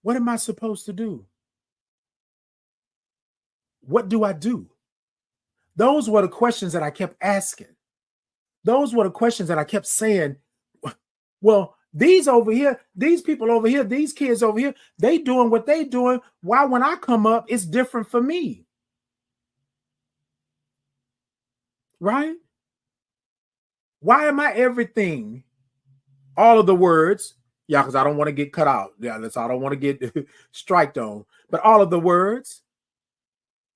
What am I supposed to do? What do I do? Those were the questions that I kept asking. Those were the questions that I kept saying, well, these over here, these people over here, these kids over here, they doing what they doing. Why when I come up, it's different for me? Right? Why am I everything? All of the words, yeah, because I don't want to get cut out. Yeah, I don't want to get striked on. But all of the words,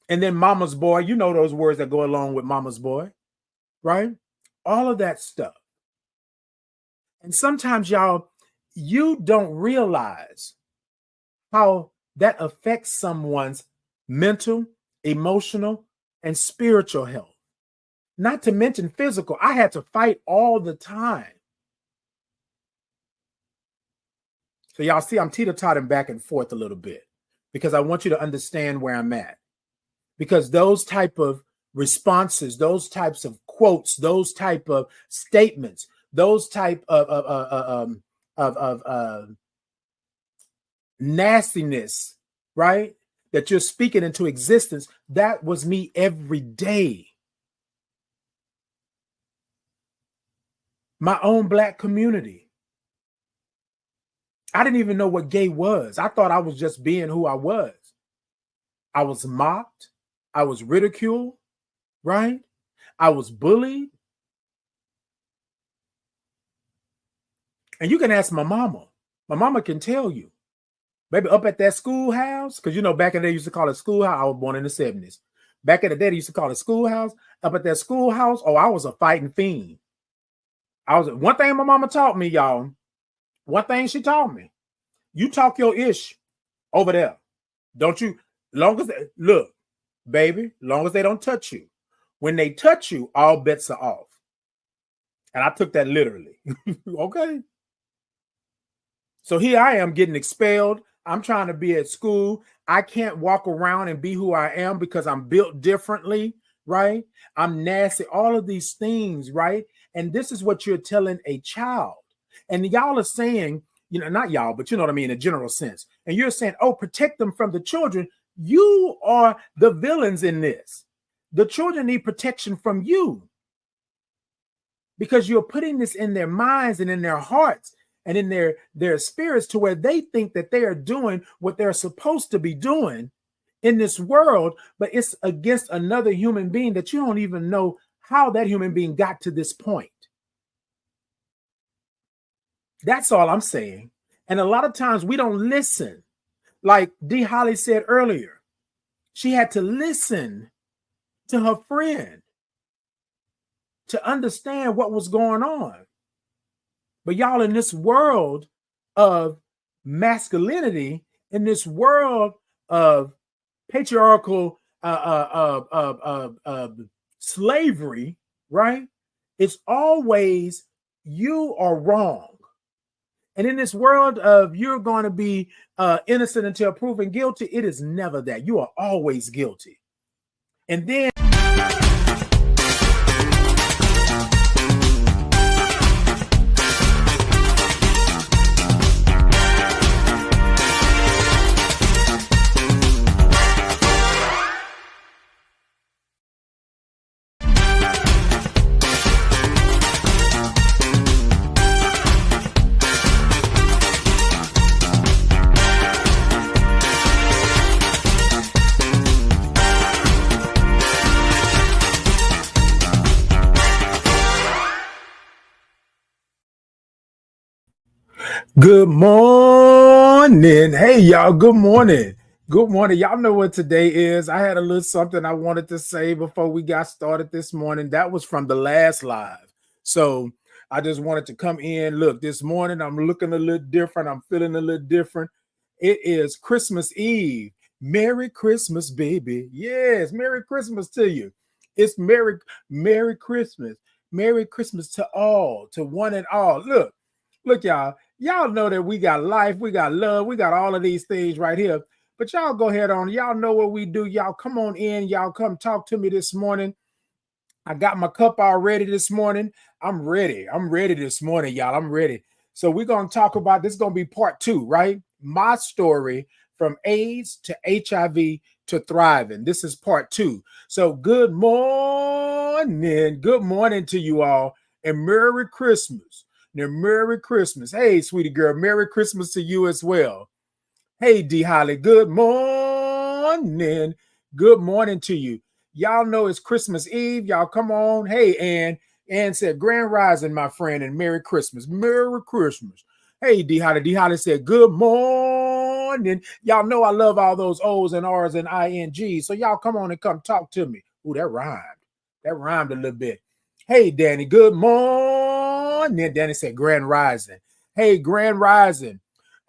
and then mama's boy, you know those words that go along with mama's boy, right? All of that stuff. And sometimes, y'all, you don't realize how that affects someone's mental, emotional, and spiritual health. Not to mention physical. I had to fight all the time. So y'all see, I'm teeter-tottering back and forth a little bit because I want you to understand where I'm at. Because those type of responses, those types of quotes, those type of statements, those type of nastiness, right? That you're speaking into existence, that was me every day. My own Black community. I didn't even know what gay was. I thought I was just being who I was. I was mocked. I was ridiculed, right? I was bullied. And you can ask my mama. My mama can tell you. Maybe up at that schoolhouse, because you know back in the day, they used to call it schoolhouse. I was born in the 70s. Back in the day, they used to call it schoolhouse. Up at that schoolhouse, oh, I was a fighting fiend. One thing my mama taught me, y'all. One thing she taught me. You talk your ish over there. Don't you, long as they, look, baby, long as they don't touch you. When they touch you, all bets are off. And I took that literally. Okay. So here I am getting expelled. I'm trying to be at school. I can't walk around and be who I am because I'm built differently, right? I'm nasty, all of these things, right? And this is what you're telling a child. And y'all are saying, you know, not y'all, but you know what I mean, in a general sense. And you're saying, oh, protect them from the children. You are the villains in this. The children need protection from you because you're putting this in their minds and in their hearts and in their spirits to where they think that they are doing what they're supposed to be doing in this world, but it's against another human being that you don't even know how that human being got to this point. That's all I'm saying. And a lot of times we don't listen. Like D. Holly said earlier, she had to listen to her friend to understand what was going on. But y'all, in this world of masculinity, in this world of patriarchal slavery, right? It's always you are wrong. And in this world of you're going to be innocent until proven guilty, it is never that. You are always guilty. And then good morning. Hey, y'all. Good morning. Good morning. Y'all know what today is. I had a little something I wanted to say before we got started this morning. That was from the last live. So I just wanted to come in. Look, this morning I'm looking a little different. I'm feeling a little different. It is Christmas Eve. Merry Christmas, baby. Yes, Merry Christmas to you. It's Merry Christmas. Merry Christmas to all, to one and all. Look, y'all. Y'all know that we got life, we got love, we got all of these things right here. But y'all go ahead on. Y'all know what we do. Y'all come on in. Y'all come talk to me this morning. I got my cup already this morning. I'm ready. I'm ready this morning, y'all. I'm ready. So we're going to talk about this. Is going to be part 2, right? my story from AIDS to HIV to thriving. This is part 2. So good morning to you all, and Merry Christmas. Now, Merry Christmas. Hey, sweetie girl, Merry Christmas to you as well. Hey, D Holly, good morning. Good morning to you. Y'all know it's Christmas Eve. Y'all come on. Hey, Ann said, Grand Rising, my friend, and Merry Christmas. Merry Christmas. Hey, D Holly. D Holly said, good morning. Y'all know I love all those O's and R's and INGs. So y'all come on and come talk to me. Ooh, that rhymed. That rhymed a little bit. Hey, Danny, good morning. Danny said, Grand Rising. Hey, Grand Rising.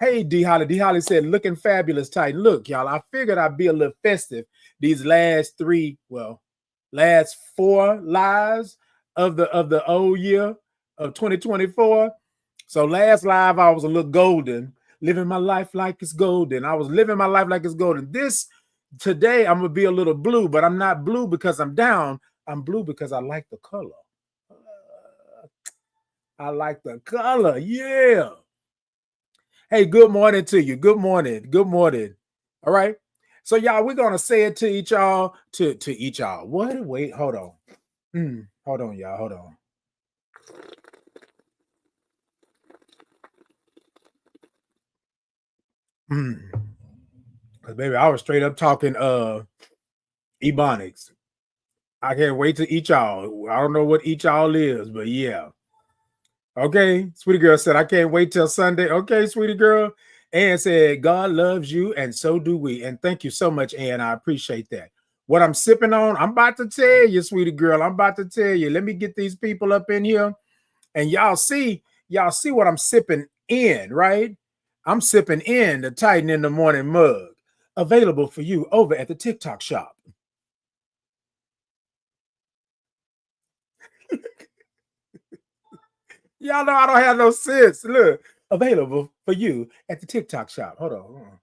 Hey, D Holly. D Holly said, looking fabulous, Titan. Look, y'all, I figured I'd be a little festive these last 4 lives of the old year of 2024. So last live, I was a little golden, living my life like it's golden. I was living my life like it's golden. Today, I'm going to be a little blue, but I'm not blue because I'm down. I'm blue because I like the color. I like the color. Yeah. Hey, good morning to you. Good morning. Good morning. All right. So, y'all, we're going to say it to each y'all, to each y'all. What? Wait, hold on. Hold on, y'all. Hold on. Because, baby, I was straight up talking Ebonics. I can't wait to eat y'all. I don't know what eat y'all is, but yeah. Okay, sweetie girl said, I can't wait till Sunday. Okay, sweetie girl. Ann said, God loves you, and so do we. And thank you so much, Ann. I appreciate that. What I'm sipping on, I'm about to tell you, sweetie girl. I'm about to tell you. Let me get these people up in here. And y'all see what I'm sipping in, right? I'm sipping in the Titan in the Morning mug. Available for you over at the TikTok shop. Y'all know I don't have no sense. Look, available for you at the TikTok shop. Hold on.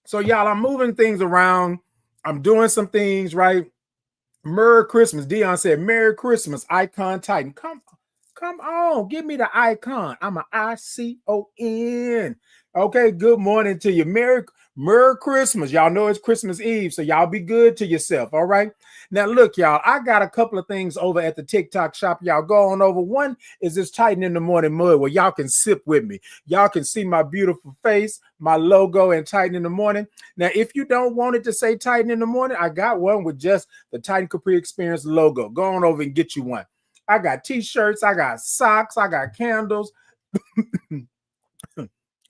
So, y'all, I'm moving things around. I'm doing some things, right? Merry Christmas. Dion said, Merry Christmas, Icon Titan. Come on. Give me the icon. I'm an ICON. Okay, good morning to you. Merry Christmas. Y'all know it's Christmas Eve, so y'all be good to yourself, all right? Now, look, y'all, I got a couple of things over at the TikTok shop. Y'all go on over. One is this Titan in the Morning mug where y'all can sip with me. Y'all can see my beautiful face, my logo, and Titan in the Morning. Now, if you don't want it to say Titan in the Morning, I got one with just the Titan Capri Experience logo. Go on over and get you one. I got t-shirts, I got socks, I got candles.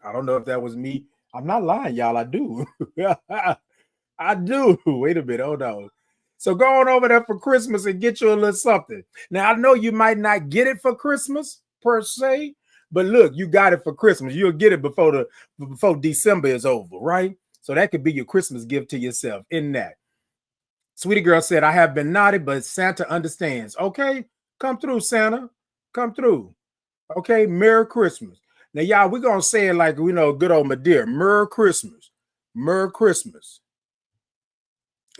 I don't know if that was me. I'm not lying, y'all. I do. I do. Wait a minute. Hold on. So go on over there for Christmas and get you a little something. Now, I know you might not get it for Christmas per se, but look, you got it for Christmas. You'll get it before December is over, right? So that could be your Christmas gift to yourself in that. Sweetie girl said, I have been naughty, but Santa understands. Okay, come through, Santa. Come through. Okay, Merry Christmas. Now, y'all, we're going to say it like we know good old Madeira. Merry Christmas. Merry Christmas.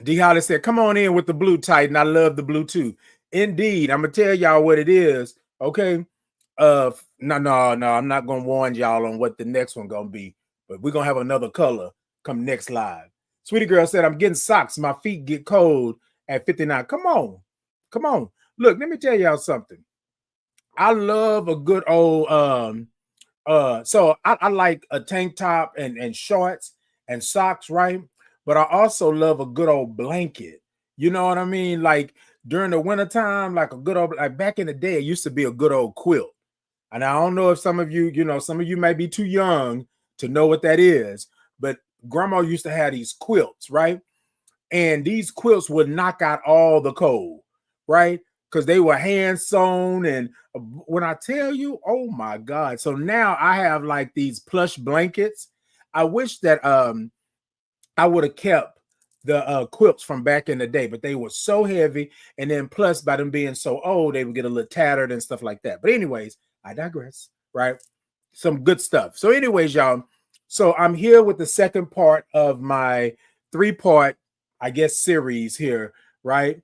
D. Holly said, come on in with the blue Titan. I love the blue too. Indeed. I'm going to tell y'all what it is. Okay. No, I'm not going to warn y'all on what the next one going to be, but we're going to have another color come next live. Sweetie girl said, I'm getting socks. My feet get cold at 59. Come on. Come on. Look, let me tell y'all something. I love a good old, so I like a tank top and shorts and socks, right? But I also love a good old blanket. You know what I mean? Like during the wintertime, like a good old, like back in the day, it used to be a good old quilt. And I don't know if some of you might be too young to know what that is, but grandma used to have these quilts, right? And these quilts would knock out all the cold, right? Because they were hand sewn. And when I tell you, oh my God. So now I have like these plush blankets. I wish that I would have kept the quilts from back in the day, but they were so heavy. And then plus by them being so old, they would get a little tattered and stuff like that. But anyways, I digress, right? Some good stuff. So anyways, y'all, so I'm here with the second part of my 3-part, I guess, series here, right?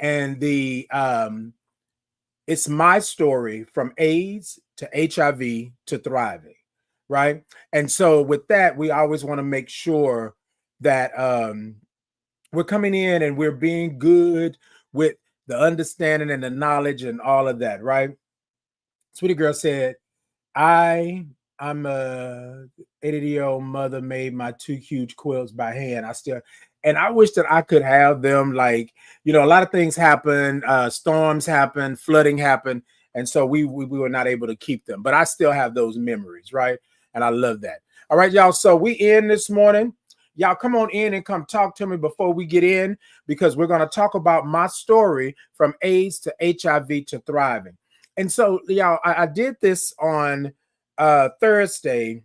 And the It's my story from AIDS to HIV to thriving, right? And so with that, we always want to make sure that we're coming in and we're being good with the understanding and the knowledge and all of that, right? Sweetie girl said, I'm a 80-year-old mother made my two huge quilts by hand. And I wish that I could have them. Like, a lot of things happen, storms happen, flooding happen, and so we were not able to keep them. But I still have those memories, right? And I love that. All right, y'all. So we in this morning. Y'all come on in and come talk to me before we get in, because we're going to talk about my story from AIDS to HIV to thriving. And so, y'all, I did this on Thursday,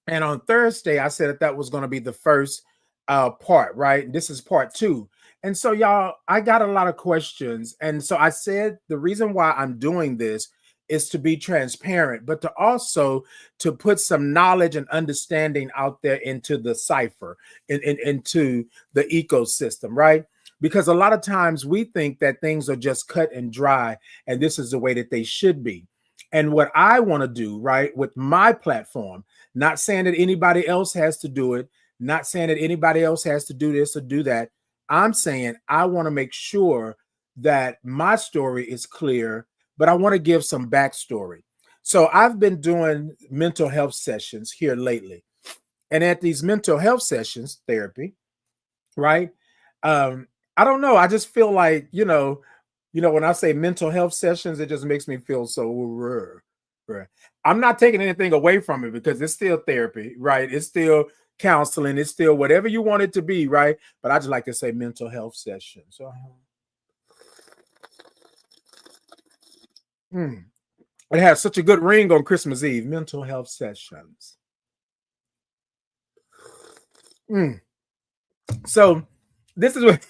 and on Thursday I said that was going to be the first part, right? This is part 2. And so, y'all, I got a lot of questions, and so I said the reason why I'm doing this is to be transparent, but to also to put some knowledge and understanding out there into the cipher, into the ecosystem, right? Because a lot of times we think that things are just cut and dry, and this is the way that they should be. And what I want to do, right, with my platform, not saying that anybody else has to do it, not saying that anybody else has to do this or do that. I'm saying I want to make sure that my story is clear, but I want to give some backstory. So I've been doing mental health sessions here lately. And at these mental health sessions, therapy, right? I don't know. I just feel like, when I say mental health sessions, it just makes me feel so rare. I'm not taking anything away from it because it's still therapy, right? It's still counseling. It's still whatever you want it to be, right? But I just like to say mental health sessions. So, it has such a good ring on Christmas Eve. Mental health sessions. So this is what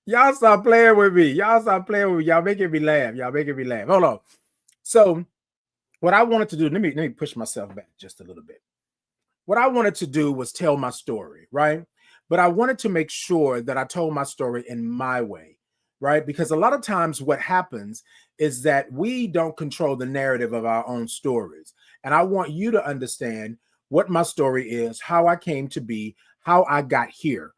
y'all stop playing with me. Y'all stop playing with me. Y'all making me laugh. Hold on. So what I wanted to do, let me push myself back just a little bit. What I wanted to do was tell my story, right? But I wanted to make sure that I told my story in my way, right? Because a lot of times what happens is that we don't control the narrative of our own stories. And I want you to understand what my story is, how I came to be, how I got here,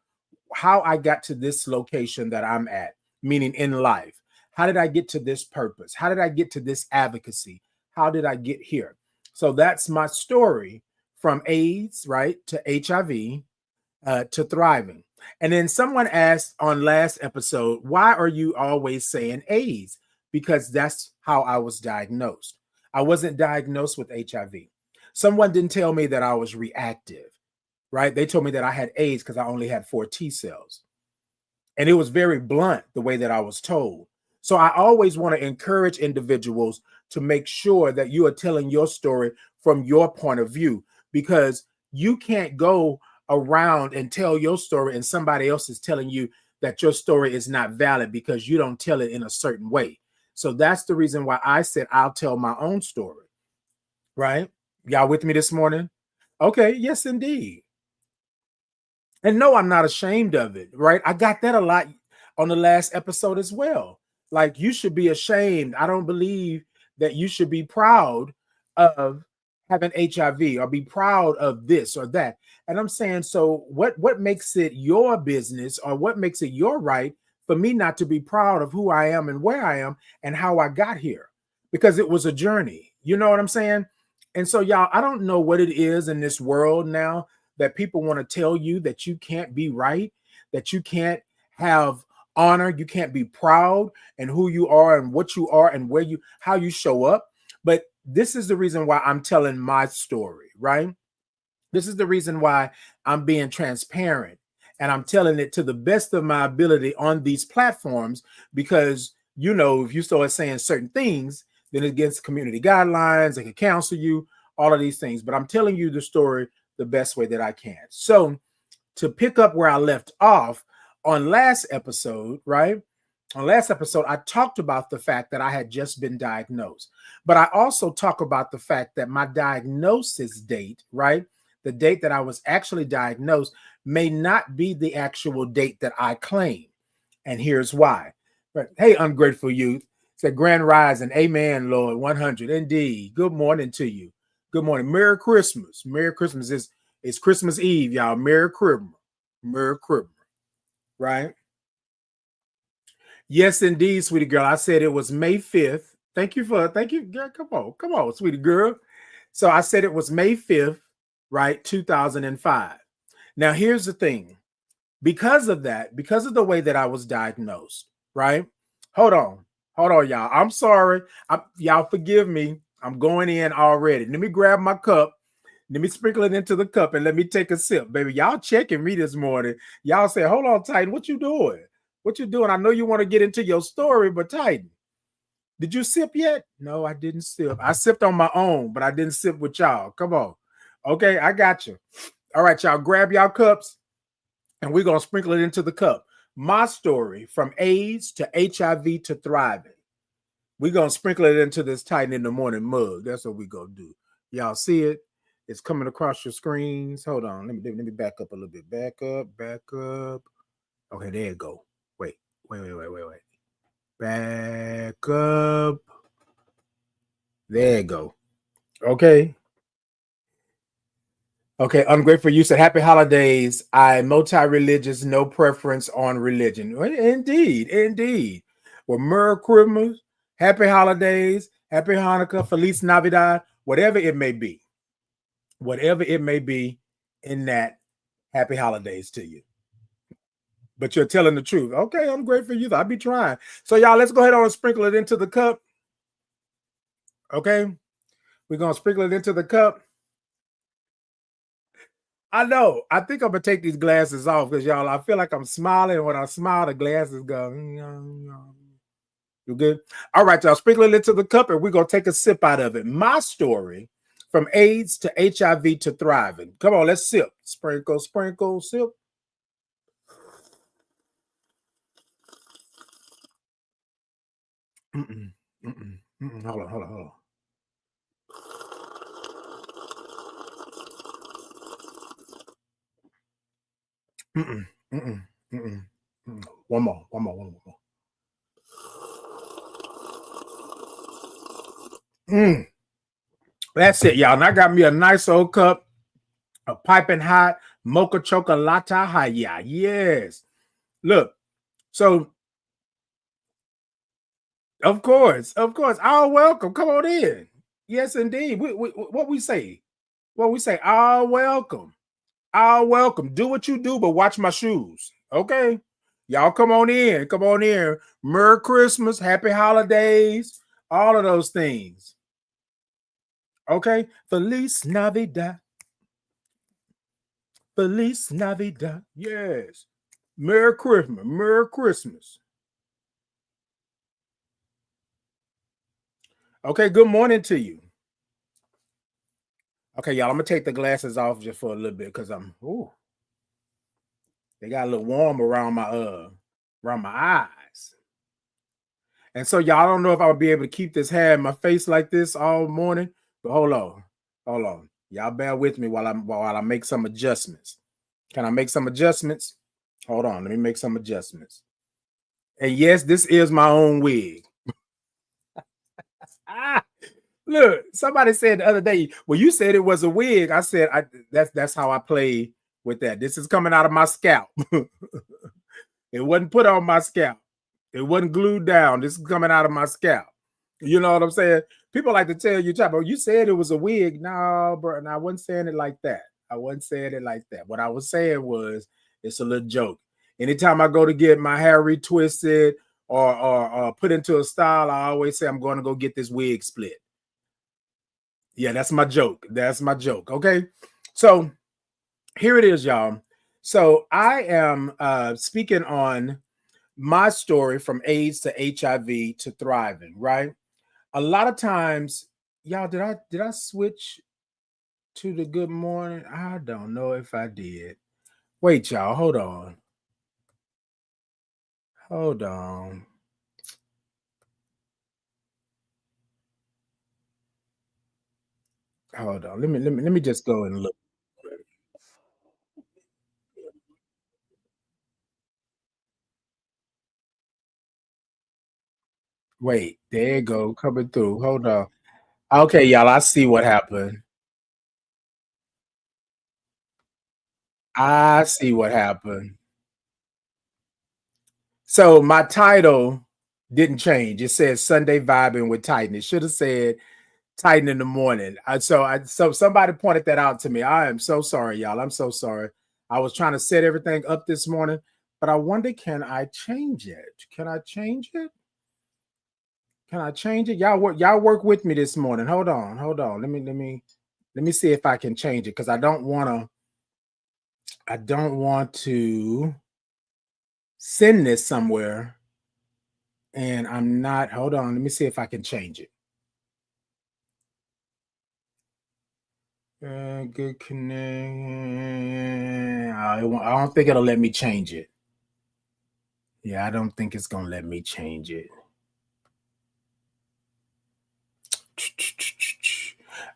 how I got to this location that I'm at, meaning in life. How did I get to this purpose? How did I get to this advocacy? How did I get here? So that's my story from AIDS, right, to HIV, to thriving. And then someone asked on last episode, why are you always saying AIDS? Because that's how I was diagnosed. I wasn't diagnosed with HIV. Someone didn't tell me that I was reactive, right? They told me that I had AIDS because I only had 4 T cells. And it was very blunt the way that I was told. So I always want to encourage individuals to make sure that you are telling your story from your point of view, because you can't go around and tell your story and somebody else is telling you that your story is not valid because you don't tell it in a certain way. So that's the reason why I said I'll tell my own story, right? Y'all with me this morning? Okay, yes, indeed. And no, I'm not ashamed of it, right? I got that a lot on the last episode as well. Like, you should be ashamed. I don't believe that you should be proud of having HIV or be proud of this or that. And I'm saying, so what makes it your business, or what makes it your right for me not to be proud of who I am and where I am and how I got here? Because it was a journey. You know what I'm saying? And so, y'all, I don't know what it is in this world now that people want to tell you that you can't be right, that you can't have honor, you can't be proud and who you are and what you are and how you show up. But this is the reason why I'm telling my story, right? This is the reason why I'm being transparent and I'm telling it to the best of my ability on these platforms, because, if you start saying certain things, then it gets community guidelines, they can counsel you, all of these things. But I'm telling you the story the best way that I can. So to pick up where I left off on last episode, right? On last episode, I talked about the fact that I had just been diagnosed, but I also talk about the fact that my diagnosis date, right? The date that I was actually diagnosed may not be the actual date that I claim. And here's why. Right. Hey, ungrateful youth. Said Grand Rising. Amen, Lord. 100. Indeed. Good morning to you. Good morning. Merry Christmas. Merry Christmas is Christmas Eve, y'all. Merry Christmas. Merry Christmas. Right? Yes, indeed, sweetie girl. I said it was May 5th. Thank you, girl. Come on, sweetie girl. So I said it was May 5th, right? 2005. Now, here's the thing. Because of that, because of the way that I was diagnosed, right? Hold on. Hold on, y'all. I'm sorry. Y'all forgive me. I'm going in already. Let me grab my cup. Let me sprinkle it into the cup and let me take a sip, baby. Y'all checking me this morning. Y'all say, hold on, Titan. What you doing? What you doing? I know you want to get into your story, but Titan, did you sip yet? No, I didn't sip. I sipped on my own, but I didn't sip with y'all. Come on. Okay, I got you. All right, y'all. Grab y'all cups and we're going to sprinkle it into the cup. My story from AIDS to HIV to thriving. We're going to sprinkle it into this Titan in the morning mug. That's what we're going to do. Y'all see it? It's coming across your screens. Hold on. Let me back up a little bit. Back up, back up. Okay, there you go. Wait. Back up. There you go. Okay. Okay, ungrateful you said happy holidays. I multi-religious, no preference on religion. Well, indeed, indeed. Well, Merry Christmas, happy holidays, happy Hanukkah, Feliz Navidad, whatever it may be. Whatever it may be in that, happy holidays to you. But you're telling the truth. Okay, I'm grateful you. I'll be trying. So, y'all, let's go ahead and sprinkle it into the cup. Okay, we're going to sprinkle it into the cup. I know. I think I'm gonna take these glasses off because y'all, I feel like I'm smiling. When I smile, the glasses go. You good? All right, y'all. Sprinkle it into the cup, and we're gonna take a sip out of it. My story from AIDS to HIV to thriving. Come on, let's sip. Sprinkle, sprinkle, sip. Hold on, hold on, hold on. One more, one more, one more. That's it, y'all. And I got me a nice old cup, a piping hot mocha chocolate high. Yeah, yes. Look, so of course, all welcome. Come on in. Yes, indeed. What we say? What we say? All welcome. All welcome. Do what you do, but watch my shoes. Okay. Y'all come on in. Come on in. Merry Christmas, happy holidays, all of those things. Okay. Feliz Navidad. Feliz Navidad. Yes. Merry Christmas. Merry Christmas. Okay. Good morning to you. Okay, y'all. I'm gonna take the glasses off just for a little bit because they got a little warm around my eyes. And so y'all don't know if I'll be able to keep this hair in my face like this all morning. But hold on. Hold on. Y'all bear with me while I make some adjustments. Can I make some adjustments? Hold on. Let me make some adjustments. And yes, this is my own wig. Ah, look, somebody said the other day, well, you said it was a wig. I said that's how I play with that. This is coming out of my scalp. It wasn't put on my scalp. It wasn't glued down. This is coming out of my scalp. You know what I'm saying? People like to tell you, "Oh, you said it was a wig." No, bro. And I wasn't saying it like that. I wasn't saying it like that. What I was saying was it's a little joke. Anytime I go to get my hair retwisted or put into a style, I always say I'm going to go get this wig split. Yeah, that's my joke. That's my joke. Okay. So here it is, y'all. So I am speaking on my story from AIDS to HIV to thriving, right? A lot of times, y'all, did I switch to the good morning? I don't know if I did. Wait, y'all, hold on. Hold on. Hold on. Let me just go and look. Wait, there you go, coming through. Hold on. Okay, y'all, I see what happened. I see what happened. So my title didn't change. It says Sunday vibing with Titan. It should have said Titan in the morning. So somebody pointed that out to me. I am so sorry, y'all. I'm so sorry. I was trying to set everything up this morning, but I wonder, can I change it? Can I change it? Can I change it? Y'all work with me this morning. Hold on, hold on. Let me see if I can change it because I don't want to send this somewhere and I'm not. Hold on, let me see if I can change it. Good connect. I don't think it'll let me change it. Yeah, I don't think it's gonna let me change it.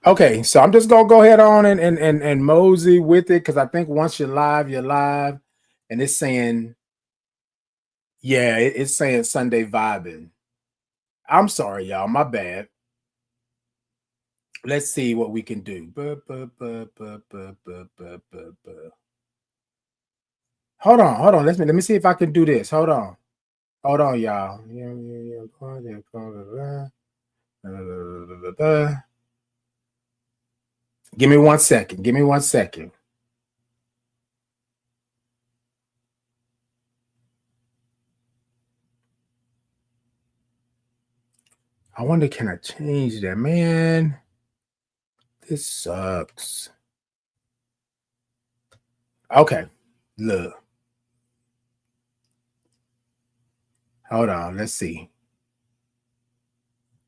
Okay, so I'm just gonna go ahead on and mosey with it because I think once you're live, and it's saying, yeah, it's saying Sunday vibing. I'm sorry, y'all. My bad. Let's see what we can do. Hold on. Let me see if I can do this. Hold on, y'all. Give me 1 second. Give me 1 second. I wonder, can I change that? Man, this sucks. Okay, look. Hold on. Let's see.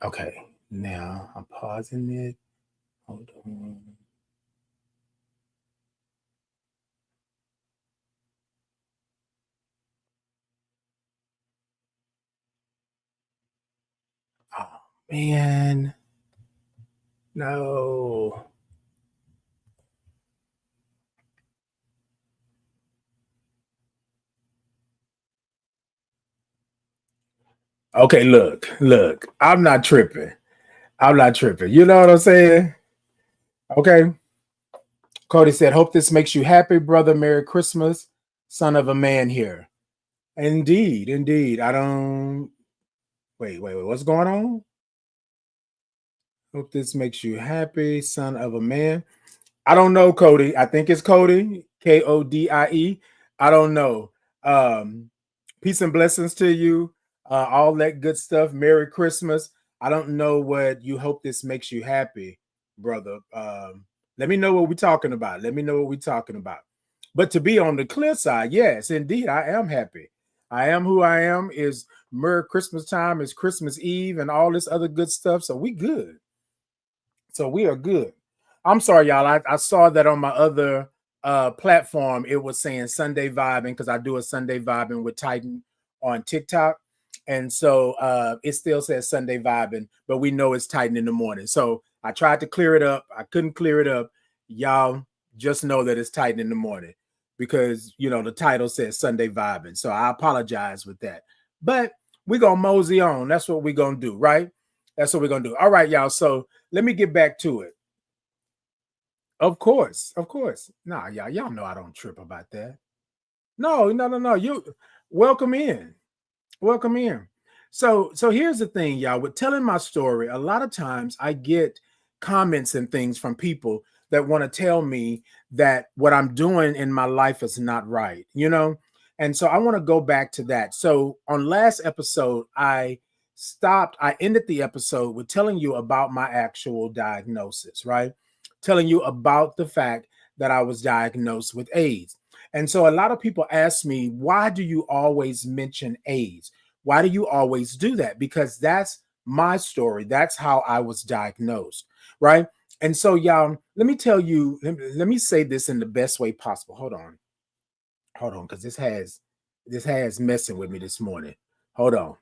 Okay, now I'm pausing it. Hold on. Oh, man. No. Okay, look. I'm not tripping. I'm not tripping. You know what I'm saying? Okay. Cody said, "Hope this makes you happy, brother. Merry Christmas, son of a man here." Indeed, indeed. I don't wait. What's going on? Hope this makes you happy, son of a man. I don't know, Cody. I think it's Cody, Kodie. I don't know. Um, Peace and blessings to you. All that good stuff. Merry Christmas. I don't know what you hope this makes you happy, brother. Let me know what we're talking about. Let me know what we're talking about. But to be on the clear side, yes, indeed, I am happy. I am who I am. Is Merry Christmas time, is Christmas Eve, and all this other good stuff. So we good. So we are good. I'm sorry, y'all. I saw that on my other platform. It was saying Sunday vibing because I do a Sunday vibing with Titan on TikTok. And so it still says Sunday vibing, but we know it's Titan in the morning. So I tried to clear it up. I couldn't clear it up. Y'all just know that it's Titan in the morning because, the title says Sunday vibing. So I apologize with that. But we're going to mosey on. That's what we're going to do, right? That's what we're going to do. All right, y'all. So let me get back to it. Of course, of course. Nah, y'all know I don't trip about that. No, no, no, no. You welcome in. Welcome in. So here's the thing, y'all. With telling my story, a lot of times I get comments and things from people that want to tell me that what I'm doing in my life is not right. And so I want to go back to that. So on last episode, I ended the episode with telling you about my actual diagnosis, right? Telling you about the fact that I was diagnosed with AIDS. And so a lot of people ask me, why do you always mention AIDS? Why do you always do that? Because that's my story. That's how I was diagnosed, right? And so, y'all, let me tell you, let me say this in the best way possible. Hold on, because this has messing with me this morning. Hold on.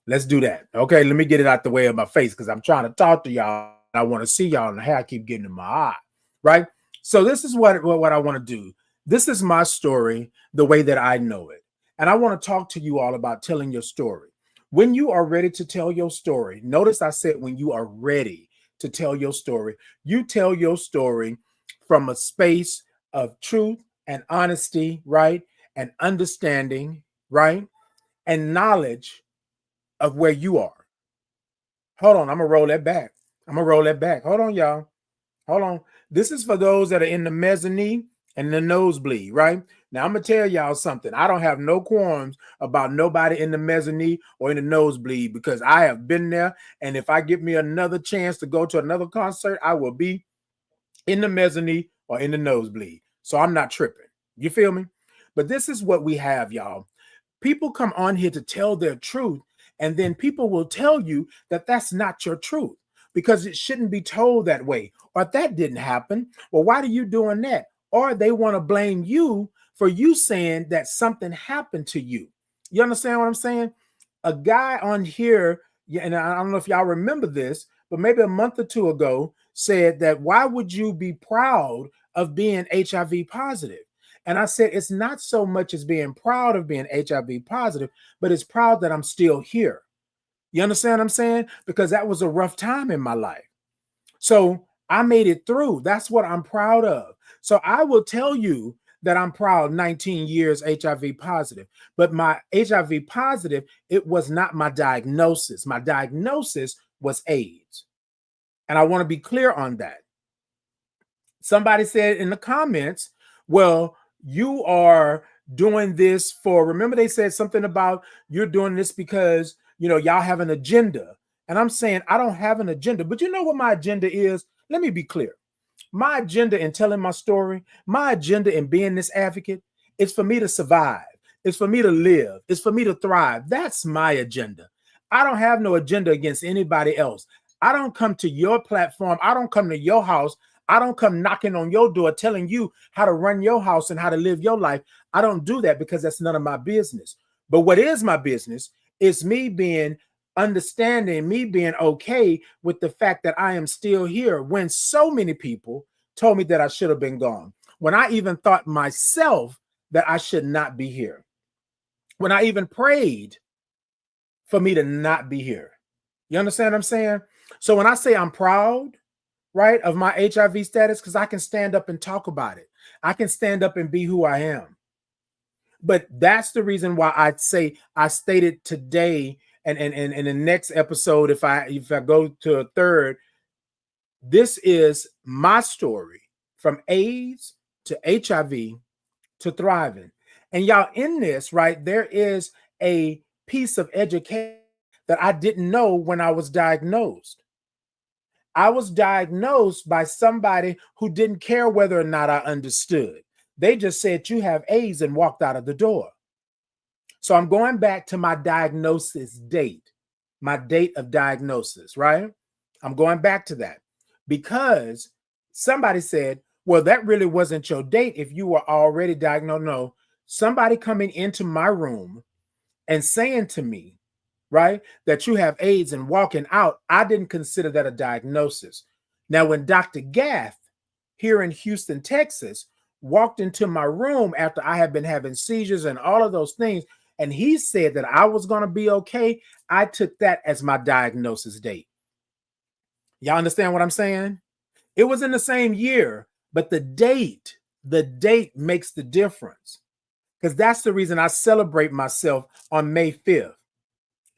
Let's do that. Okay, let me get it out the way of my face because I'm trying to talk to y'all. I want to see y'all, and the hair keep getting in my eye, right? So this is what I want to do. This is my story, the way that I know it. And I want to talk to you all about telling your story. When you are ready to tell your story, notice I said when you are ready to tell your story, you tell your story from a space of truth and honesty, right? And understanding, right? And knowledge of where you are. Hold on, I'm gonna roll that back. I'm gonna roll that back. Hold on, y'all. Hold on. This is for those that are in the mezzanine and the nosebleed, right? Now I'm gonna tell y'all something. I don't have no qualms about nobody in the mezzanine or in the nosebleed because I have been there. And if I get me another chance to go to another concert, I will be in the mezzanine or in the nosebleed. So I'm not tripping. You feel me? But this is what we have, y'all. People come on here to tell their truth, and then people will tell you that that's not your truth because it shouldn't be told that way. Or if that didn't happen, well, why are you doing that? Or they want to blame you for you saying that something happened to you. You understand what I'm saying? A guy on here, yeah, and I don't know if y'all remember this, but maybe a month or two ago said that why would you be proud of being HIV positive? And I said, it's not so much as being proud of being HIV positive, but it's proud that I'm still here. You understand what I'm saying? Because that was a rough time in my life. So I made it through. That's what I'm proud of. So I will tell you that I'm proud 19 years HIV positive, but my HIV positive, it was not my diagnosis. My diagnosis was AIDS. And I want to be clear on that. Somebody said in the comments, well, you are doing this for, remember they said something about you're doing this because, y'all have an agenda. And I'm saying, I don't have an agenda, but you know what my agenda is? Let me be clear. My agenda in telling my story, my agenda in being this advocate is for me to survive. It's for me to live. It's for me to thrive. That's my agenda. I don't have no agenda against anybody else. I don't come to your platform. I don't come to your house. I don't come knocking on your door telling you how to run your house and how to live your life. I don't do that because that's none of my business. But what is my business is me being understanding, me being okay with the fact that I am still here when so many people told me that I should have been gone. When I even thought myself that I should not be here. When I even prayed for me to not be here. You understand what I'm saying? So when I say I'm proud, right, of my HIV status, because I can stand up and talk about it. I can stand up and be who I am. But that's the reason why I say I stated today and in the next episode, if I go to a third, this is my story from AIDS to HIV to thriving. And y'all, in this, right, there is a piece of education that I didn't know when I was diagnosed. I was diagnosed by somebody who didn't care whether or not I understood. They just said, you have AIDS, and walked out of the door. So I'm going back to my diagnosis date, my date of diagnosis, right? I'm going back to that because somebody said, well, that really wasn't your date if you were already diagnosed. No, somebody coming into my room and saying to me, right, that you have AIDS and walking out, I didn't consider that a diagnosis. Now, when Dr. Gaff here in Houston, Texas, walked into my room after I had been having seizures and all of those things, and he said that I was going to be okay, I took that as my diagnosis date. Y'all understand what I'm saying? It was in the same year, but the date makes the difference. Because that's the reason I celebrate myself on May 5th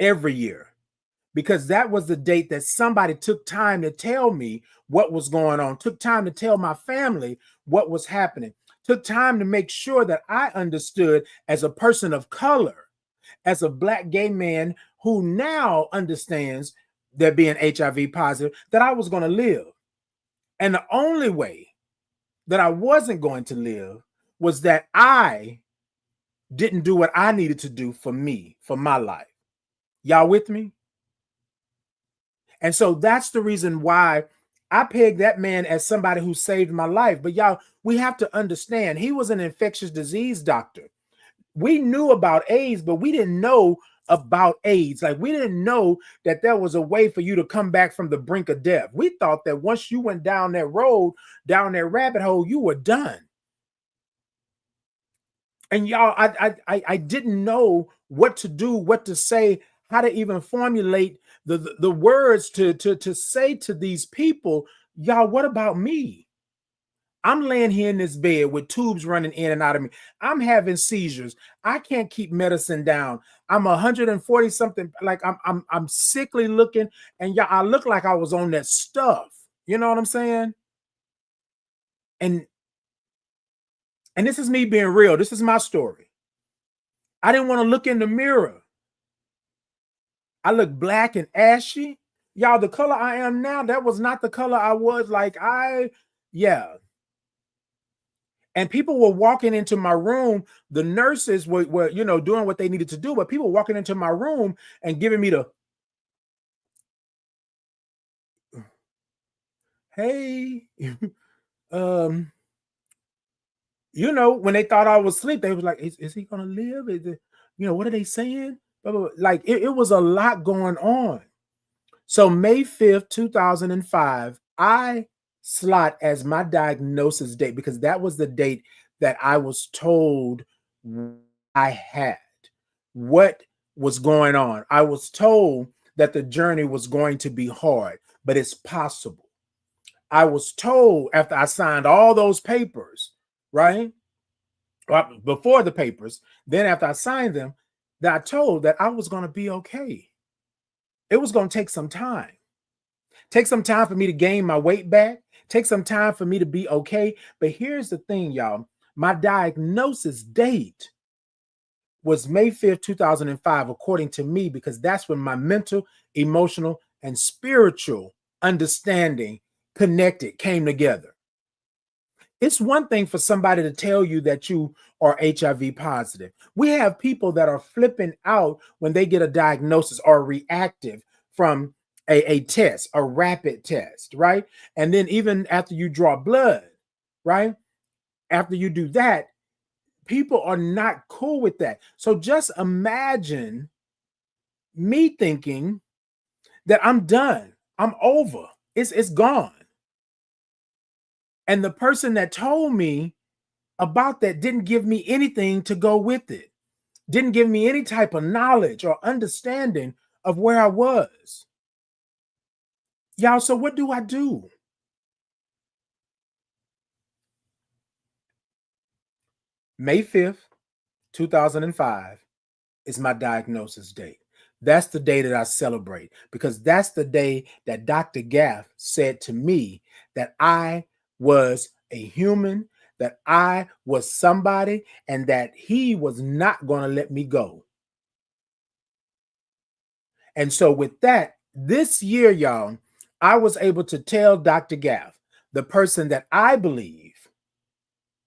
every year. Because that was the date that somebody took time to tell me what was going on, took time to tell my family what was happening, took time to make sure that I understood as a person of color, as a Black gay man who now understands that being HIV positive, that I was going to live. And the only way that I wasn't going to live was that I didn't do what I needed to do for me, for my life. Y'all with me? And so that's the reason why I pegged that man as somebody who saved my life. But y'all, we have to understand, he was an infectious disease doctor. We knew about AIDS, but we didn't know about AIDS. Like, we didn't know that there was a way for you to come back from the brink of death. We thought that once you went down that road, down that rabbit hole, you were done. And y'all, I didn't know what to do, what to say, how to even formulate the words to say to these people, y'all, what about me? I'm laying here in this bed with tubes running in and out of me. I'm having seizures. I can't keep medicine down. I'm 140 something. Like I'm sickly looking, and y'all, I look like I was on that stuff. You know what I'm saying? And this is me being real. This is my story. I didn't want to look in the mirror. I look black and ashy. Y'all, the color I am now, that was not the color I was. Yeah. And people were walking into my room. The nurses were doing what they needed to do, but people walking into my room and giving me the, hey, when they thought I was asleep, they was like, is he gonna live? Is it, what are they saying? Blah, blah, blah. Like it was a lot going on. So May 5th, 2005, I slot as my diagnosis date because that was the date that I was told I had what was going on. I was told that the journey was going to be hard, but it's possible. I was told after I signed all those papers, right? Well, before the papers, then after I signed them, that I told that I was going to be okay. It was going to take some time. Take some time for me to gain my weight back. Take some time for me to be okay. But here's the thing, y'all. My diagnosis date was May 5th, 2005, according to me, because that's when my mental, emotional, and spiritual understanding came together. It's one thing for somebody to tell you that you are HIV positive. We have people that are flipping out when they get a diagnosis or reactive from a test, a rapid test, right? And then even after you draw blood, right? After you do that, people are not cool with that. So just imagine me thinking that I'm done. I'm over. It's gone. And the person that told me about that didn't give me anything to go with it. Didn't give me any type of knowledge or understanding of where I was. Y'all, so what do I do? May 5th, 2005 is my diagnosis date. That's the day that I celebrate because that's the day that Dr. Gaff said to me that I was a human, that I was somebody, and that he was not going to let me go. And so with that, this year, y'all, I was able to tell Dr. Gaff, the person that I believe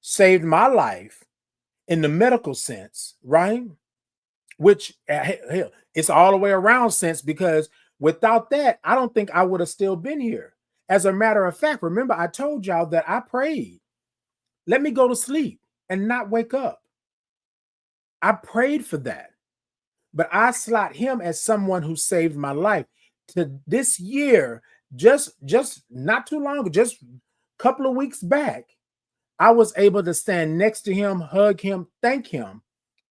saved my life in the medical sense, right? Which hell, it's all the way around sense, because without that, I don't think I would have still been here. As a matter of fact, remember I told y'all that I prayed, let me go to sleep and not wake up. I prayed for that, but I slot him as someone who saved my life. To this year, just not too long, just a couple of weeks back, I was able to stand next to him, hug him, thank him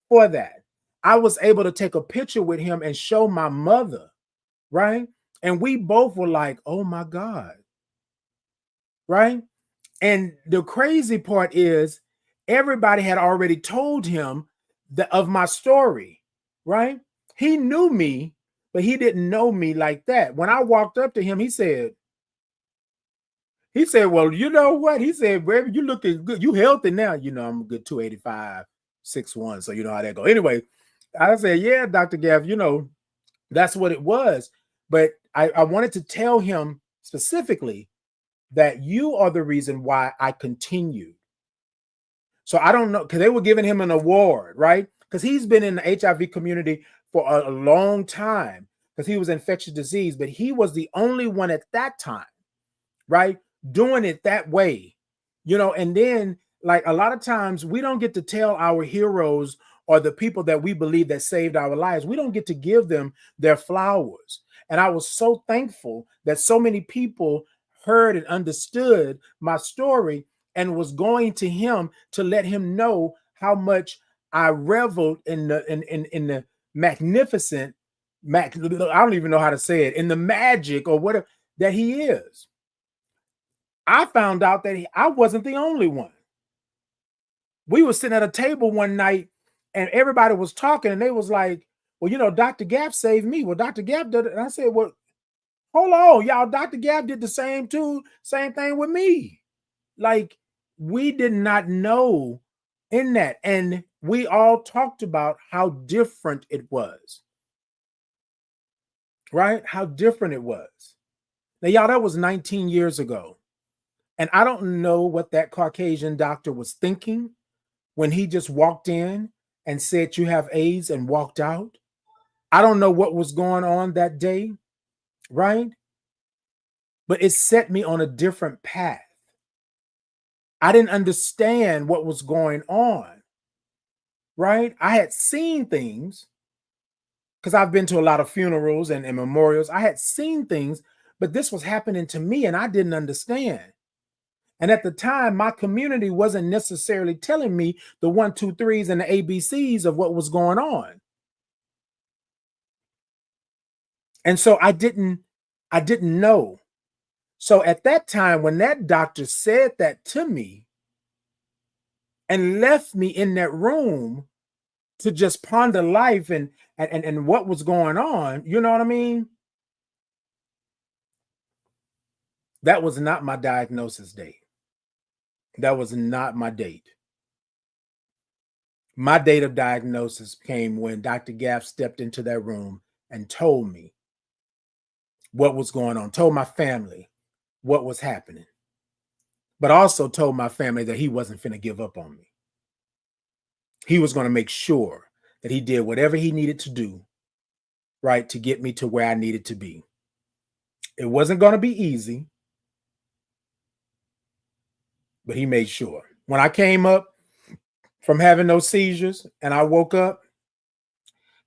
for that. I was able to take a picture with him and show my mother, right? And we both were like, oh my God, right? And the crazy part is everybody had already told him of my story, right? He knew me, but he didn't know me like that. When I walked up to him, he said, well, you know what? He said, baby, you looking good. You healthy now. I'm a good 285, 6'1". So you know how that go. Anyway, I said, yeah, Dr. Gaff, that's what it was. But I wanted to tell him specifically that you are the reason why I continued. So I don't know, because they were giving him an award, right? Because he's been in the HIV community for a long time because he was infectious disease, but he was the only one at that time, right? Doing it that way, and then like a lot of times we don't get to tell our heroes or the people that we believe that saved our lives. We don't get to give them their flowers. And I was so thankful that so many people heard and understood my story and was going to him to let him know how much I reveled in the magnificent I don't even know how to say it, in the magic or whatever that he is. I found out that I wasn't the only one. We were sitting at a table one night and everybody was talking and they was like, well, you know, Dr. Gap saved me. Well, Dr. Gap did it. And I said, well, hold on, y'all. Dr. Gap did the same thing with me. Like, we did not know in that. And we all talked about how different it was. Right? How different it was. Now, y'all, that was 19 years ago. And I don't know what that Caucasian doctor was thinking when he just walked in and said, you have AIDS, and walked out. I don't know what was going on that day, right? But it set me on a different path. I didn't understand what was going on, right? I had seen things because I've been to a lot of funerals and memorials. I had seen things, but this was happening to me and I didn't understand. And at the time, my community wasn't necessarily telling me the 1, 2, 3s and the ABCs of what was going on. And so I didn't know. So at that time, when that doctor said that to me and left me in that room to just ponder life and what was going on, you know what I mean? That was not my diagnosis date. That was not my date. My date of diagnosis came when Dr. Gaff stepped into that room and told me what was going on, told my family what was happening, but also told my family that he wasn't finna give up on me. He was going to make sure that he did whatever he needed to do, right, to get me to where I needed to be. It wasn't going to be easy, but he made sure. When I came up from having those seizures and I woke up,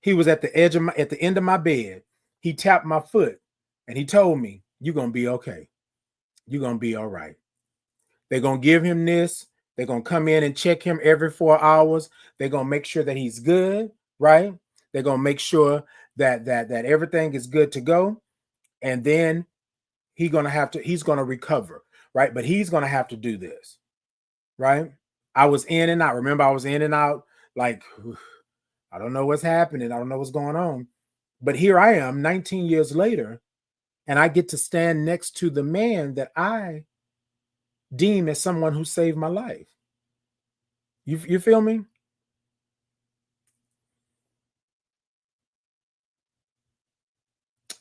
he was at the end of my bed. He tapped my foot and he told me, you're going to be okay. You're going to be all right. They're going to give him this. They're going to come in and check him every 4 hours. They're going to make sure that he's good, right? They're going to make sure that everything is good to go. And then he's going to recover, right? But he's going to have to do this, right? I was in and out. Remember, I was in and out like, I don't know what's happening. I don't know what's going on. But here I am 19 years later, and I get to stand next to the man that I deem as someone who saved my life. You feel me?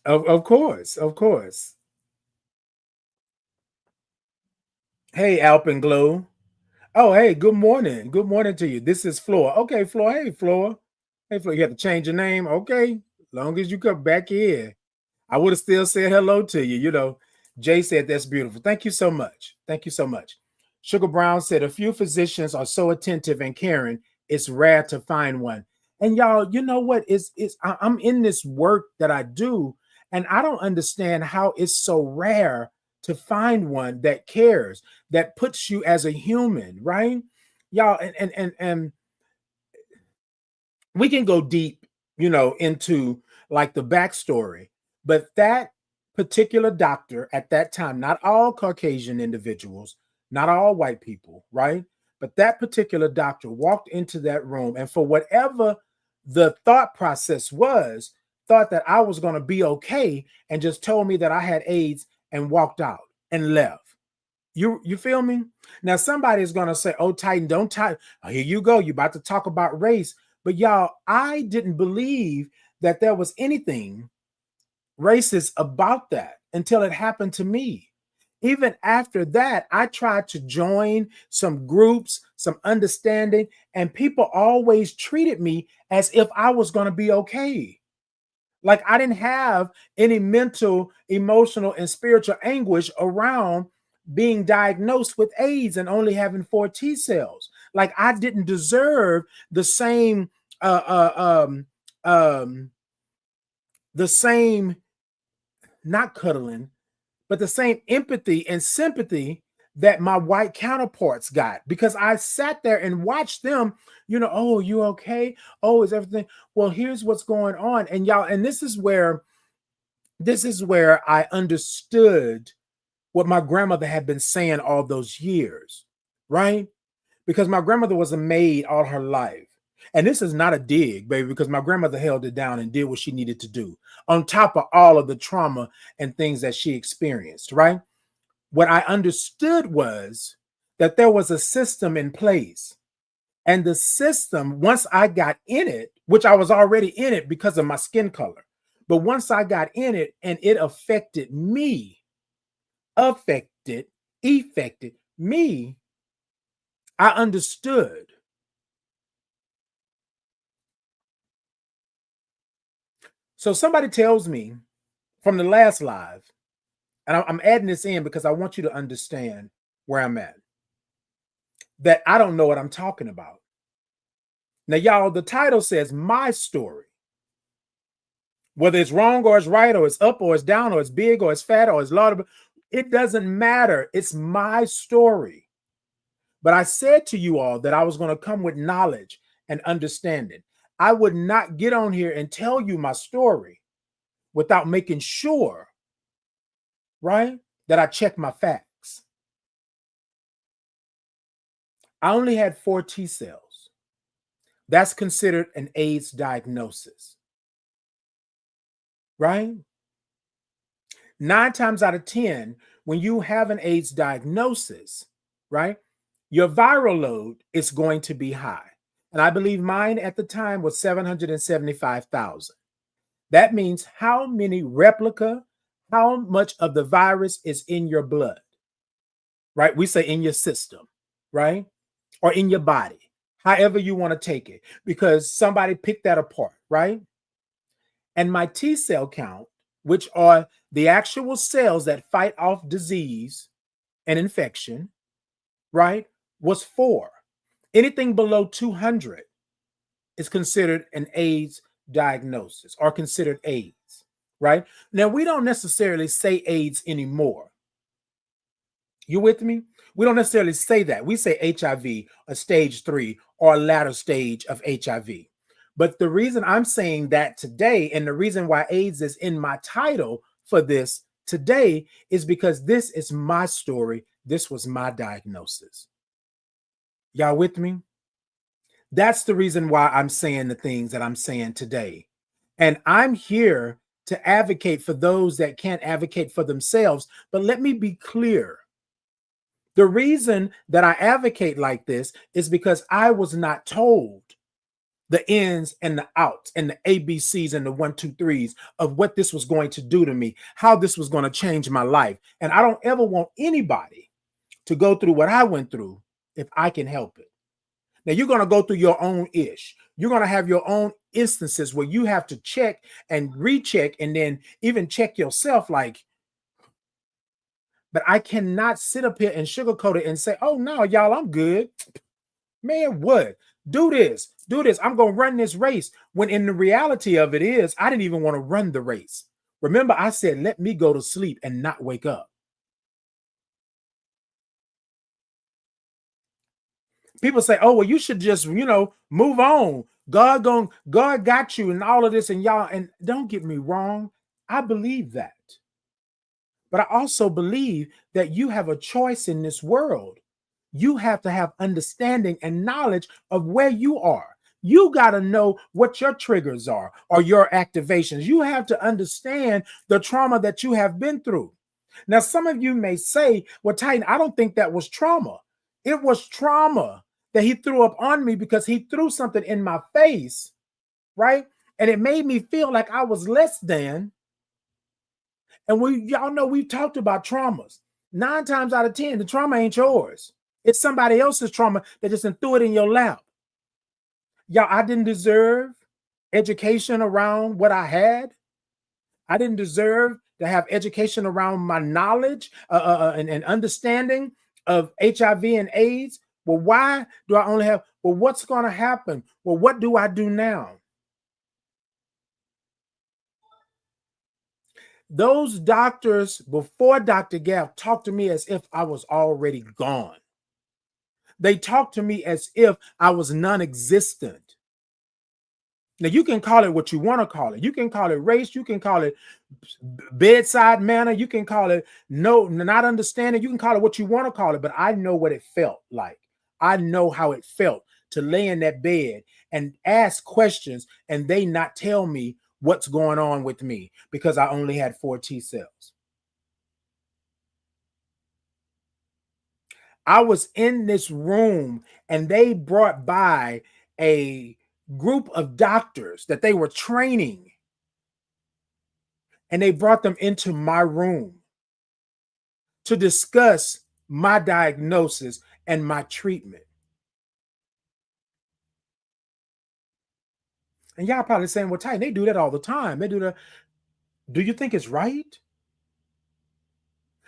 Of course, of course. Hey, Alpenglow. Oh, hey, good morning. Good morning to you. This is Floor. Okay, Floor. Hey, Floor. Hey, Floor, you have to change your name. Okay. Long as you come back here. I would have still said hello to you. You know, Jay said that's beautiful. Thank you so much. Thank you so much. Sugar Brown said a few physicians are so attentive and caring, it's rare to find one. And y'all, you know what? I'm in this work that I do, and I don't understand how it's so rare to find one that cares, that puts you as a human, right? Y'all, and we can go deep, you know, into like the backstory, but that particular doctor at that time, not all Caucasian individuals, not all white people, right? But that particular doctor walked into that room and for whatever the thought process was, thought that I was going to be okay and just told me that I had AIDS and walked out and left. You feel me? Now somebody's going to say, oh, Titan, don't Titan. Oh, here you go. You about to talk about race. But y'all, I didn't believe that there was anything racist about that until it happened to me. Even after that, I tried to join some groups, some understanding, and people always treated me as if I was going to be okay. Like I didn't have any mental, emotional, and spiritual anguish around being diagnosed with AIDS and only having 4 T cells. Like I didn't deserve the same the same, not cuddling, but the same empathy and sympathy that my white counterparts got, because I sat there and watched them, oh, you okay? Oh, is everything? Well, here's what's going on. And y'all, and this is where I understood what my grandmother had been saying all those years, right? Because my grandmother was a maid all her life. And this is not a dig, baby, because my grandmother held it down and did what she needed to do on top of all of the trauma and things that she experienced, right? What I understood was that there was a system in place. And the system, once I got in it, which I was already in it because of my skin color, but once I got in it and it affected me, affected me, I understood. So somebody tells me from the last live, and I'm adding this in because I want you to understand where I'm at, that I don't know what I'm talking about. Now, y'all, the title says my story. Whether it's wrong or it's right, or it's up or it's down, or it's big or it's fat or it's large, it doesn't matter. It's my story. But I said to you all that I was going to come with knowledge and understanding. I would not get on here and tell you my story without making sure, right, that I check my facts. I only had 4 T cells. That's considered an AIDS diagnosis, right? 9 times out of 10, when you have an AIDS diagnosis, right, your viral load is going to be high. And I believe mine at the time was 775,000. That means how much of the virus is in your blood, right? We say in your system, right? Or in your body, however you want to take it, because somebody picked that apart, right? And my T cell count, which are the actual cells that fight off disease and infection, right, was 4. Anything below 200 is considered an AIDS diagnosis or considered AIDS, right? Now, we don't necessarily say AIDS anymore. You with me? We don't necessarily say that. We say HIV, a stage 3 or a latter stage of HIV. But the reason I'm saying that today, and the reason why AIDS is in my title for this today, is because this is my story. This was my diagnosis. Y'all with me? That's the reason why I'm saying the things that I'm saying today. And I'm here to advocate for those that can't advocate for themselves. But let me be clear. The reason that I advocate like this is because I was not told the ins and the outs and the ABCs and the 1, 2, 3s of what this was going to do to me, how this was going to change my life. And I don't ever want anybody to go through what I went through if I can help it. Now, you're going to go through your own ish. You're going to have your own instances where you have to check and recheck and then even check yourself like, but I cannot sit up here and sugarcoat it and say, oh, no, y'all, I'm good. Man, what? Do this. I'm going to run this race. When in the reality of it is, I didn't even want to run the race. Remember, I said, let me go to sleep and not wake up. People say, oh, well, you should just, move on. God got you and all of this. And y'all, and don't get me wrong, I believe that. But I also believe that you have a choice in this world. You have to have understanding and knowledge of where you are. You got to know what your triggers are or your activations. You have to understand the trauma that you have been through. Now, some of you may say, well, Titan, I don't think that was trauma. It was trauma that he threw up on me because he threw something in my face, right? And it made me feel like I was less than. And y'all know we've talked about traumas. 9 times out of 10, the trauma ain't yours. It's somebody else's trauma that just threw it in your lap. Y'all, I didn't deserve education around what I had. I didn't deserve to have education around my knowledge and understanding of HIV and AIDS. Well, why do I only have? Well, what's going to happen? Well, what do I do now? Those doctors before Dr. Gaff talked to me as if I was already gone. They talked to me as if I was non-existent. Now, you can call it what you want to call it. You can call it race. You can call it bedside manner. You can call it not understanding. You can call it what you want to call it. But I know what it felt like. I know how it felt to lay in that bed and ask questions and they not tell me what's going on with me because I only had 4 T cells. I was in this room and they brought by a group of doctors that they were training, and they brought them into my room to discuss my diagnosis and my treatment. And y'all probably saying, well, Titan, they do that all the time. They do that. Do you think it's right?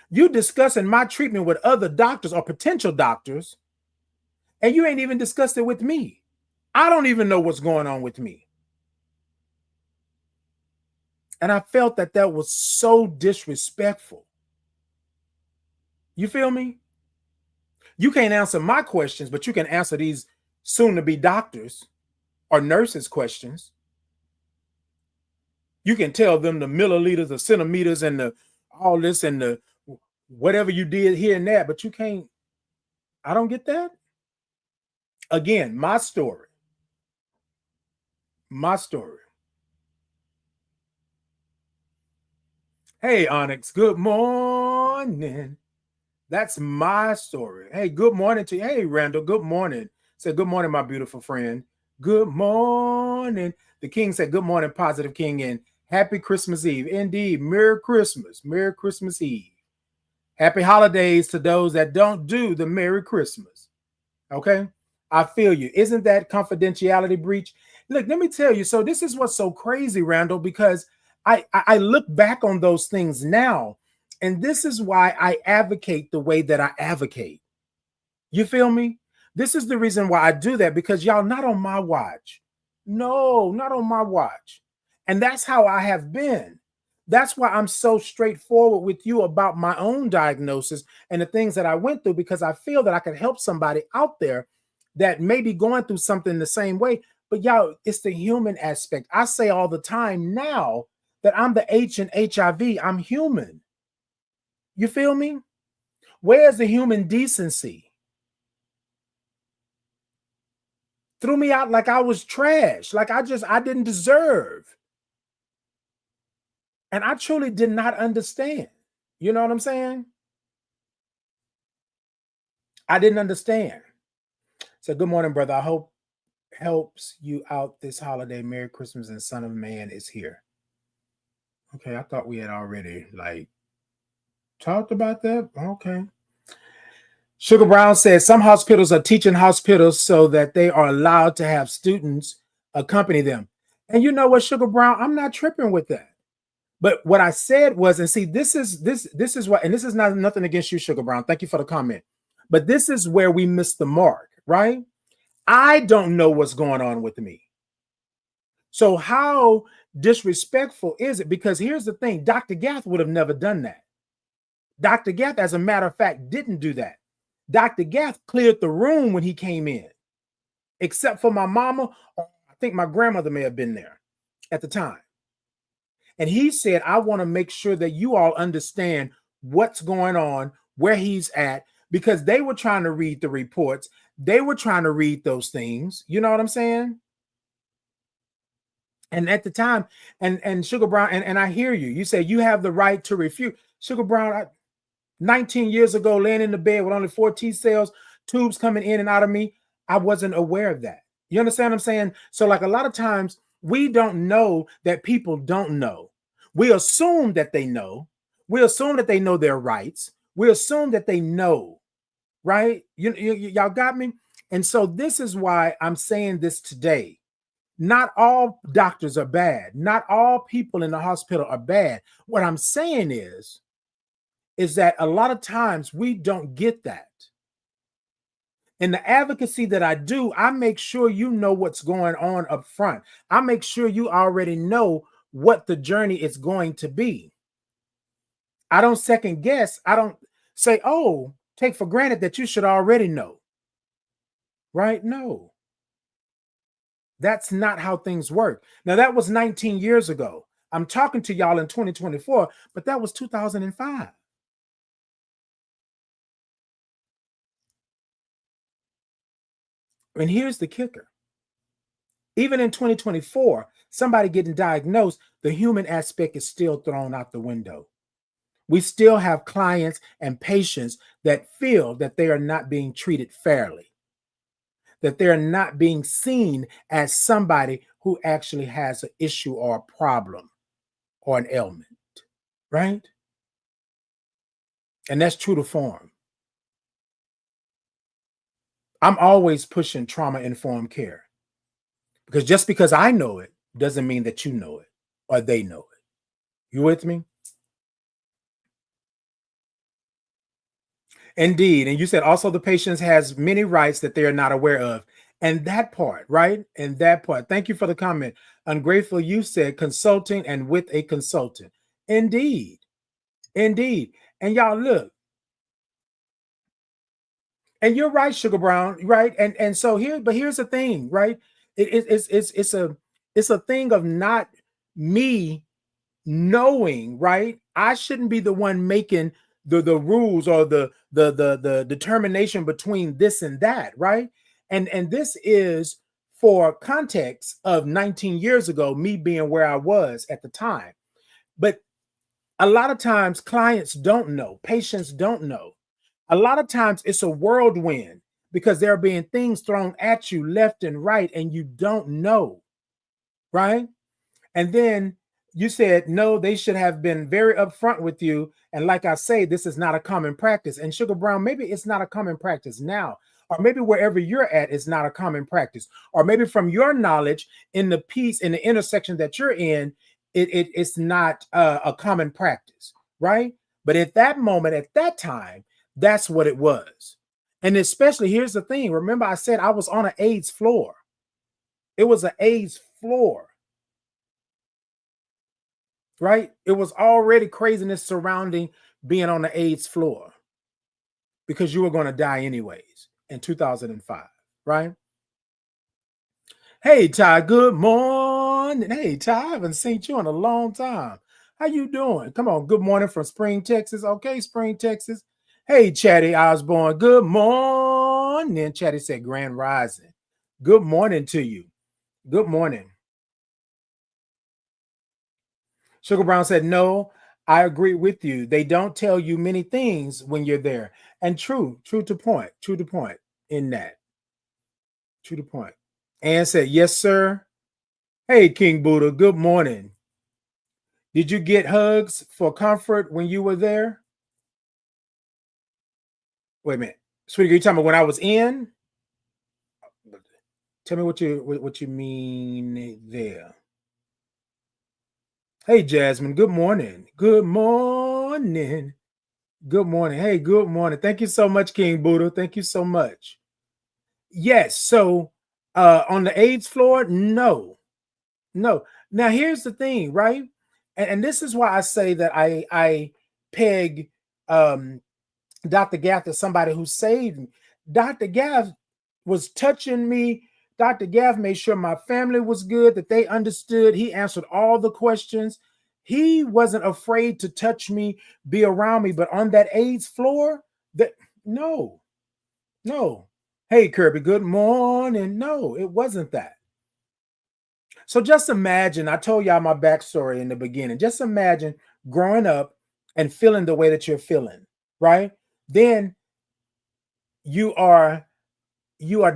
You discussing my treatment with other doctors or potential doctors, and you ain't even discussed it with me. I don't even know what's going on with me. And I felt that that was so disrespectful. You feel me? You can't answer my questions, but you can answer these soon-to-be doctors or nurses' questions. You can tell them the milliliters, the centimeters, and the all this and the whatever you did here and there, but you can't. I don't get that. Again, my story. My story. Hey, Onyx, good morning. That's my story. Hey, good morning to you. Hey, Randall, good morning. Say good morning, my beautiful friend. Good morning. The King said, good morning, Positive King, and happy Christmas Eve. Indeed, Merry Christmas. Merry Christmas Eve. Happy holidays to those that don't do the Merry Christmas. Okay? I feel you. Isn't that confidentiality breach? Look, let me tell you. So this is what's so crazy, Randall, because I look back on those things now, and this is why I advocate the way that I advocate. You feel me? This is the reason why I do that, because y'all not on my watch. No, not on my watch. And that's how I have been. That's why I'm so straightforward with you about my own diagnosis and the things that I went through, because I feel that I can help somebody out there that may be going through something the same way. But y'all, it's the human aspect. I say all the time now that I'm the H in HIV. I'm human. You feel me? Where's the human decency? Threw me out like I was trash, like I didn't deserve. And I truly did not understand. You know what I'm saying? I didn't understand. So good morning, brother. I hope helps you out this holiday. Merry Christmas, and Son of Man is here. Okay, I thought we had already talked about that. Okay. Sugar Brown says some hospitals are teaching hospitals so that they are allowed to have students accompany them. And you know what, Sugar Brown, I'm not tripping with that. But what I said was, and see, this is what, and this is not nothing against you, Sugar Brown. Thank you for the comment. But this is where we missed the mark, right? I don't know what's going on with me. So how disrespectful is it? Because here's the thing, Dr. Gath would have never done that. Dr. Gath, as a matter of fact, didn't do that. Dr. Gath cleared the room when he came in, except for my mama. I think my grandmother may have been there at the time. And he said, I want to make sure that you all understand what's going on, where he's at, because they were trying to read the reports. They were trying to read those things. You know what I'm saying? And at the time, and Sugar Brown, and I hear you. You say you have the right to refute. Sugar Brown, 19 years ago, laying in the bed with only 4 T cells, tubes coming in and out of me, I wasn't aware of that. You understand what I'm saying? So like a lot of times, we don't know that people don't know. We assume that they know. We assume that they know their rights. We assume that they know, right? Y'all got me? And so this is why I'm saying this today. Not all doctors are bad. Not all people in the hospital are bad. What I'm saying is that a lot of times we don't get that. In the advocacy that I do, I make sure you know what's going on up front. I make sure you already know what the journey is going to be. I don't second guess. I don't say, oh, take for granted that you should already know. Right? No, that's not how things work. Now, that was 19 years ago. I'm talking to y'all in 2024, but that was 2005. And here's the kicker. Even in 2024, somebody getting diagnosed, the human aspect is still thrown out the window. We still have clients and patients that feel that they are not being treated fairly, that they're not being seen as somebody who actually has an issue or a problem or an ailment, right? And that's true to form. I'm always pushing trauma informed care because just because I know it doesn't mean that you know it or they know it. You with me? Indeed. And you said also the patient has many rights that they are not aware of. And that part, right? And that part. Thank you for the comment. Ungrateful, you said consulting and with a consultant. Indeed. Indeed. And y'all look, and you're right, Sugar Brown, right? And so here's the thing, right? It's a thing of not me knowing, right? I shouldn't be the one making the rules or the determination between this and that, right? And this is for context of 19 years ago, me being where I was at the time. But a lot of times clients don't know, patients don't know. A lot of times it's a whirlwind because there are being things thrown at you left and right, and you don't know, right? And then you said, no, they should have been very upfront with you. And like I say, this is not a common practice. And Sugar Brown, maybe it's not a common practice now, or maybe wherever you're at is not a common practice, or maybe from your knowledge in the piece, in the intersection that you're in, it's not a common practice, right? But at that moment, at that time, that's what it was. And especially, here's the thing. Remember, I said I was on an AIDS floor. It was an AIDS floor, right? It was already craziness surrounding being on the AIDS floor because you were going to die anyways in 2005, right? Hey, Ty, good morning. Hey, Ty, I haven't seen you in a long time. How you doing? Come on, good morning from Spring, Texas. Okay, Spring, Texas. Hey, Chatty Osborne, good morning. Chatty said Grand Rising. Good morning to you. Good morning. Sugar Brown said, no, I agree with you. They don't tell you many things when you're there. And true to point in that. True to point. Ann said, yes, sir. Hey, King Buddha, good morning. Did you get hugs for comfort when you were there? Wait a minute. Sweetie, are you talking about when I was in? Tell me what you mean there. Hey, Jasmine, good morning. Good morning. Good morning. Hey, good morning. Thank you so much, King Buddha. Thank you so much. Yes. So on the AIDS floor, no. Now here's the thing, right? And this is why I say that I peg Dr. Gaff as somebody who saved me. Dr. Gaff was touching me. Dr. Gaff made sure my family was good, that they understood. He answered all the questions. He wasn't afraid to touch me, be around me. But on that AIDS floor, that no. Hey, Kirby, good morning. No, it wasn't that. So just imagine, I told y'all my backstory in the beginning. Just imagine growing up and feeling the way that you're feeling, right? Then you are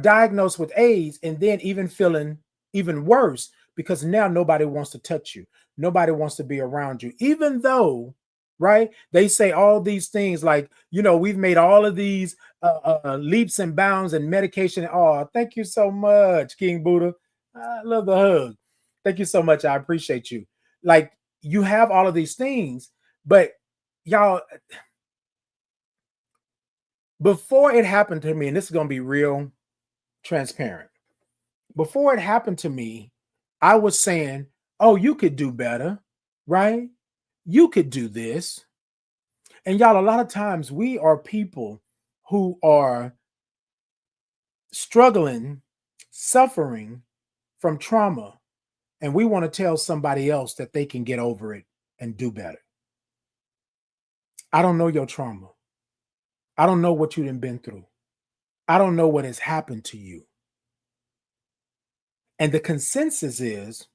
diagnosed with AIDS, and then even feeling even worse because now nobody wants to touch you. Nobody wants to be around you, even though, right? They say all these things like, we've made all of these leaps and bounds and medication. Oh, thank you so much, King Buddha. I love the hug. Thank you so much. I appreciate you. Like, you have all of these things, but y'all, before it happened to me, and this is going to be real transparent. Before it happened to me, I was saying, oh, you could do better, right? You could do this. And y'all, a lot of times we are people who are struggling, suffering from trauma, and we want to tell somebody else that they can get over it and do better. I don't know your trauma. I don't know what you've been through. I don't know what has happened to you. And the consensus is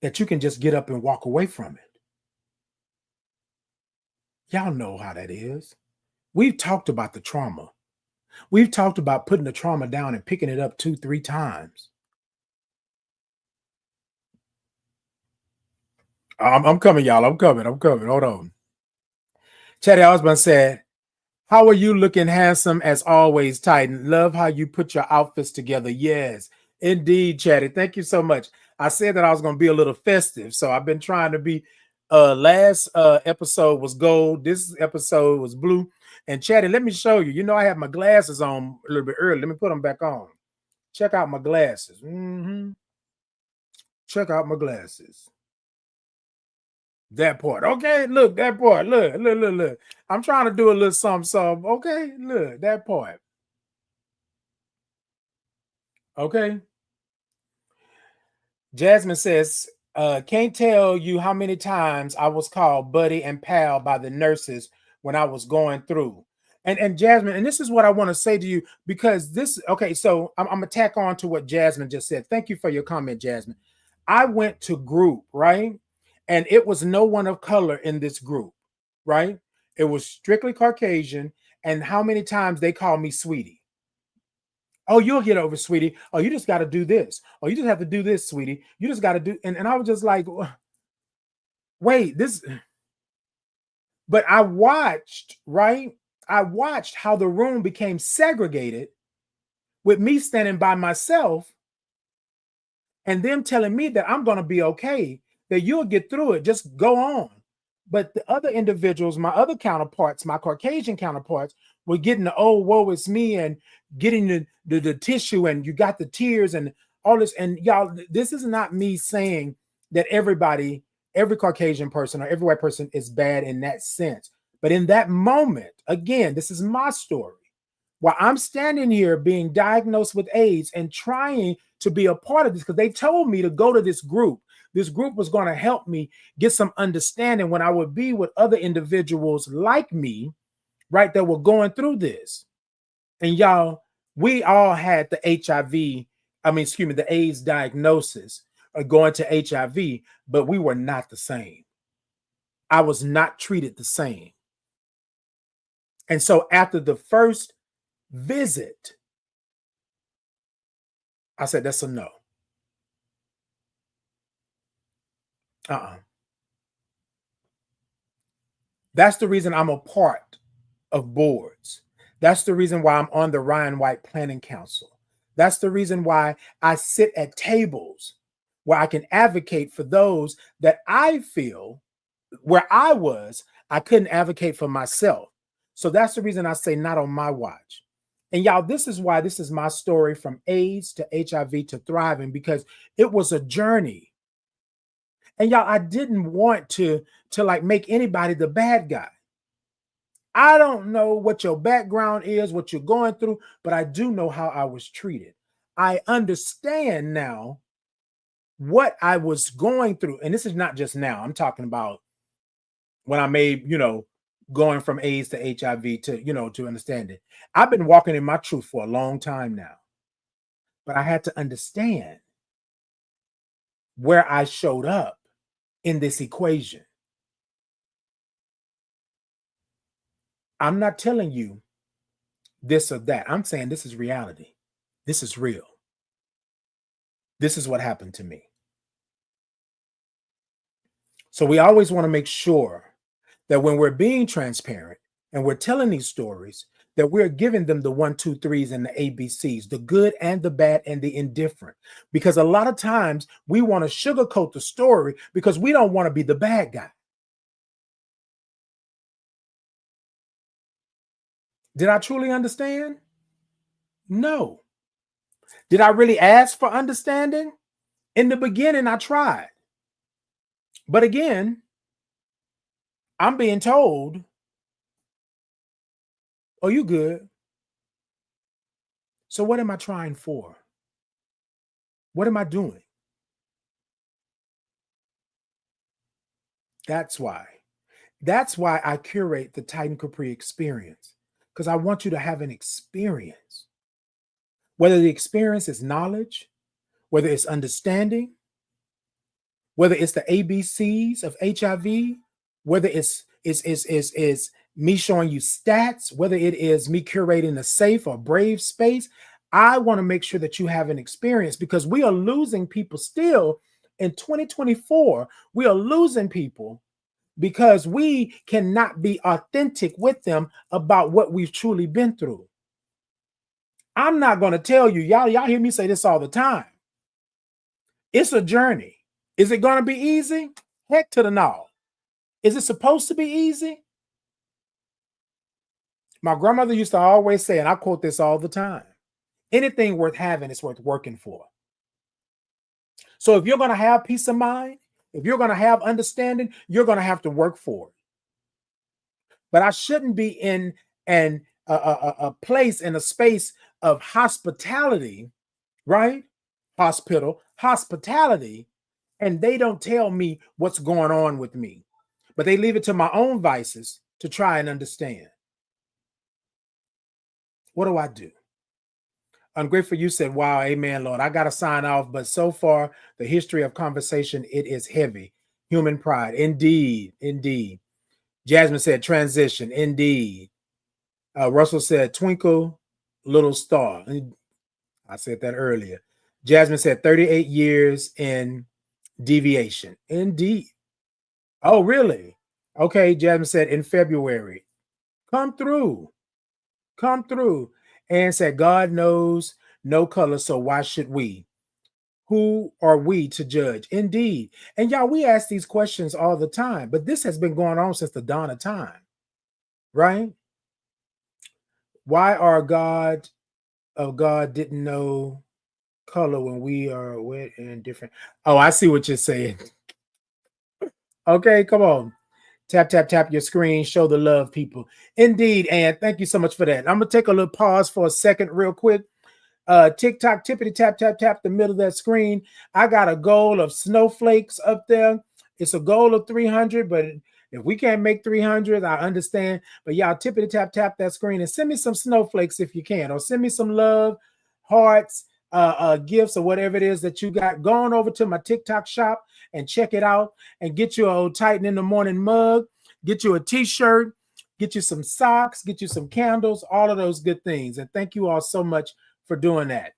that you can just get up and walk away from it. Y'all know how that is. We've talked about the trauma. We've talked about putting the trauma down and picking it up 2-3 times. I'm coming, y'all. I'm coming. Hold on. Chatty Osborne said, how are you looking handsome as always, Titan? Love how you put your outfits together. Yes, indeed, Chatty. Thank you so much. I said that I was going to be a little festive, so I've been trying to be. Last episode was gold. This episode was blue. And Chatty, let me show you. You know, I have my glasses on a little bit early. Let me put them back on. Check out my glasses. Check out my glasses. That part. Okay, look, that part. Look. I'm trying to do a little something. Okay, look, that part. Okay. Jasmine says, can't tell you how many times I was called buddy and pal by the nurses when I was going through. And Jasmine, and this is what I want to say to you, because this, okay, so I'm gonna tack on to what Jasmine just said. Thank you for your comment, Jasmine. I went to group, right? And it was no one of color in this group, right? It was strictly Caucasian. And how many times they called me sweetie? Oh, you'll get over, sweetie. Oh, you just got to do this. Oh, you just have to do this, sweetie. You just got to do. And I was just like, wait, this. But I watched, right? I watched how the room became segregated with me standing by myself and them telling me that I'm going to be okay, that you'll get through it. Just go on. But the other individuals, my other counterparts, my Caucasian counterparts, were getting the, oh, woe, it's me, and getting the tissue, and you got the tears and all this. And y'all, this is not me saying that everybody, every Caucasian person or every white person is bad in that sense. But in that moment, again, this is my story. While I'm standing here being diagnosed with AIDS and trying to be a part of this, because they told me to go to this group. This group was going to help me get some understanding when I would be with other individuals like me, right, that were going through this. And y'all, we all had the the AIDS diagnosis or going to HIV, but we were not the same. I was not treated the same. And so after the first visit, I said, that's a no. That's the reason I'm a part of boards. That's the reason why I'm on the Ryan White Planning Council. That's the reason why I sit at tables where I can advocate for those that I feel where I couldn't advocate for myself. So that's the reason I say not on my watch. And y'all, this is why this is my story from AIDS to HIV to thriving, because it was a journey. And y'all, I didn't want to like make anybody the bad guy. I don't know what your background is, what you're going through, but I do know how I was treated. I understand now what I was going through. And this is not just now. I'm talking about when I made, going from AIDS to HIV to understand it. I've been walking in my truth for a long time now. But I had to understand where I showed up in this equation. I'm not telling you this or that. I'm saying this is reality. This is real. This is what happened to me. So we always want to make sure that when we're being transparent and we're telling these stories, that we're giving them the 1, 2, 3s and the ABCs, the good and the bad and the indifferent. Because a lot of times we want to sugarcoat the story because we don't want to be the bad guy. Did I truly understand? No. Did I really ask for understanding? In the beginning, I tried. But again, I'm being told, oh, you good. So what am I trying for? What am I doing? That's why. That's why I curate the Titan Capri experience, because I want you to have an experience. Whether the experience is knowledge, whether it's understanding, whether it's the ABCs of HIV, whether it's me showing you stats, whether it is me curating a safe or brave space, I want to make sure that you have an experience, because we are losing people still in 2024. We are losing people because we cannot be authentic with them about what we've truly been through. I'm not going to tell you, y'all hear me say this all the time. It's a journey. Is it going to be easy? Heck to the no. Is it supposed to be easy? My grandmother used to always say, and I quote this all the time, anything worth having is worth working for. So if you're going to have peace of mind, if you're going to have understanding, you're going to have to work for it. But I shouldn't be in a place, in a space of hospitality, right? Hospitality, and they don't tell me what's going on with me, but they leave it to my own vices to try and understand. What do I do? Ungrateful, you said, wow, amen, Lord. I got to sign off, but so far, the history of conversation, it is heavy. Human pride. Indeed, indeed. Jasmine said, transition. Indeed. Russell said, twinkle, little star. I said that earlier. Jasmine said, 38 years in deviation. Indeed. Oh, really? Okay, Jasmine said, in February. Come through. Come through. And said, God knows no color, so why should we? Who are we to judge? Indeed. And y'all, we ask these questions all the time, but this has been going on since the dawn of time, right? Why our God of God didn't know color when we are wet and different? Oh, I see what you're saying. Okay, come on. Tap, tap, tap your screen. Show the love, people. Indeed, and thank you so much for that. I'm going to take a little pause for a second real quick. TikTok, tippity tap, tap, tap the middle of that screen. I got a goal of snowflakes up there. It's a goal of 300, but if we can't make 300, I understand. But y'all tippity tap, tap that screen and send me some snowflakes if you can, or send me some love, hearts, gifts, or whatever it is that you got. Go on over to my TikTok shop and check it out and get you a old Titan in the Morning mug, get you a t-shirt, get you some socks, get you some candles, all of those good things. And thank you all so much for doing that.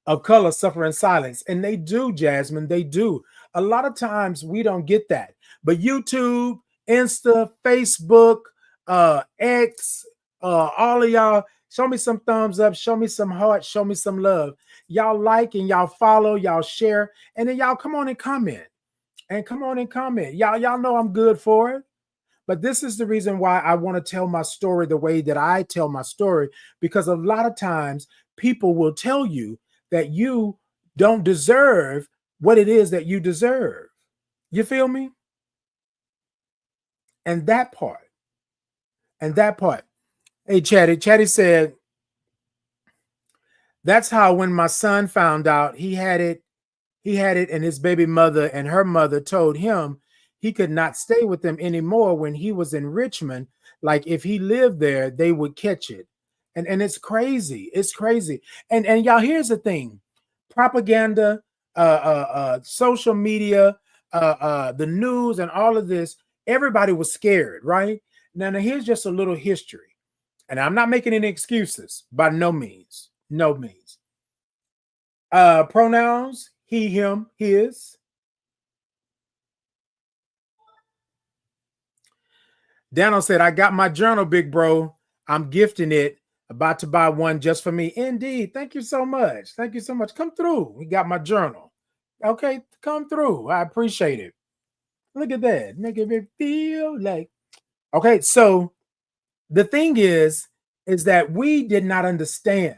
Of color suffer in silence. And they do, Jasmine, they do. A lot of times we don't get that. But YouTube, Insta, Facebook, X, all of y'all, show me some thumbs up, show me some hearts, show me some love. Y'all like and y'all follow, y'all share, and then y'all come on and comment. And come on and comment. Y'all know I'm good for it. But this is the reason why I want to tell my story the way that I tell my story, because a lot of times people will tell you that you don't deserve what it is that you deserve. You feel me? And that part. Hey, Chatty said, that's how when my son found out he had it, and his baby mother and her mother told him he could not stay with them anymore when he was in Richmond. Like if he lived there, they would catch it. And it's crazy. It's crazy. And y'all, here's the thing. Propaganda, social media, the news, and all of this, everybody was scared, right? Now here's just a little history. And I'm not making any excuses, by no means. No means. Pronouns, he, him, his. Daniel said, I got my journal, big bro. I'm gifting it. About to buy one just for me. Indeed. Thank you so much. Thank you so much. Come through. We got my journal. Okay, come through. I appreciate it. Look at that. Making me feel like. Okay, so the thing is that we did not understand.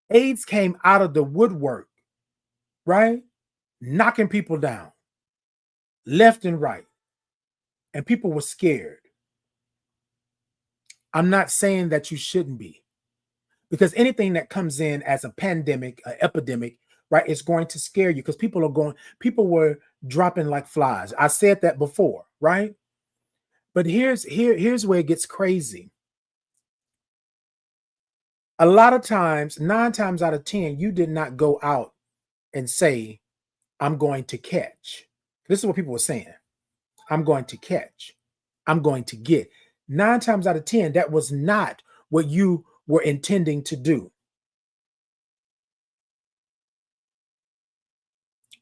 AIDS came out of the woodwork, right? Knocking people down left and right. and people were scared. I'm not saying that you shouldn't be, because anything that comes in as a pandemic, an epidemic, right, is going to scare you, because people were dropping like flies. I said that before, right? But here's where it gets crazy. A lot of times, 9 times out of 10, you did not go out and say, I'm going to catch. This is what people were saying. I'm going to catch. I'm going to get. 9 times out of 10, that was not what you were intending to do.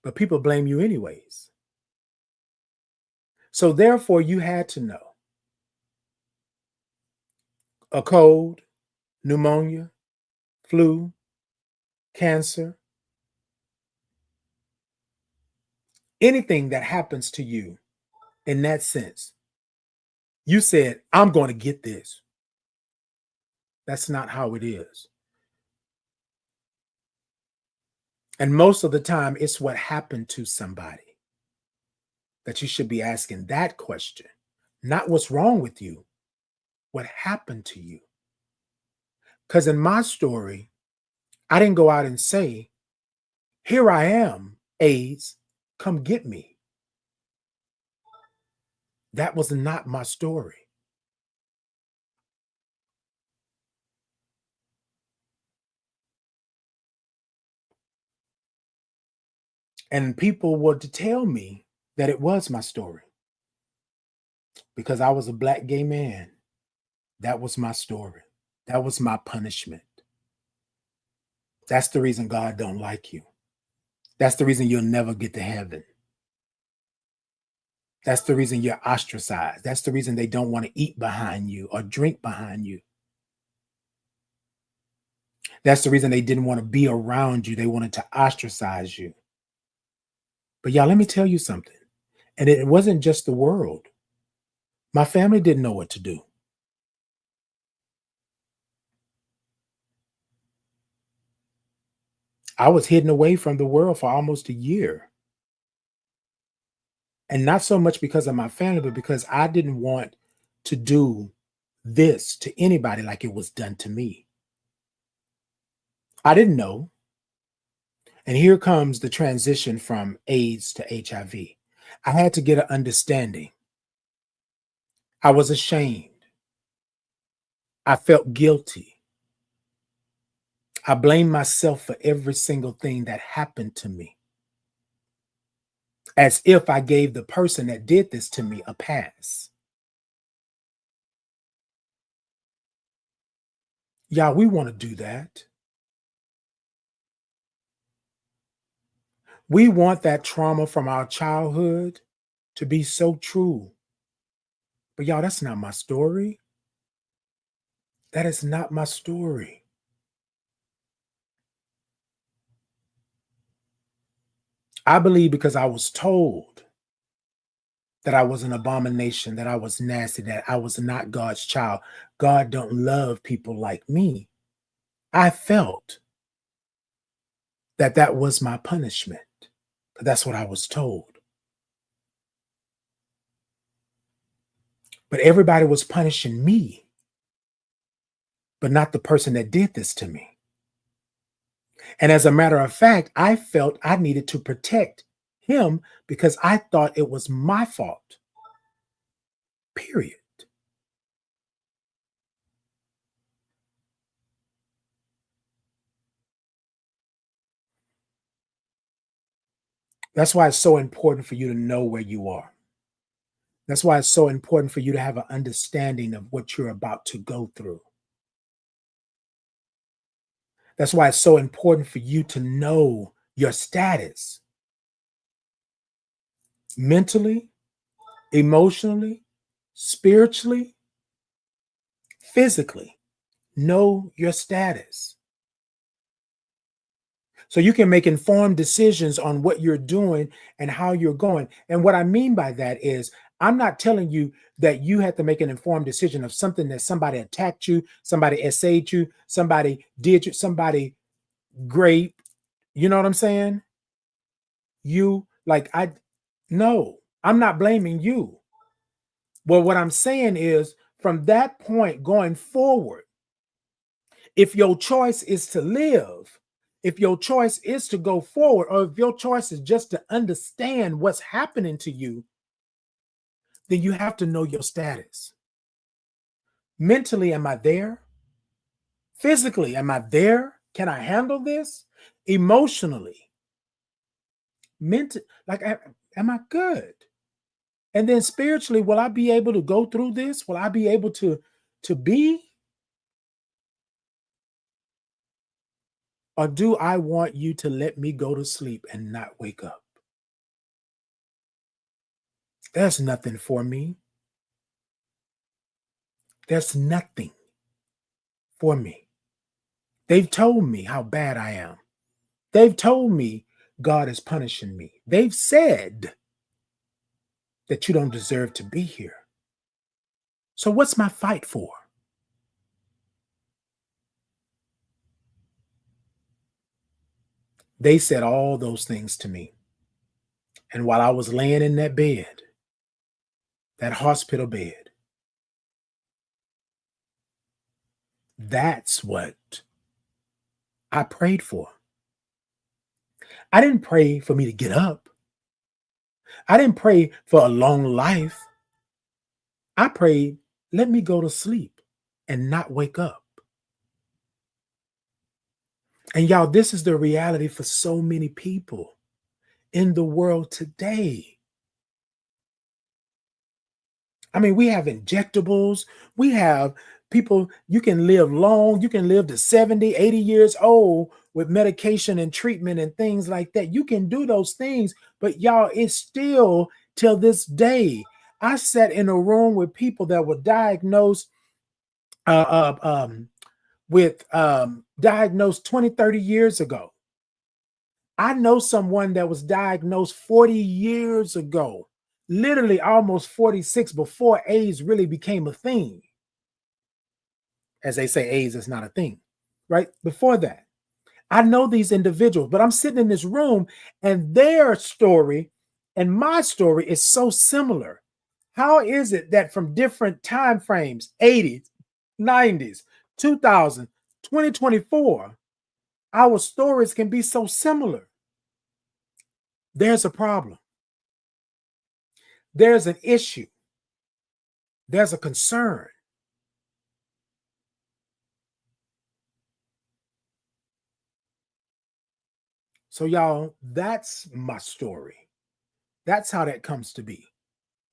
But people blame you anyways. So therefore, you had to know a cold, pneumonia, flu, cancer, anything that happens to you in that sense, you said, I'm going to get this. That's not how it is. And most of the time, it's what happened to somebody that you should be asking that question, not what's wrong with you, what happened to you. Because in my story, I didn't go out and say, here I am, AIDS, come get me. That was not my story. And people would tell me that it was my story because I was a Black gay man. That was my story. That was my punishment. That's the reason God don't like you. That's the reason you'll never get to heaven. That's the reason you're ostracized. That's the reason they don't want to eat behind you or drink behind you. That's the reason they didn't want to be around you. They wanted to ostracize you. But y'all, let me tell you something. And it wasn't just the world. My family didn't know what to do. I was hidden away from the world for almost a year. And not so much because of my family, but because I didn't want to do this to anybody like it was done to me. I didn't know. And here comes the transition from AIDS to HIV. I had to get an understanding. I was ashamed. I felt guilty. I blamed myself for every single thing that happened to me, as if I gave the person that did this to me a pass. Y'all, we want to do that. We want that trauma from our childhood to be so true. But y'all, that's not my story. That is not my story. I believe because I was told that I was an abomination, that I was nasty, that I was not God's child. God don't love people like me. I felt that that was my punishment. That's what I was told. But everybody was punishing me, but not the person that did this to me. And as a matter of fact, I felt I needed to protect him because I thought it was my fault. Period. That's why it's so important for you to know where you are. That's why it's so important for you to have an understanding of what you're about to go through. That's why it's so important for you to know your status mentally, emotionally, spiritually, physically. Know your status so you can make informed decisions on what you're doing and how you're going. And what I mean by that is, I'm not telling you that you have to make an informed decision of something that somebody attacked you, somebody essayed you, somebody did you, somebody great. You know what I'm saying? No, I'm not blaming you. Well, what I'm saying is from that point going forward, if your choice is to live, if your choice is to go forward, or if your choice is just to understand what's happening to you, then you have to know your status. Mentally, am I there? Physically, am I there? Can I handle this? Emotionally, like, am I good? And then spiritually, will I be able to go through this? Will I be able to be? Or do I want you to let me go to sleep and not wake up? There's nothing for me. There's nothing for me. They've told me how bad I am. They've told me God is punishing me. They've said that you don't deserve to be here. So what's my fight for? They said all those things to me. And while I was laying in that bed, that hospital bed, that's what I prayed for. I didn't pray for me to get up. I didn't pray for a long life. I prayed, let me go to sleep and not wake up. And y'all, this is the reality for so many people in the world today. I mean, we have injectables. We have people, you can live long. You can live to 70, 80 years old with medication and treatment and things like that. You can do those things, but y'all, it's still till this day. I sat in a room with people that were diagnosed diagnosed 20, 30 years ago. I know someone that was diagnosed 40 years ago, literally almost 46, before AIDS really became a thing. As they say, AIDS is not a thing, right? Before that, I know these individuals, but I'm sitting in this room and their story and my story is so similar. How is it that from different time frames, 80s, 90s, 2000, 2024, our stories can be so similar? There's a problem. There's an issue. There's a concern. So, y'all, that's my story. That's how that comes to be.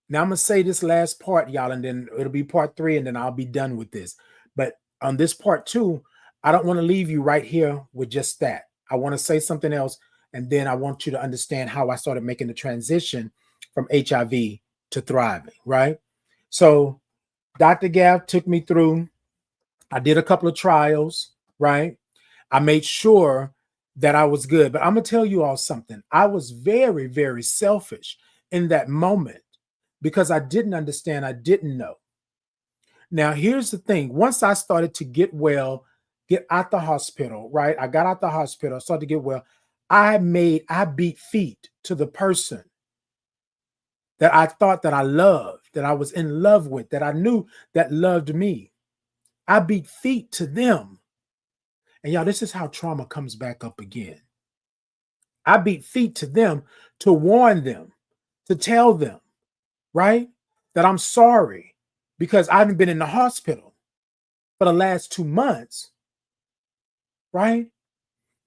Now, I'm going to say this last part, y'all, and then it'll be part 3, and then I'll be done with this. But on this part 2, I don't want to leave you right here with just that. I want to say something else, and then I want you to understand how I started making the transition from HIV to thriving, right? So Dr. Gav took me through, I did a couple of trials, right? I made sure that I was good. But I'm going to tell you all something. I was very, very selfish in that moment because I didn't understand. I didn't know. Now, here's the thing. Once I started to get well, get out the hospital, right? I got out the hospital, started to get well. I beat feet to the person that I thought that I loved, that I was in love with, that I knew that loved me. I beat feet to them. And y'all, this is how trauma comes back up again. I beat feet to them to warn them, to tell them, right, that I'm sorry because I haven't been in the hospital for the last 2 months, right?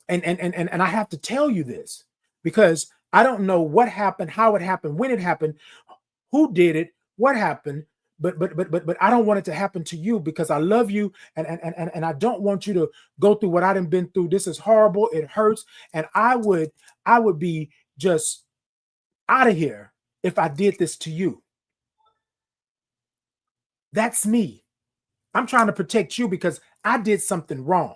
And I have to tell you this because I don't know what happened, how it happened, when it happened, who did it, what happened. But I don't want it to happen to you because I love you and I don't want you to go through what I've been through. This is horrible. It hurts. And I would be just out of here if I did this to you. That's me. I'm trying to protect you because I did something wrong.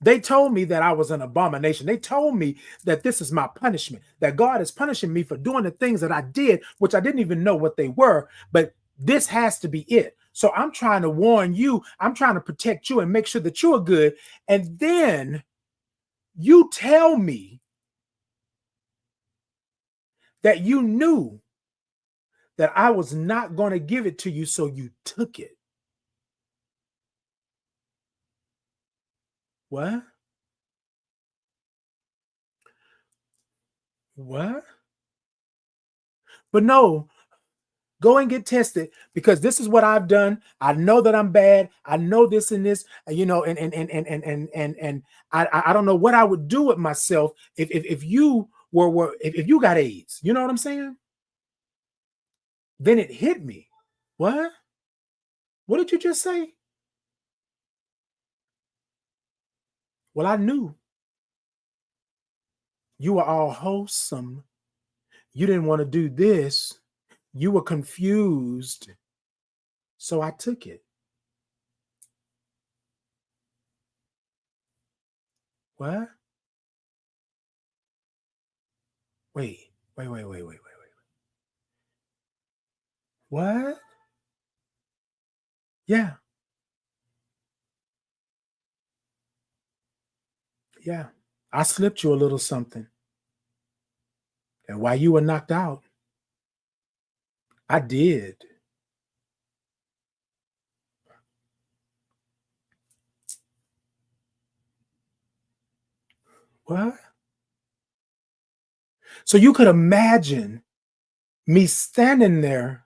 They told me that I was an abomination. They told me that this is my punishment, that God is punishing me for doing the things that I did, which I didn't even know what they were, but this has to be it. So I'm trying to warn you. I'm trying to protect you and make sure that you are good. And then you tell me that you knew that I was not going to give it to you, so you took it. What? What? But no, go and get tested, because this is what I've done. I know that I'm bad. I know this and this, and I don't know what I would do with myself if you if you got AIDS. You know what I'm saying? Then it hit me. What? What did you just say? Well, I knew you were all wholesome. You didn't want to do this. You were confused. So I took it. What? Wait. What? Yeah. Yeah. I slipped you a little something. And while you were knocked out, I did. What? So you could imagine me standing there.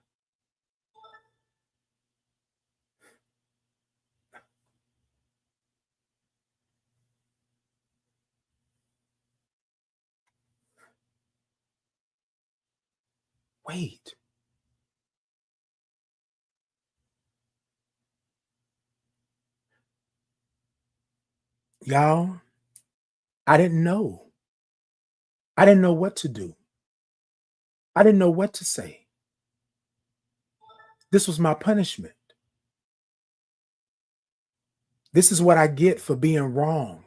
Wait. Y'all, I didn't know. I didn't know what to do. I didn't know what to say. This was my punishment. This is what I get for being wrong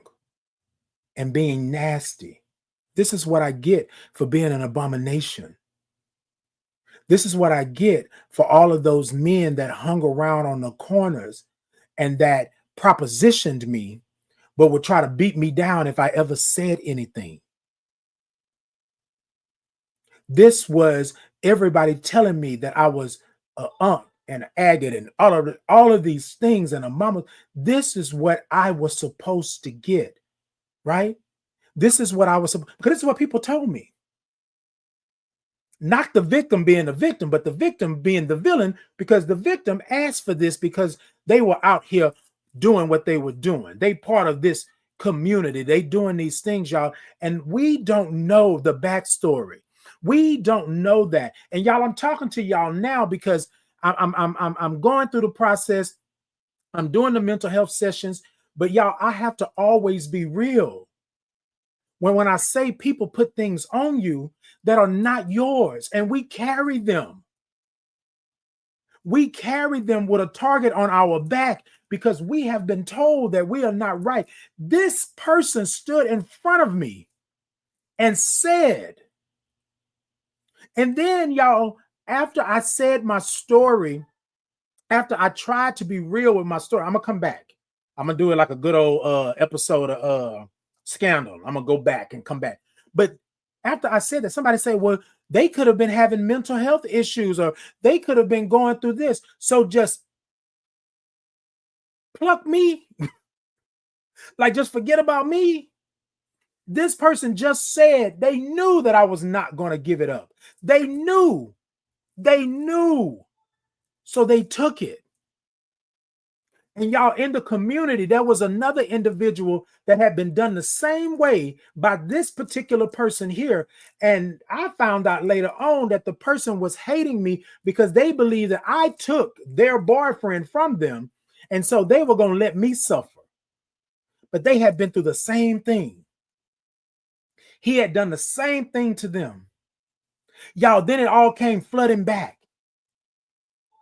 and being nasty. This is what I get for being an abomination. This is what I get for all of those men that hung around on the corners and that propositioned me, but would try to beat me down if I ever said anything. This was everybody telling me that I was a unk and an agate and all of these things and a mama. This is what I was supposed to get, right? This is what I was, because this is what people told me. Not the victim being the victim, but the victim being the villain, because the victim asked for this because they were out here doing what they were doing. They part of this community. They doing these things, y'all. And we don't know the backstory. We don't know that. And y'all, I'm talking to y'all now because I'm going through the process. I'm doing the mental health sessions, but y'all, I have to always be real. When I say people put things on you that are not yours, and we carry them. We carry them with a target on our back because we have been told that we are not right. This person stood in front of me and said, and then y'all, after I said my story, after I tried to be real with my story, I'm gonna come back. I'm gonna do it like a good old episode of Scandal. I'm gonna go back and come back. But after I said that, somebody said, well, they could have been having mental health issues, or they could have been going through this. So just pluck me, like just forget about me. This person just said they knew that I was not going to give it up. They knew. So they took it. And y'all, in the community, there was another individual that had been done the same way by this particular person here. And I found out later on that the person was hating me because they believed that I took their boyfriend from them. And so they were going to let me suffer. But they had been through the same thing. He had done the same thing to them. Y'all, then it all came flooding back.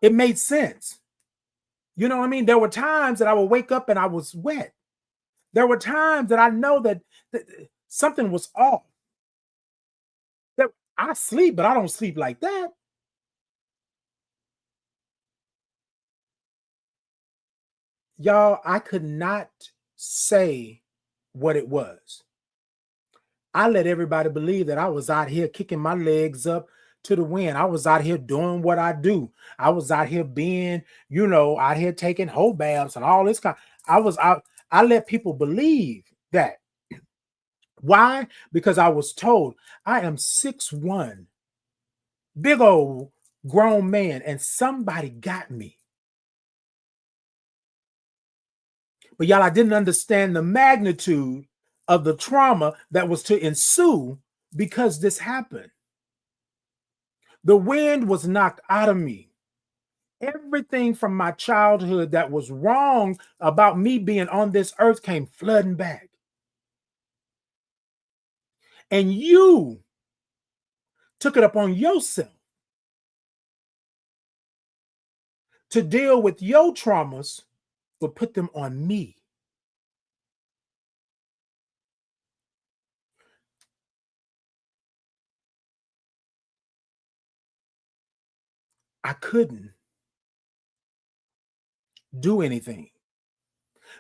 It made sense. You know what I mean? There were times that I would wake up and I was wet. There were times that I know that something was off. That I sleep, but I don't sleep like that. Y'all, I could not say what it was. I let everybody believe that I was out here kicking my legs up to the wind. I was out here doing what I do. I was out here being, out here taking whole baths and all this kind. I was out. I let people believe that. Why? Because I was told I am 6'1", big old grown man, and somebody got me. But y'all, I didn't understand the magnitude of the trauma that was to ensue because this happened. The wind was knocked out of me. Everything from my childhood that was wrong about me being on this earth came flooding back. And you took it upon yourself to deal with your traumas, but put them on me. I couldn't do anything.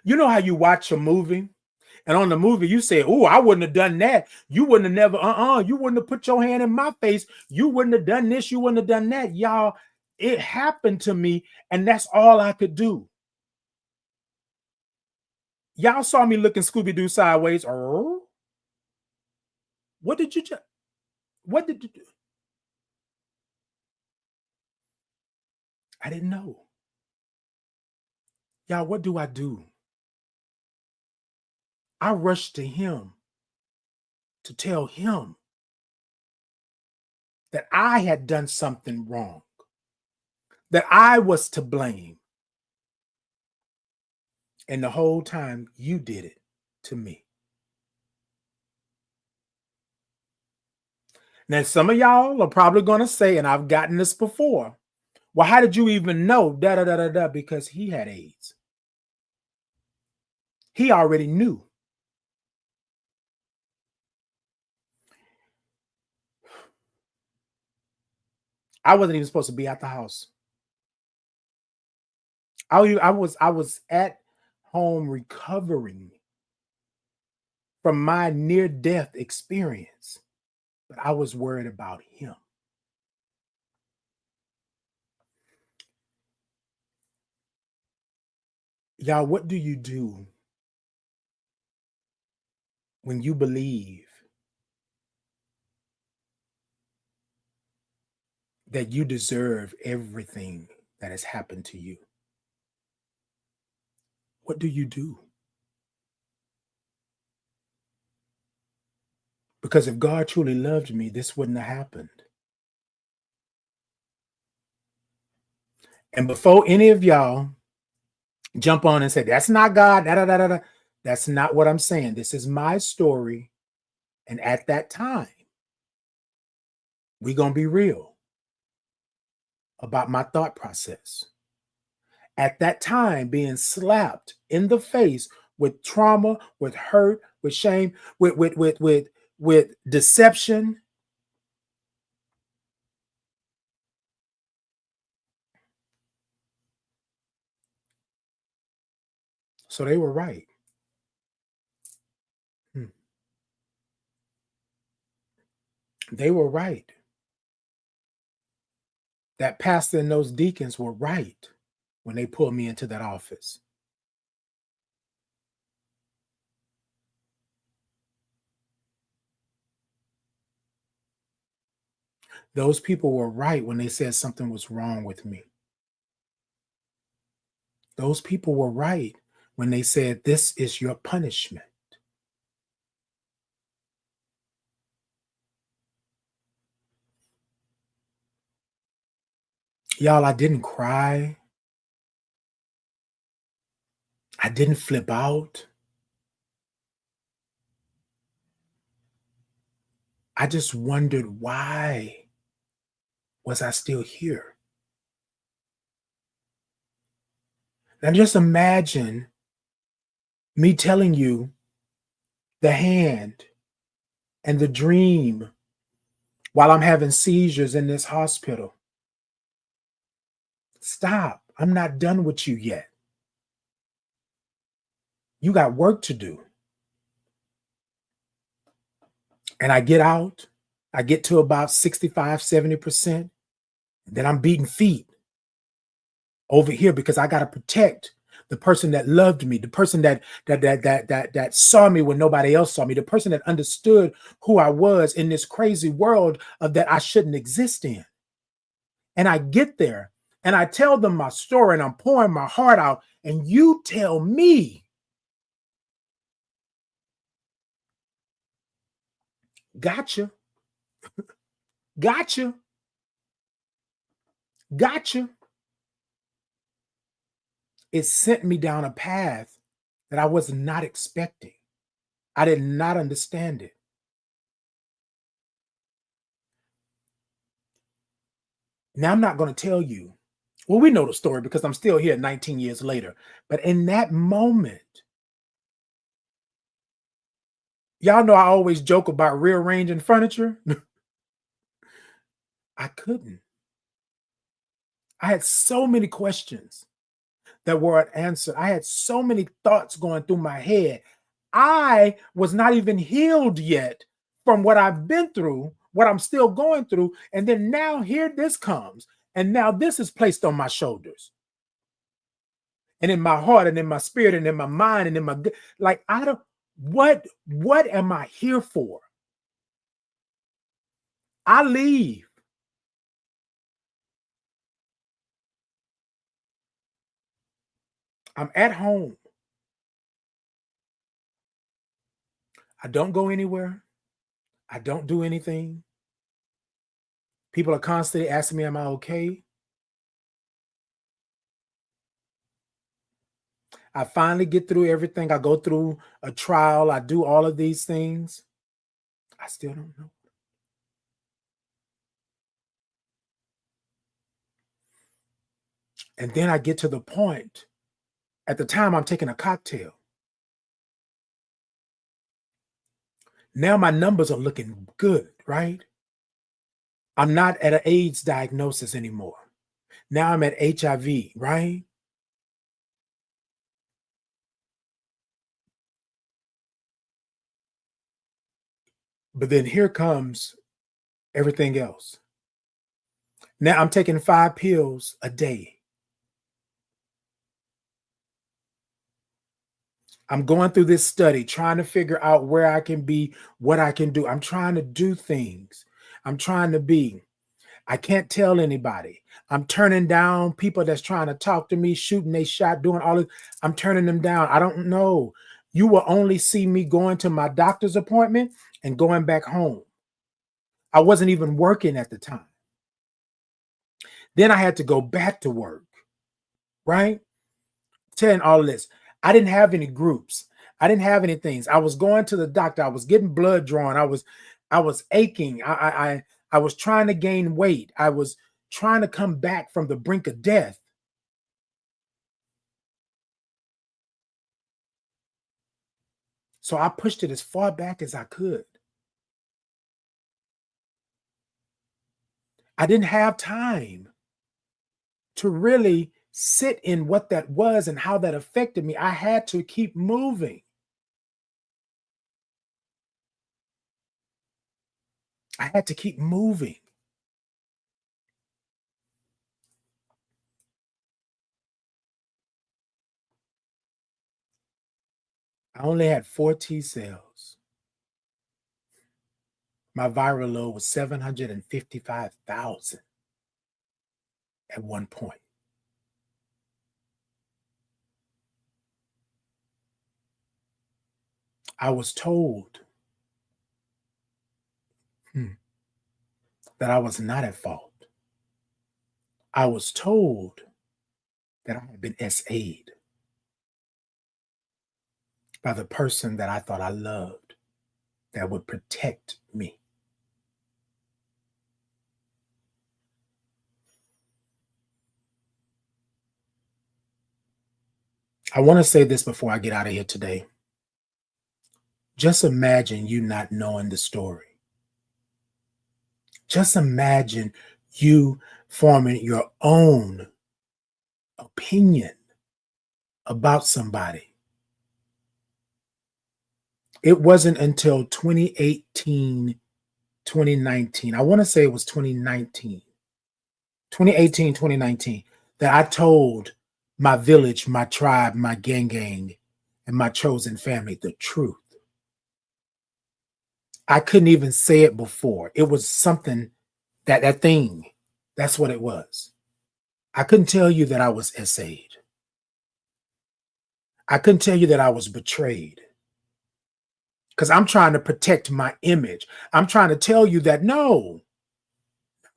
You know how you watch a movie, and on the movie you say, "Oh, I wouldn't have done that. You wouldn't have never, you wouldn't have put your hand in my face. You wouldn't have done this. You wouldn't have done that." Y'all, it happened to me, and that's all I could do. Y'all saw me looking Scooby-Doo sideways. Oh, what did you do? I didn't know. Y'all, what do I do? I rushed to him to tell him that I had done something wrong, that I was to blame. And the whole time you did it to me. Now, some of y'all are probably going to say, and I've gotten this before, well, how did you even know? Because he had AIDS. He already knew. I wasn't even supposed to be at the house. I was at home recovering from my near-death experience, but I was worried about him. Y'all, what do you do when you believe that you deserve everything that has happened to you? What do you do? Because if God truly loved me, this wouldn't have happened. And before any of y'all jump on and say, that's not God, that's not what I'm saying. This is my story. And at that time, we're going to be real about my thought process. At that time, being slapped in the face with trauma, with hurt, with shame, with deception. So they were right. They were right. That pastor and those deacons were right when they pulled me into that office. Those people were right when they said something was wrong with me. Those people were right when they said, this is your punishment. Y'all, I didn't cry. I didn't flip out. I just wondered, why was I still here? Now just imagine me telling you the hand and the dream while I'm having seizures in this hospital. Stop. I'm not done with you yet. You got work to do. And I get out I get to about 65, 70%. Then I'm beating feet over here because I got to protect the person that loved me, the person that saw me when nobody else saw me, the person that understood who I was in this crazy world of that I shouldn't exist in. And I get there and I tell them my story and I'm pouring my heart out, and you tell me, gotcha, gotcha, gotcha. It sent me down a path that I was not expecting. I did not understand it. Now, I'm not going to tell you. Well, we know the story because I'm still here 19 years later. But in that moment, y'all know I always joke about rearranging furniture. I couldn't. I had so many questions that were unanswered. I had so many thoughts going through my head. I was not even healed yet from what I've been through, what I'm still going through. And then now here this comes. And now this is placed on my shoulders and in my heart and in my spirit and in my mind and in my, like, I don't, what am I here for? I leave. I'm at home. I don't go anywhere. I don't do anything. People are constantly asking me, am I okay? I finally get through everything. I go through a trial. I do all of these things. I still don't know. And then I get to the point, at the time I'm taking a cocktail. Now my numbers are looking good, right? I'm not at an AIDS diagnosis anymore. Now I'm at HIV, right? But then here comes everything else. Now I'm taking 5 pills a day. I'm going through this study, trying to figure out where I can be, what I can do. I'm trying to do things. I'm trying to be. I can't tell anybody. I'm turning down people that's trying to talk to me, shooting a shot, doing all this. I'm turning them down. I don't know. You will only see me going to my doctor's appointment and going back home. I wasn't even working at the time. Then I had to go back to work, right? Telling all of this. I didn't have any groups. I didn't have any things. I was going to the doctor. I was getting blood drawn. I was aching. I was trying to gain weight. I was trying to come back from the brink of death. So I pushed it as far back as I could. I didn't have time to really sit in what that was and how that affected me. I had to keep moving. I had to keep moving. I only had 4 T cells. My viral load was 755,000 at one point. I was told that I was not at fault. I was told that I had been SA'd by the person that I thought I loved, that would protect me. I want to say this before I get out of here today. Just imagine you not knowing the story. Just imagine you forming your own opinion about somebody. It wasn't until 2018 2019. I want to say it was 2019, 2018, 2019, that I told my village, my tribe, my gang, and my chosen family the truth. I couldn't even say it before. It was something that thing. That's what it was. I couldn't tell you that I was SA'd. I couldn't tell you that I was betrayed because I'm trying to protect my image. I'm trying to tell you that no,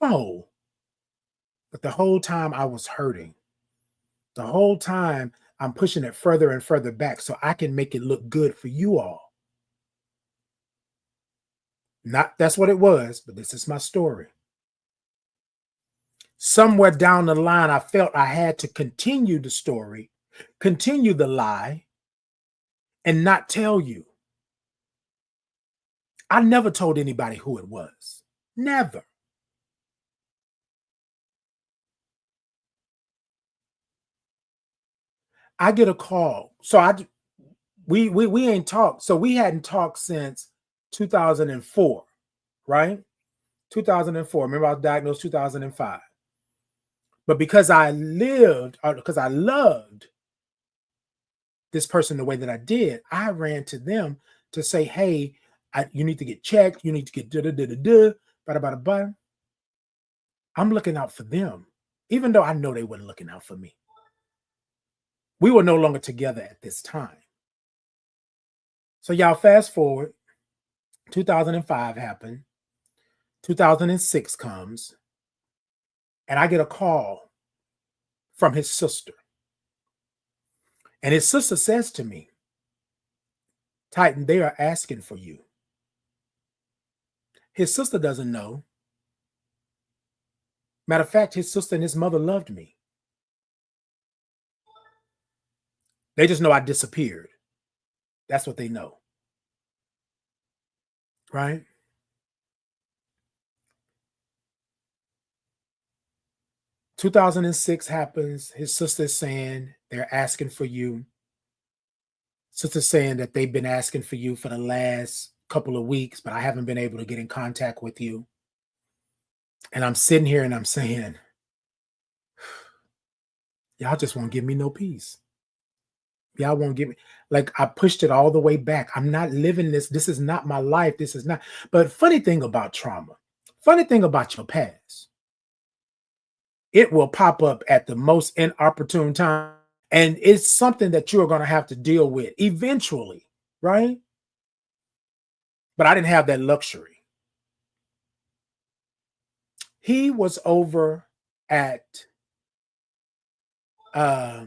no. But the whole time I was hurting, the whole time I'm pushing it further and further back so I can make it look good for you all. Not that's what it was, but this is my story. Somewhere down the line, I felt I had to continue the story, continue the lie, and not tell you. I never told anybody who it was. Never. I get a call. So we ain't talked. So we hadn't talked since 2004, right? 2004. Remember, I was diagnosed 2005. But because I loved this person the way that I did, I ran to them to say, hey, you need to get checked. You need to get da-da-da-da-da, ba-da-ba-da-ba. I'm looking out for them, even though I know they weren't looking out for me. We were no longer together at this time. So y'all fast forward, 2005 happened, 2006 comes, and I get a call from his sister. And his sister says to me, Titan, they are asking for you. His sister doesn't know. Matter of fact, his sister and his mother loved me. They just know I disappeared. That's what they know. Right? – 2006 happens. His sister's saying they're asking for you. Sister's saying that they've been asking for you for the last couple of weeks, but I haven't been able to get in contact with you. And I'm sitting here and I'm saying, y'all just won't give me no peace. Y'all won't give me, like, I pushed it all the way back. I'm not living this. This is not my life. This is not. But funny thing about trauma, funny thing about your past, it will pop up at the most inopportune time. And it's something that you're going to have to deal with eventually, right? But I didn't have that luxury. He was over at the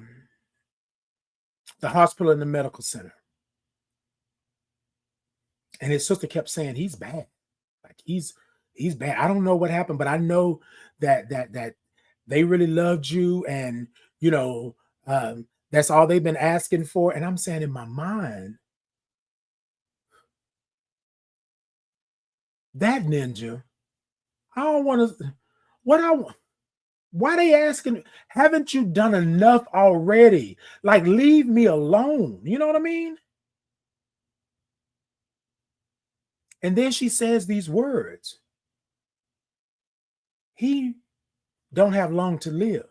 hospital and the medical center. And his sister kept saying, he's bad. Like he's bad. I don't know what happened, but I know that they really loved you. And, you know, that's all they've been asking for. And I'm saying in my mind, that ninja, I don't want to, why they asking? Haven't you done enough already? Like, leave me alone. You know what I mean? And then she says these words. He don't have long to live.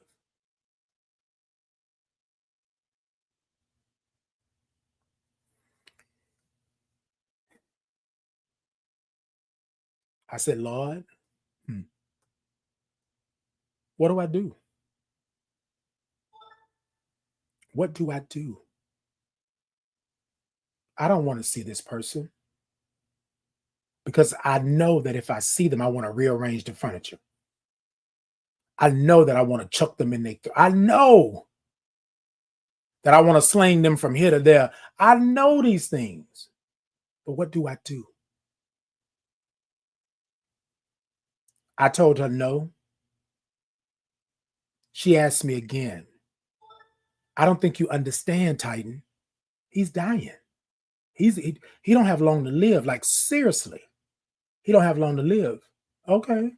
I said, Lord, what do I do? What do I do? I don't want to see this person because I know that if I see them, I want to rearrange the furniture. I know that I want to chuck them in their. I know that I want to sling them from here to there. I know these things, but what do I do? I told her no. She asked me again. I don't think you understand, Titan. He's dying. He don't have long to live. Like, seriously, he don't have long to live. Okay.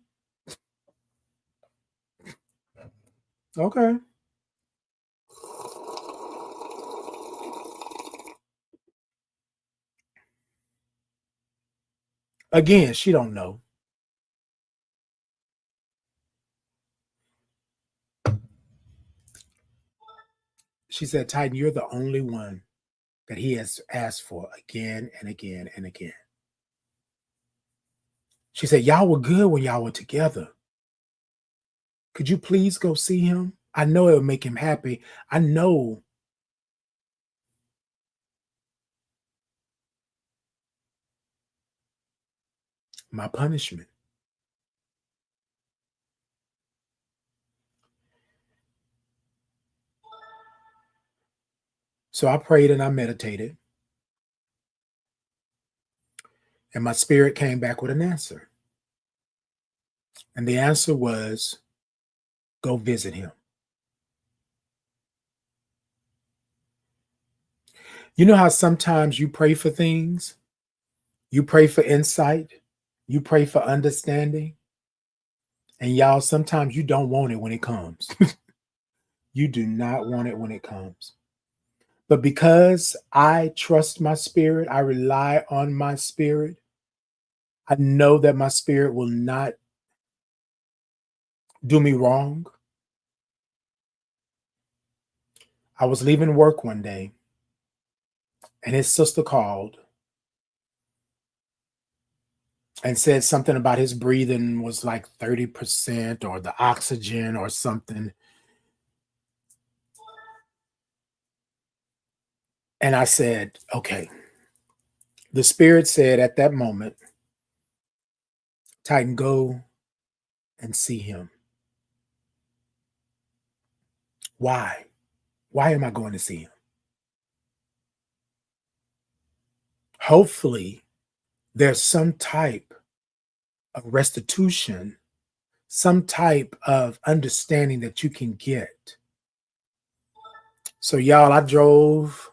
Okay. Again, she don't know. She said, Titan, you're the only one that he has asked for again and again and again. She said, y'all were good when y'all were together. Could you please go see him? I know it would make him happy. I know. My punishment. So I prayed and I meditated. And my spirit came back with an answer. And the answer was, go visit him. You know how sometimes you pray for things? You pray for insight. You pray for understanding. And y'all, sometimes you don't want it when it comes. You do not want it when it comes. But because I trust my spirit, I rely on my spirit, I know that my spirit will not do me wrong. I was leaving work one day, and his sister called and said something about his breathing was like 30% or the oxygen or something. And I said, okay. The spirit said at that moment, Titan, go and see him. Why? Why am I going to see him? Hopefully, there's some type of restitution, some type of understanding that you can get. So, y'all, I drove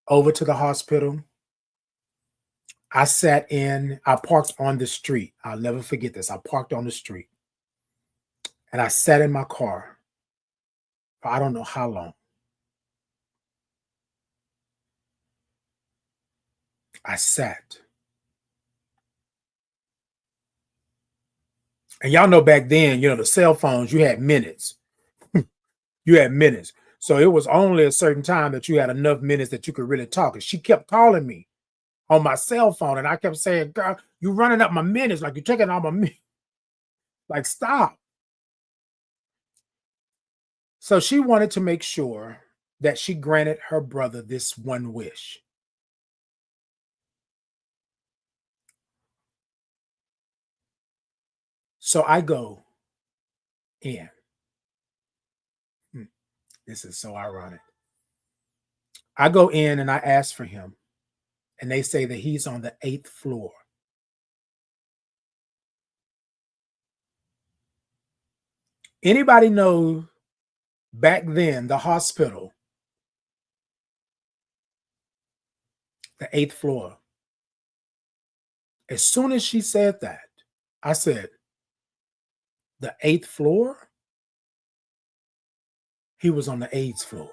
over to the hospital. I parked on the street. I'll never forget this. I parked on the street and I sat in my car for I don't know how long. I sat. And y'all know back then, the cell phones, you had minutes. You had minutes. So it was only a certain time that you had enough minutes that you could really talk. And she kept calling me on my cell phone. And I kept saying, girl, you're running up my minutes. Like you're taking all my minutes. Like, stop. So she wanted to make sure that she granted her brother this one wish. So I go in. This is so ironic. I go in and I ask for him. And they say that he's on the 8th floor. Anybody know back then, the hospital, the 8th floor? As soon as she said that, I said, the 8th floor? He was on the AIDS floor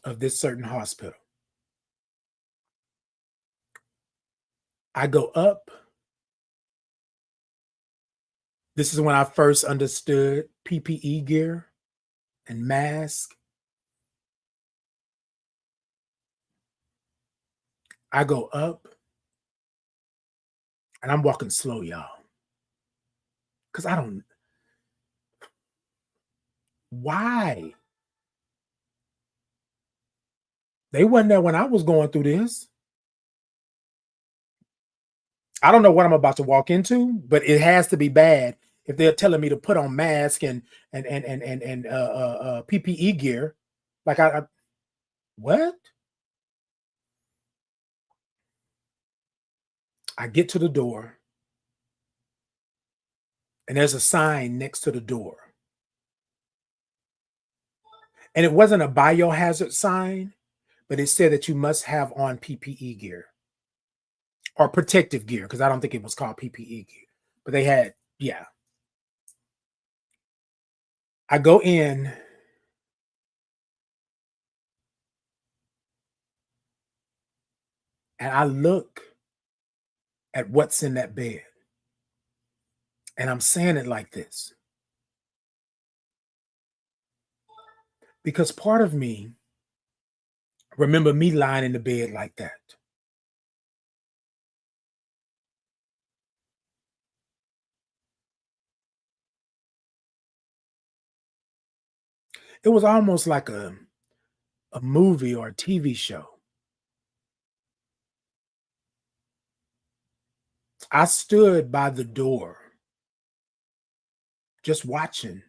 of this certain hospital. I go up. This is when I first understood PPE gear and mask. I go up and I'm walking slow, y'all. Because I don't. Why? They wasn't there when I was going through this. I don't know what I'm about to walk into, but it has to be bad if they're telling me to put on mask and PPE gear. Like what? I get to the door and there's a sign next to the door. And it wasn't a biohazard sign, but it said that you must have on PPE gear or protective gear, because I don't think it was called PPE gear, but they had, yeah. I go in and I look at what's in that bed. And I'm saying it like this. Because part of me remember me lying in the bed like that. It was almost like a movie or a TV show. I stood by the door just watching.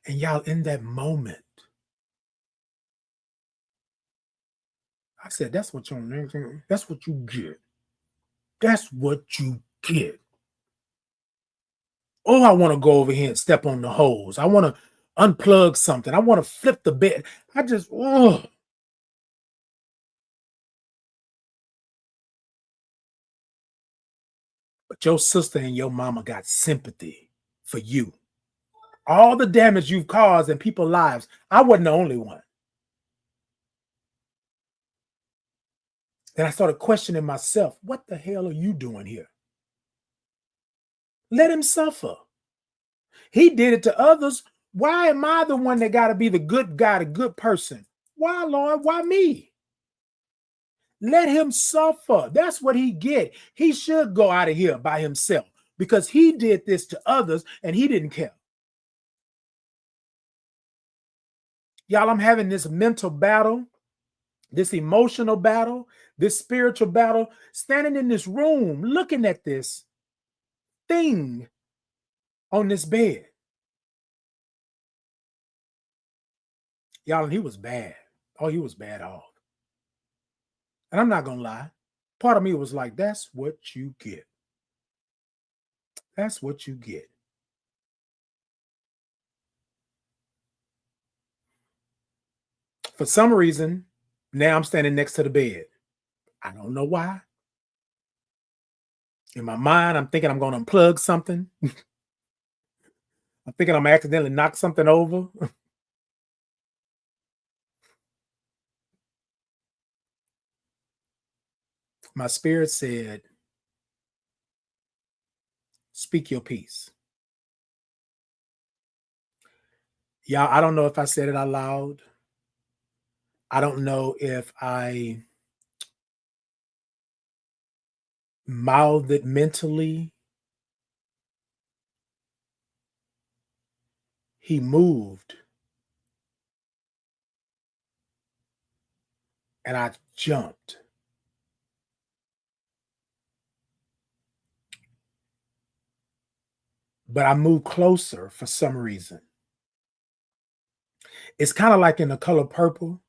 And y'all, in that moment, I said, that's what that's what you get. That's what you get. Oh, I want to go over here and step on the hose. I want to unplug something. I want to flip the bed. I just, oh. But your sister and your mama got sympathy for you. All the damage you've caused in people's lives, I wasn't the only one. Then I started questioning myself, what the hell are you doing here? Let him suffer. He did it to others. Why am I the one that got to be the good guy, the good person? Why, Lord? Why me? Let him suffer. That's what he get. He should go out of here by himself because he did this to others and he didn't care. Y'all, I'm having this mental battle, this emotional battle, this spiritual battle, standing in this room, looking at this thing on this bed. Y'all, and he was bad. Oh, he was bad off. And I'm not going to lie. Part of me was like, that's what you get. That's what you get. For some reason, now I'm standing next to the bed. I don't know why. In my mind, I'm thinking I'm going to unplug something. I'm thinking I'm accidentally knock something over. My spirit said, speak your peace. Y'all, I don't know if I said it out loud. I don't know if I mouthed it mentally. He moved. And I jumped. But I moved closer for some reason. It's kind of like in The Color Purple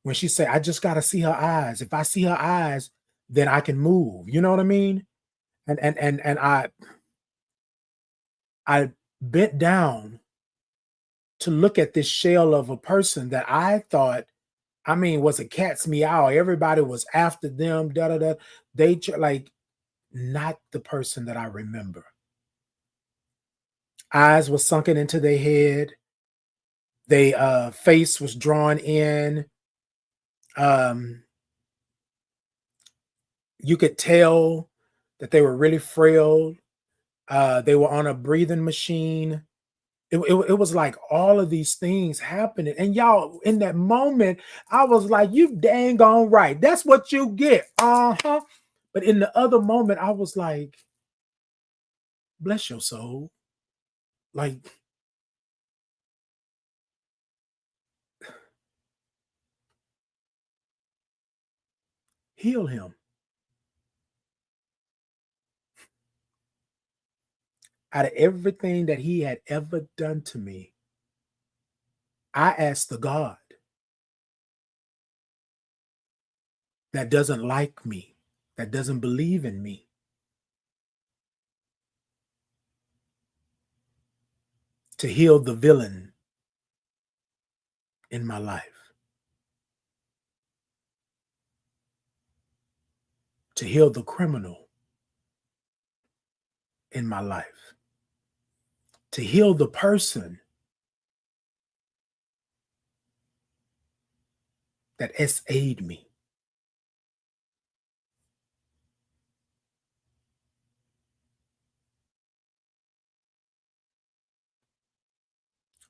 when she said, I just got to see her eyes. If I see her eyes, then I can move. You know what I mean? And I bent down to look at this shell of a person that I thought, I mean, was a cat's meow. Everybody was after them. Da da da. Like not the person that I remember. Eyes were sunken into their head. They face was drawn in. Um, you could tell that they were really frail. They were on a breathing machine. It was like all of these things happening. And y'all, in that moment, I was like, you dang on right. That's what you get. Uh-huh. But in the other moment, I was like, bless your soul. Like, heal him. Out of everything that he had ever done to me, I asked the God that doesn't like me, that doesn't believe in me, to heal the villain in my life, to heal the criminal in my life, to heal the person that SA'd me.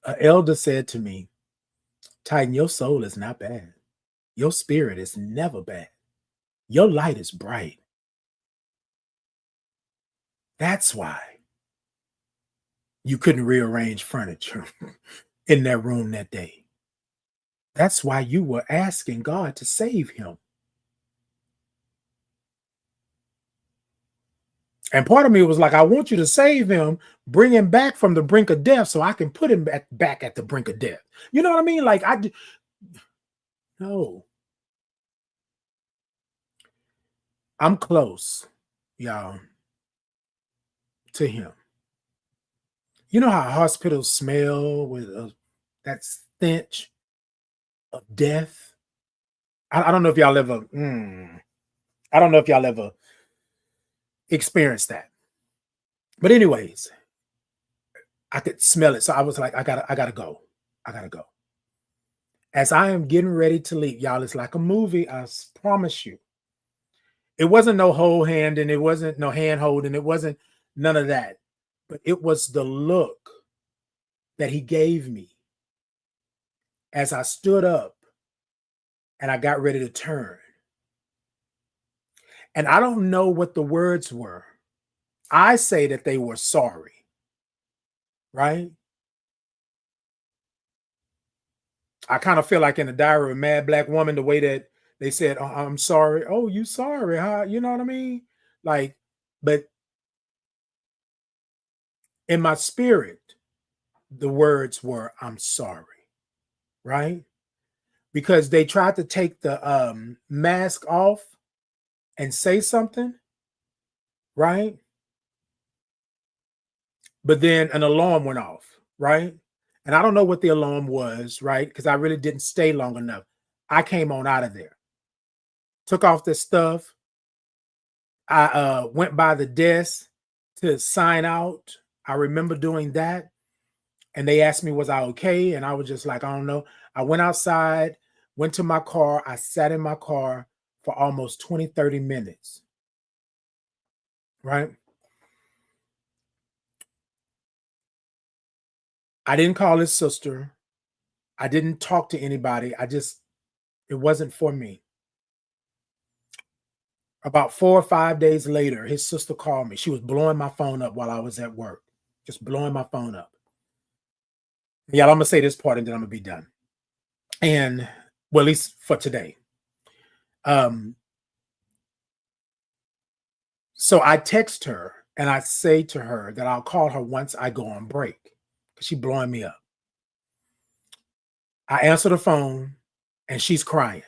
An elder said to me, Titan, your soul is not bad. Your spirit is never bad. Your light is bright. That's why you couldn't rearrange furniture in that room that day. That's why you were asking God to save him. And part of me was like, I want you to save him, bring him back from the brink of death so I can put him back at the brink of death. You know what I mean? Like, no, I'm close, y'all, to him. You know how hospitals smell with that stench of death? I don't know if y'all ever, I don't know if y'all ever experienced that. But anyways, I could smell it. So I was like, I gotta go. I gotta go. As I am getting ready to leave, y'all, it's like a movie. I promise you. It wasn't no whole hand and it wasn't no hand holding. It wasn't none of that. But it was the look that he gave me as I stood up and I got ready to turn. And I don't know what the words were. I say that they were sorry, right? I kind of feel like in the Diary of a Mad Black Woman, the way that they said, oh, I'm sorry. Oh, you sorry, huh? You know what I mean? Like, but in my spirit, the words were, I'm sorry, right? Because they tried to take the mask off and say something, right? But then an alarm went off, right? And I don't know what the alarm was, right? Because I really didn't stay long enough. I came on out of there, took off this stuff. I went by the desk to sign out. I remember doing that. And they asked me, was I okay? And I was just like, I don't know. I went outside, went to my car. I sat in my car for almost 20, 30 minutes, right? I didn't call his sister. I didn't talk to anybody. It wasn't for me. About 4 or 5 days later, his sister called me. She was blowing my phone up while I was at work, just blowing my phone up. Y'all, I'm going to say this part and then I'm going to be done. And, well, at least for today. So I text her and I say to her that I'll call her once I go on break because she's blowing me up. I answer the phone and she's crying.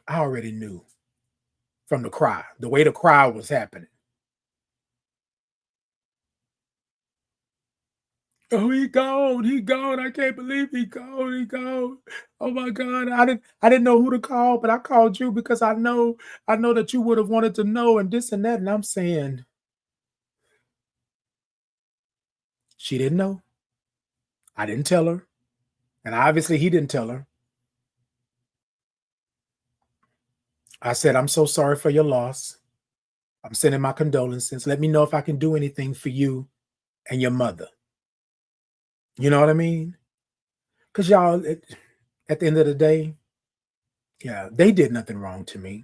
I already knew from the cry, the way the cry was happening. Oh, he gone. He gone. I can't believe he gone. He gone. Oh my God. I didn't know who to call, but I called you because I know that you would have wanted to know and this and that. And I'm saying she didn't know. I didn't tell her. And obviously he didn't tell her. I said, I'm so sorry for your loss. I'm sending my condolences. Let me know if I can do anything for you and your mother. You know what I mean? Because y'all, at the end of the day, yeah, they did nothing wrong to me.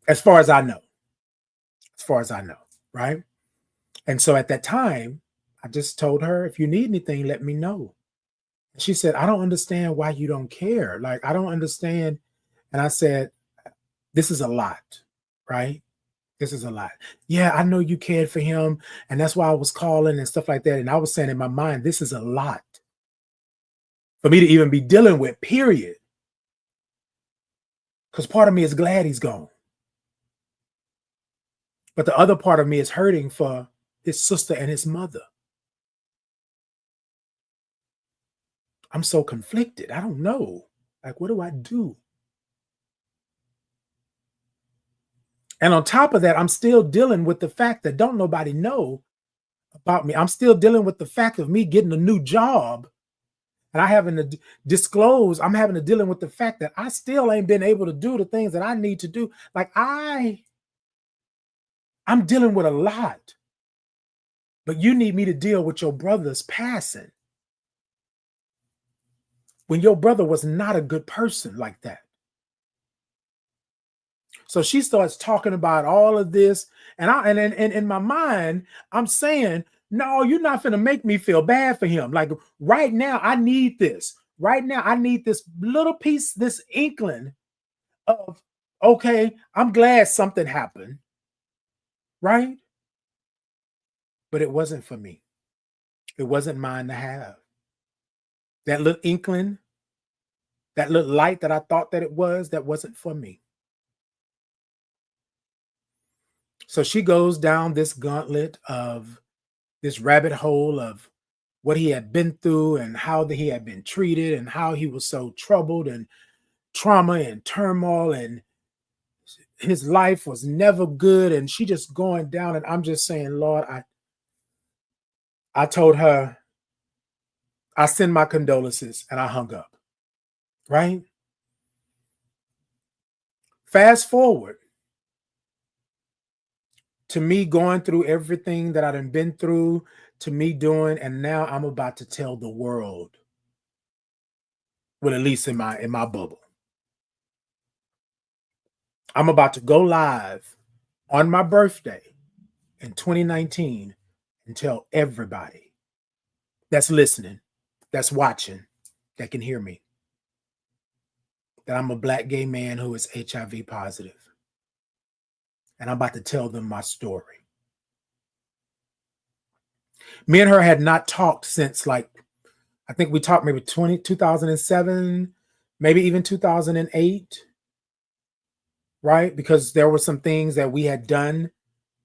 As far as I know. As far as I know, right? And so at that time, I just told her, if you need anything, let me know. And she said, I don't understand why you don't care. Like, I don't understand. And I said, this is a lot, right? This is a lot. Yeah, I know you cared for him. And that's why I was calling and stuff like that. And I was saying in my mind, this is a lot for me to even be dealing with, period. Because part of me is glad he's gone. But the other part of me is hurting for his sister and his mother. I'm so conflicted. I don't know. Like, what do I do? And on top of that, I'm still dealing with the fact that don't nobody know about me. I'm still dealing with the fact of me getting a new job and I having to disclose. I'm having to dealing with the fact that I still ain't been able to do the things that I need to do. Like I'm dealing with a lot. But you need me to deal with your brother's passing. when your brother was not a good person like that. So she starts talking about all of this, and in my mind, I'm saying, no, you're not gonna make me feel bad for him. Like right now, I need this. Right now, I need this little piece, this inkling of, okay, I'm glad something happened, right? But it wasn't for me. It wasn't mine to have. That little inkling, that little light that I thought that it was, that wasn't for me. So she goes down this gauntlet of this rabbit hole of what he had been through and how he had been treated and how he was so troubled and trauma and turmoil and his life was never good. And she just going down, and I'm just saying, Lord, I told her, I send my condolences, and I hung up, right? Fast forward to me going through everything that I've been through, to me doing, and now I'm about to tell the world, well, at least in my bubble. I'm about to go live on my birthday in 2019 and tell everybody that's listening, that's watching, that can hear me, that I'm a Black gay man who is HIV positive. And I'm about to tell them my story. Me and her had not talked since, like, I think we talked maybe 2007, maybe even 2008, right? Because there were some things that we had done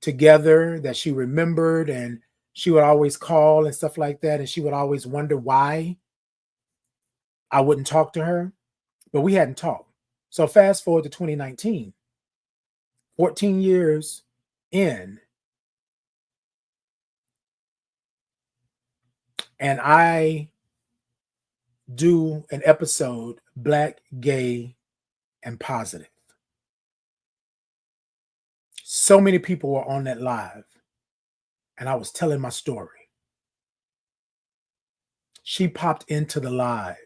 together that she remembered, and she would always call and stuff like that. And she would always wonder why I wouldn't talk to her, but we hadn't talked. So fast forward to 2019, 14 years in, and I do an episode, Black, Gay, and Positive. So many people were on that live, and I was telling my story. She popped into the live,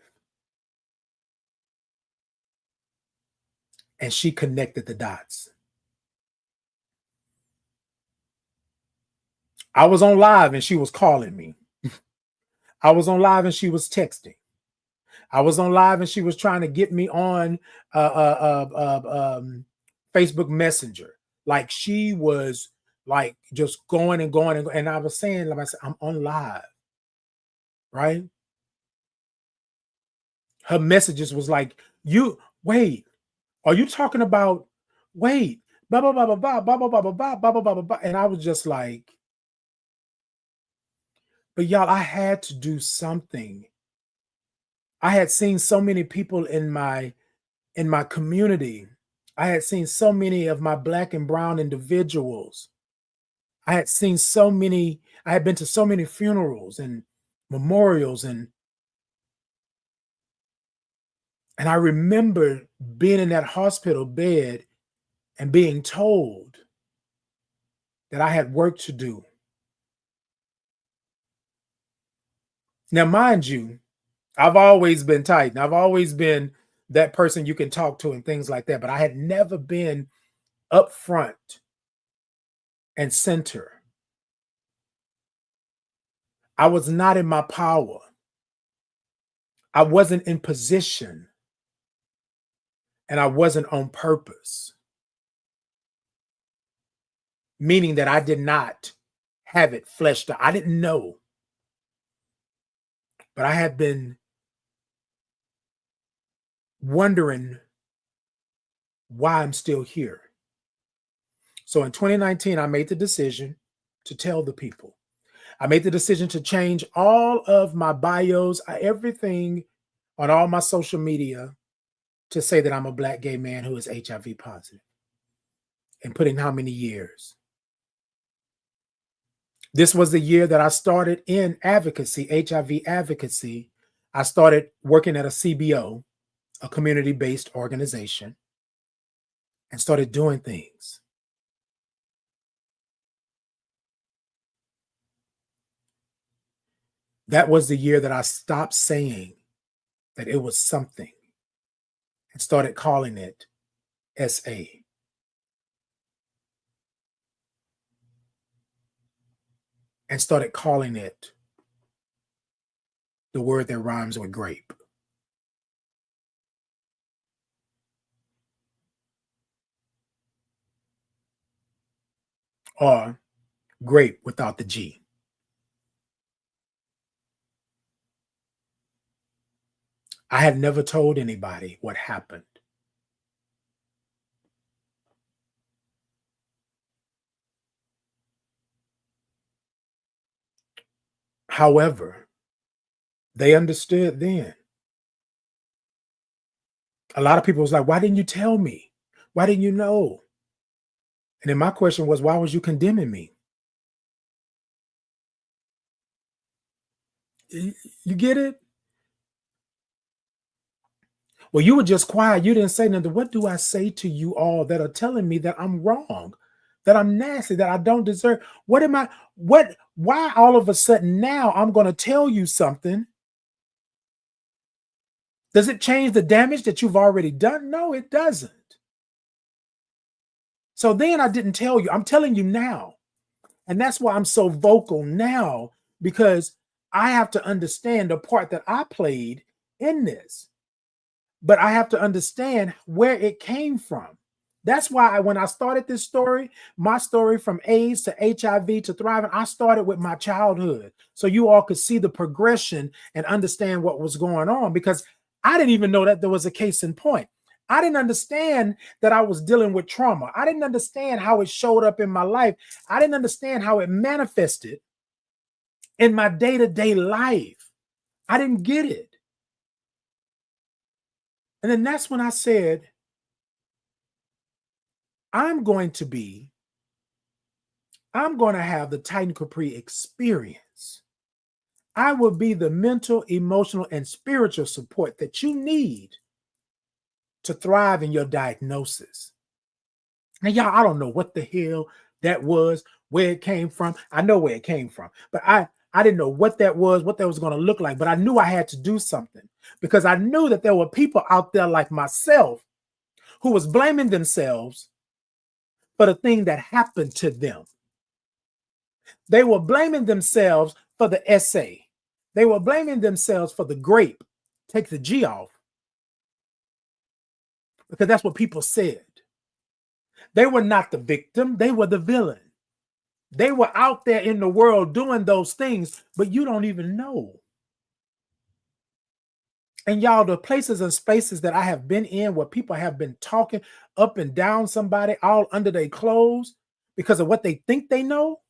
and she connected the dots. I was on live, and she was calling me. I was on live, and she was texting. I was on live, and she was trying to get me on Facebook Messenger. Like she was like just going and going and I was saying, like I said, I'm on live, right? Her messages was like, "You wait, are you talking about wait, blah blah blah blah blah blah blah blah blah blah blah blah blah blah?" And I was just like, but y'all, I had to do something. I had seen so many people in my community. I had seen so many of my Black and brown individuals. I had seen so many, I had been to so many funerals and memorials, and I remember being in that hospital bed and being told that I had work to do. Now, mind you, I've always been tight, and I've always been that person you can talk to and things like that, but I had never been up front and center. I was not in my power. I wasn't in position, and I wasn't on purpose, meaning that I did not have it fleshed out. I didn't know, but I had been wondering why I'm still here. So in 2019, I made the decision to tell the people. I made the decision to change all of my bios, everything on all my social media, to say that I'm a Black gay man who is HIV positive. And put in how many years? This was the year that I started in advocacy, HIV advocacy. I started working at a CBO, a community-based organization, and started doing things. That was the year that I stopped saying that it was something and started calling it SA and started calling it the word that rhymes with grape. Or grape without the G. I had never told anybody what happened. However, they understood then. A lot of people was like, why didn't you tell me? Why didn't you know? And then my question was, why was you condemning me? You get it? Well, you were just quiet. You didn't say nothing. What do I say to you all that are telling me that I'm wrong, that I'm nasty, that I don't deserve? What am I? Why all of a sudden now I'm going to tell you something? Does it change the damage that you've already done? No, it doesn't. So then I didn't tell you. I'm telling you now. And that's why I'm so vocal now, because I have to understand the part that I played in this. But I have to understand where it came from. That's why when I started this story, my story from AIDS to HIV to thriving, I started with my childhood. So you all could see the progression and understand what was going on, because I didn't even know that there was a case in point. I didn't understand that I was dealing with trauma. I didn't understand how it showed up in my life. I didn't understand how it manifested in my day-to-day life. I didn't get it. And then that's when I said, I'm going to have the Titan Capri experience. I will be the mental, emotional, and spiritual support that you need to thrive in your diagnosis. Now, y'all, I don't know what the hell that was, where it came from. I know where it came from, but I didn't know what that was going to look like, but I knew I had to do something, because I knew that there were people out there like myself who was blaming themselves for the thing that happened to them. They were blaming themselves for the SA. They were blaming themselves for the grape. Take the G off, because that's what people said. They were not the victim. They were the villain. They were out there in the world doing those things, but you don't even know. And y'all, the places and spaces that I have been in where people have been talking up and down somebody all under their clothes because of what they think they know.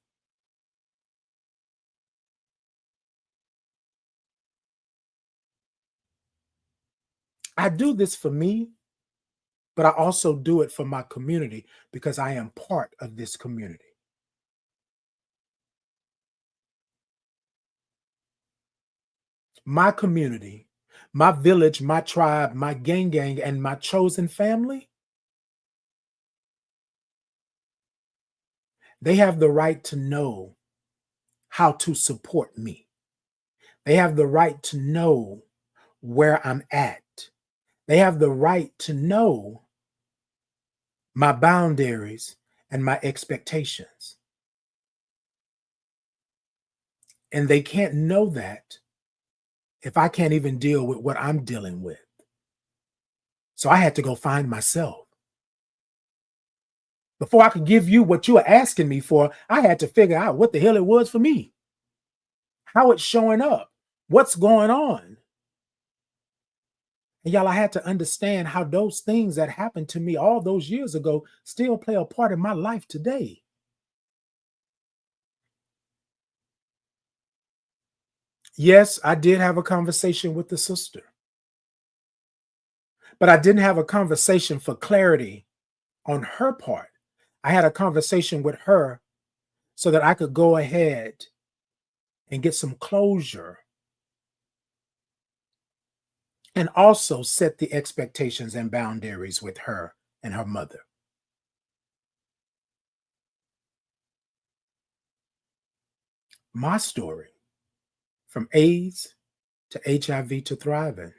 I do this for me, but I also do it for my community, because I am part of this community. My community, my village, my tribe, my gang, and my chosen family, they have the right to know how to support me. They have the right to know where I'm at. They have the right to know my boundaries and my expectations. And they can't know that if I can't even deal with what I'm dealing with. So I had to go find myself. Before I could give you what you are asking me for, I had to figure out what the hell it was for me, how it's showing up, what's going on. And y'all, I had to understand how those things that happened to me all those years ago still play a part in my life today. Yes, I did have a conversation with the sister, but I didn't have a conversation for clarity on her part. I had a conversation with her so that I could go ahead and get some closure and also set the expectations and boundaries with her and her mother. My story, from AIDS to HIV to thriving,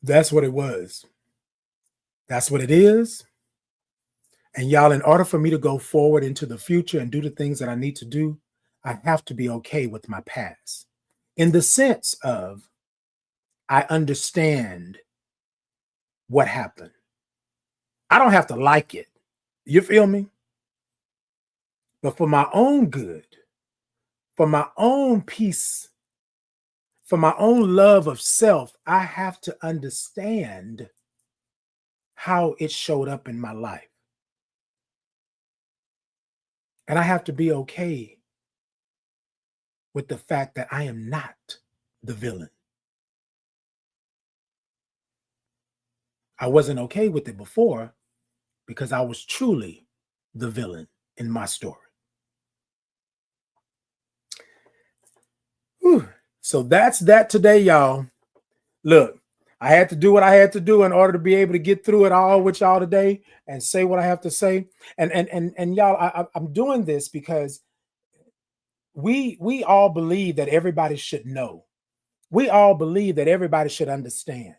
That's what it was. That's what it is. And y'all, in order for me to go forward into the future and do the things that I need to do, I have to be okay with my past in the sense of I understand what happened. I don't have to like it. You feel me? But for my own good, for my own peace, for my own love of self, I have to understand how it showed up in my life. And I have to be okay with the fact that I am not the villain. I wasn't okay with it before because I was truly the villain in my story. Whew. So that's that today, y'all. Look, I had to do what I had to do in order to be able to get through it all with y'all today and say what I have to say. And y'all, I'm doing this because we all believe that everybody should know. We all believe that everybody should understand.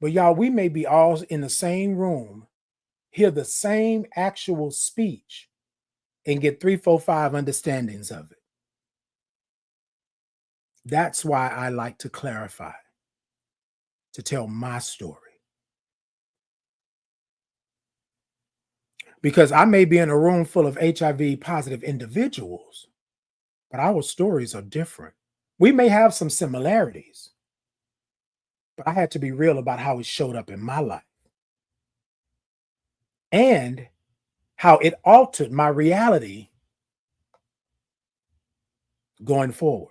But y'all, we may be all in the same room, hear the same actual speech, and get 3, 4, 5 understandings of it. That's why I like to clarify, to tell my story. Because I may be in a room full of HIV positive individuals, but our stories are different. We may have some similarities, but I had to be real about how it showed up in my life and how it altered my reality going forward.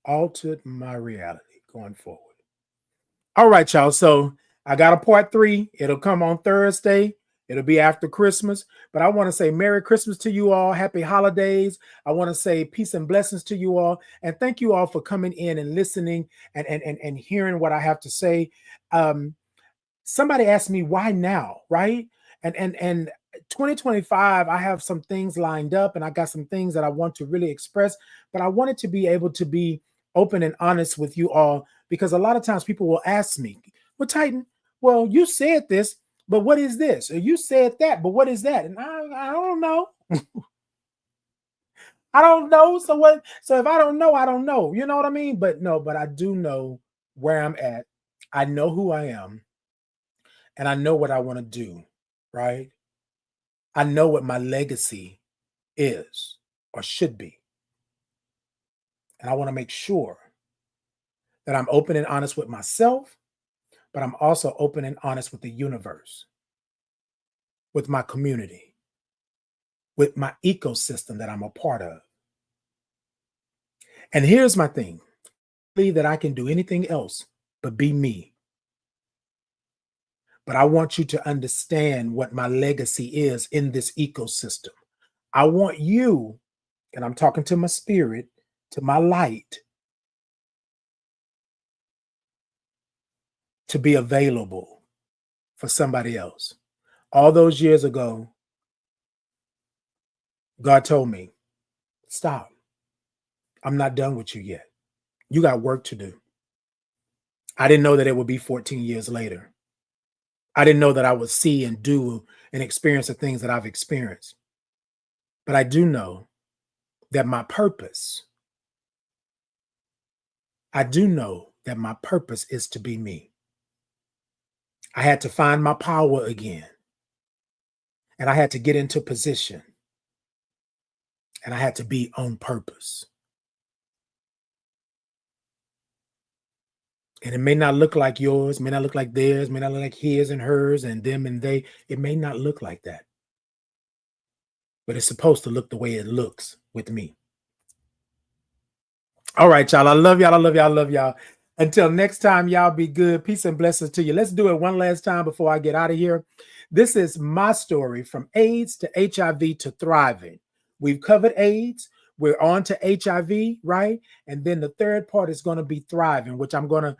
Altered my reality going forward. All right, y'all. So I got a part 3. It'll come on Thursday. It'll be after Christmas. But I want to say Merry Christmas to you all. Happy holidays. I want to say peace and blessings to you all. And thank you all for coming in and listening and hearing what I have to say. Somebody asked me why now, right? And 2025, I have some things lined up and I got some things that I want to really express, but I wanted to be able to be open and honest with you all because a lot of times people will ask me, well, Titan, well, you said this, but what is this? Or you said that, but what is that? And I don't know. I don't know. So what? So if I don't know, I don't know. You know what I mean? But no, but I do know where I'm at. I know who I am. And I know what I want to do, right? I know what my legacy is or should be. And I want to make sure that I'm open and honest with myself, but I'm also open and honest with the universe, with my community, with my ecosystem that I'm a part of. And here's my thing. I believe that I can do anything else but be me. But I want you to understand what my legacy is in this ecosystem. I want you, and I'm talking to my spirit, to my light, to be available for somebody else. All those years ago, God told me, stop. I'm not done with you yet. You got work to do. I didn't know that it would be 14 years later. I didn't know that I would see and do and experience the things that I've experienced. But I do know that my purpose is to be me. I had to find my power again. And I had to get into position. And I had to be on purpose. And it may not look like yours, may not look like theirs, may not look like his and hers and them and they. It may not look like that. But it's supposed to look the way it looks with me. All right, y'all. I love y'all. I love y'all. I love y'all. Until next time, y'all be good. Peace and blessings to you. Let's do it one last time before I get out of here. This is my story from AIDS to HIV to thriving. We've covered AIDS. We're on to HIV, right? And then the third part is going to be thriving, which I'm going to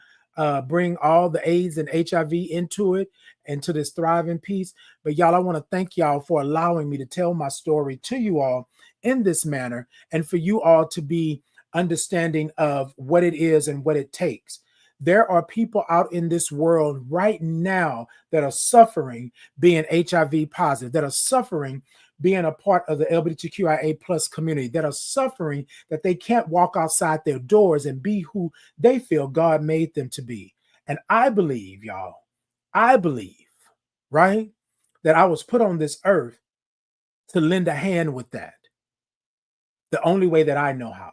bring all the AIDS and HIV into it, into this thriving piece. But y'all, I want to thank y'all for allowing me to tell my story to you all in this manner, and for you all to be understanding of what it is and what it takes. There are people out in this world right now that are suffering being HIV positive, that are suffering being a part of the LGBTQIA plus community, that are suffering that they can't walk outside their doors and be who they feel God made them to be. And I believe, y'all, I believe, right, that I was put on this earth to lend a hand with that, the only way that I know how,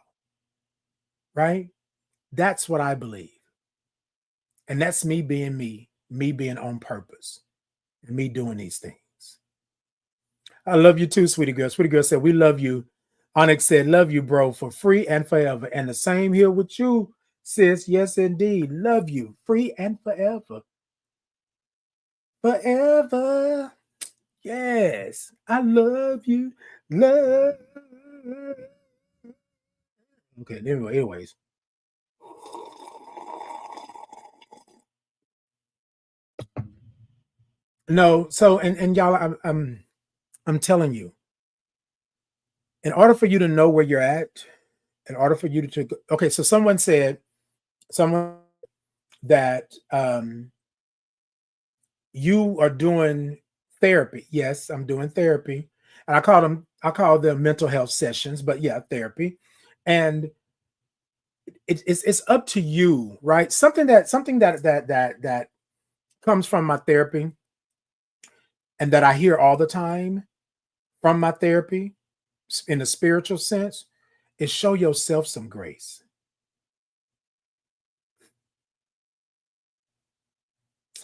right? That's what I believe. And that's me being me being on purpose, and me doing these things. I love you too, sweetie girl. Sweetie girl said, we love you. Onyx said, love you, bro, for free and forever. And the same here with you, sis. Yes, indeed. Love you, free and forever. Forever. Yes. I love you. Love. Okay, anyways. No, so and y'all, I'm telling you, in order for you to know where you're at, in order for you to okay, so someone that you are doing therapy. Yes, I'm doing therapy. And I call them mental health sessions, but yeah, therapy. And it's up to you, right? Something that comes from my therapy and that I hear all the time from my therapy in a spiritual sense is show yourself some grace.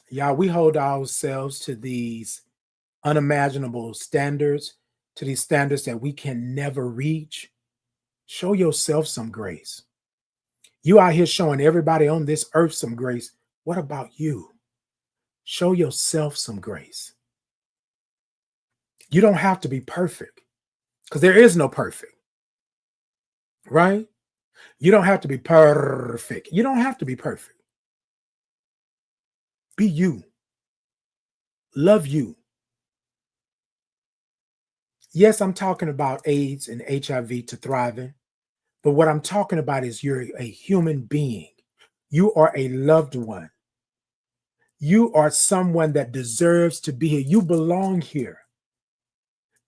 Y'all, we hold ourselves to these unimaginable standards, to these standards that we can never reach. Show yourself some grace. You out here showing everybody on this earth some grace. What about you? Show yourself some grace. You don't have to be perfect, because there is no perfect, right? You don't have to be perfect. You don't have to be perfect. Be you. Love you. Yes, I'm talking about AIDS and HIV to thriving, but what I'm talking about is you're a human being. You are a loved one. You are someone that deserves to be here. You belong here.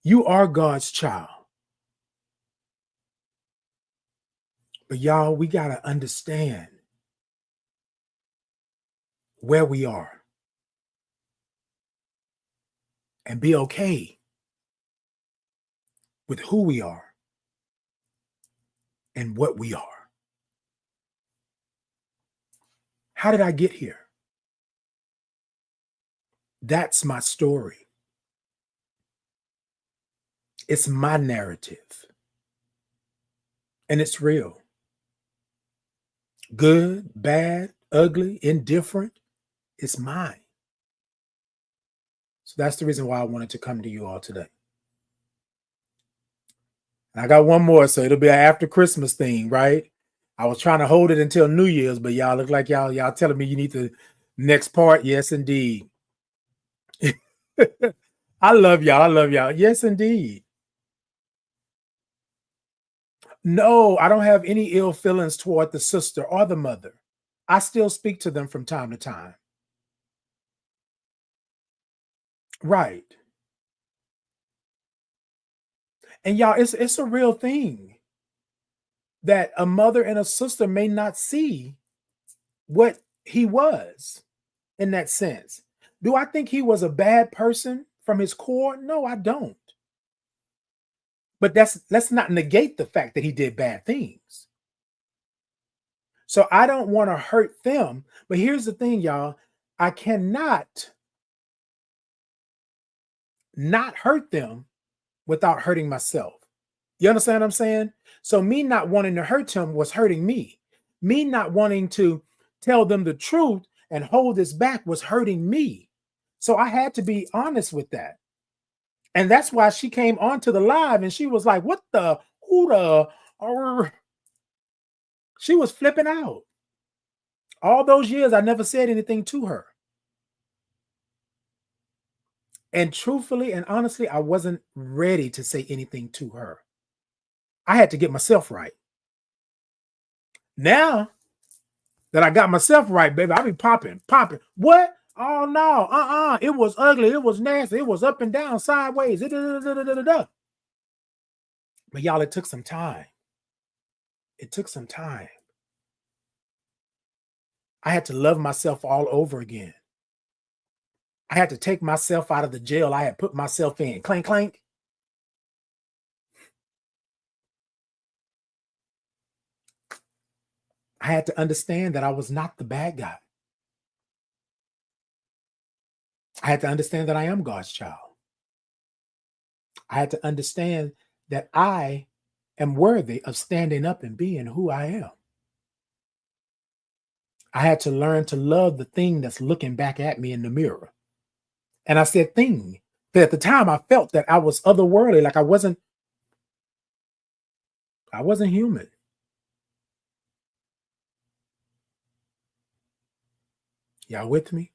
You are God's child. But y'all, we got to understand where we are and be okay with who we are and what we are. How did I get here? That's my story. It's my narrative. And it's real. Good, bad, ugly, indifferent. It's mine. So that's the reason why I wanted to come to you all today. I got one more, so it'll be an after Christmas thing, right? I was trying to hold it until New Year's, but y'all look like y'all telling me you need the next part. Yes, indeed. I love y'all. I love y'all. Yes, indeed. No, I don't have any ill feelings toward the sister or the mother. I still speak to them from time to time. Right. And y'all, it's a real thing that a mother and a sister may not see what he was in that sense. Do I think he was a bad person from his core? No, I don't. But let's not negate the fact that he did bad things. So I don't want to hurt them. But here's the thing, y'all. I cannot not hurt them without hurting myself. You understand what I'm saying? So me not wanting to hurt him was hurting me. Me not wanting to tell them the truth and hold this back was hurting me. So I had to be honest with that. And that's why she came onto the live and she was like, what the, who the, or she was flipping out. All those years, I never said anything to her. And truthfully and honestly, I wasn't ready to say anything to her. I had to get myself right. Now that I got myself right, baby, I be popping. What? Oh no, it was ugly, it was nasty, it was up and down, sideways. But y'all, it took some time. It took some time. I had to love myself all over again. I had to take myself out of the jail I had put myself in. Clank, clank. I had to understand that I was not the bad guy. I had to understand that I am God's child. I had to understand that I am worthy of standing up and being who I am. I had to learn to love the thing that's looking back at me in the mirror. And I said thing, but at the time I felt that I was otherworldly, like I wasn't human. Y'all with me?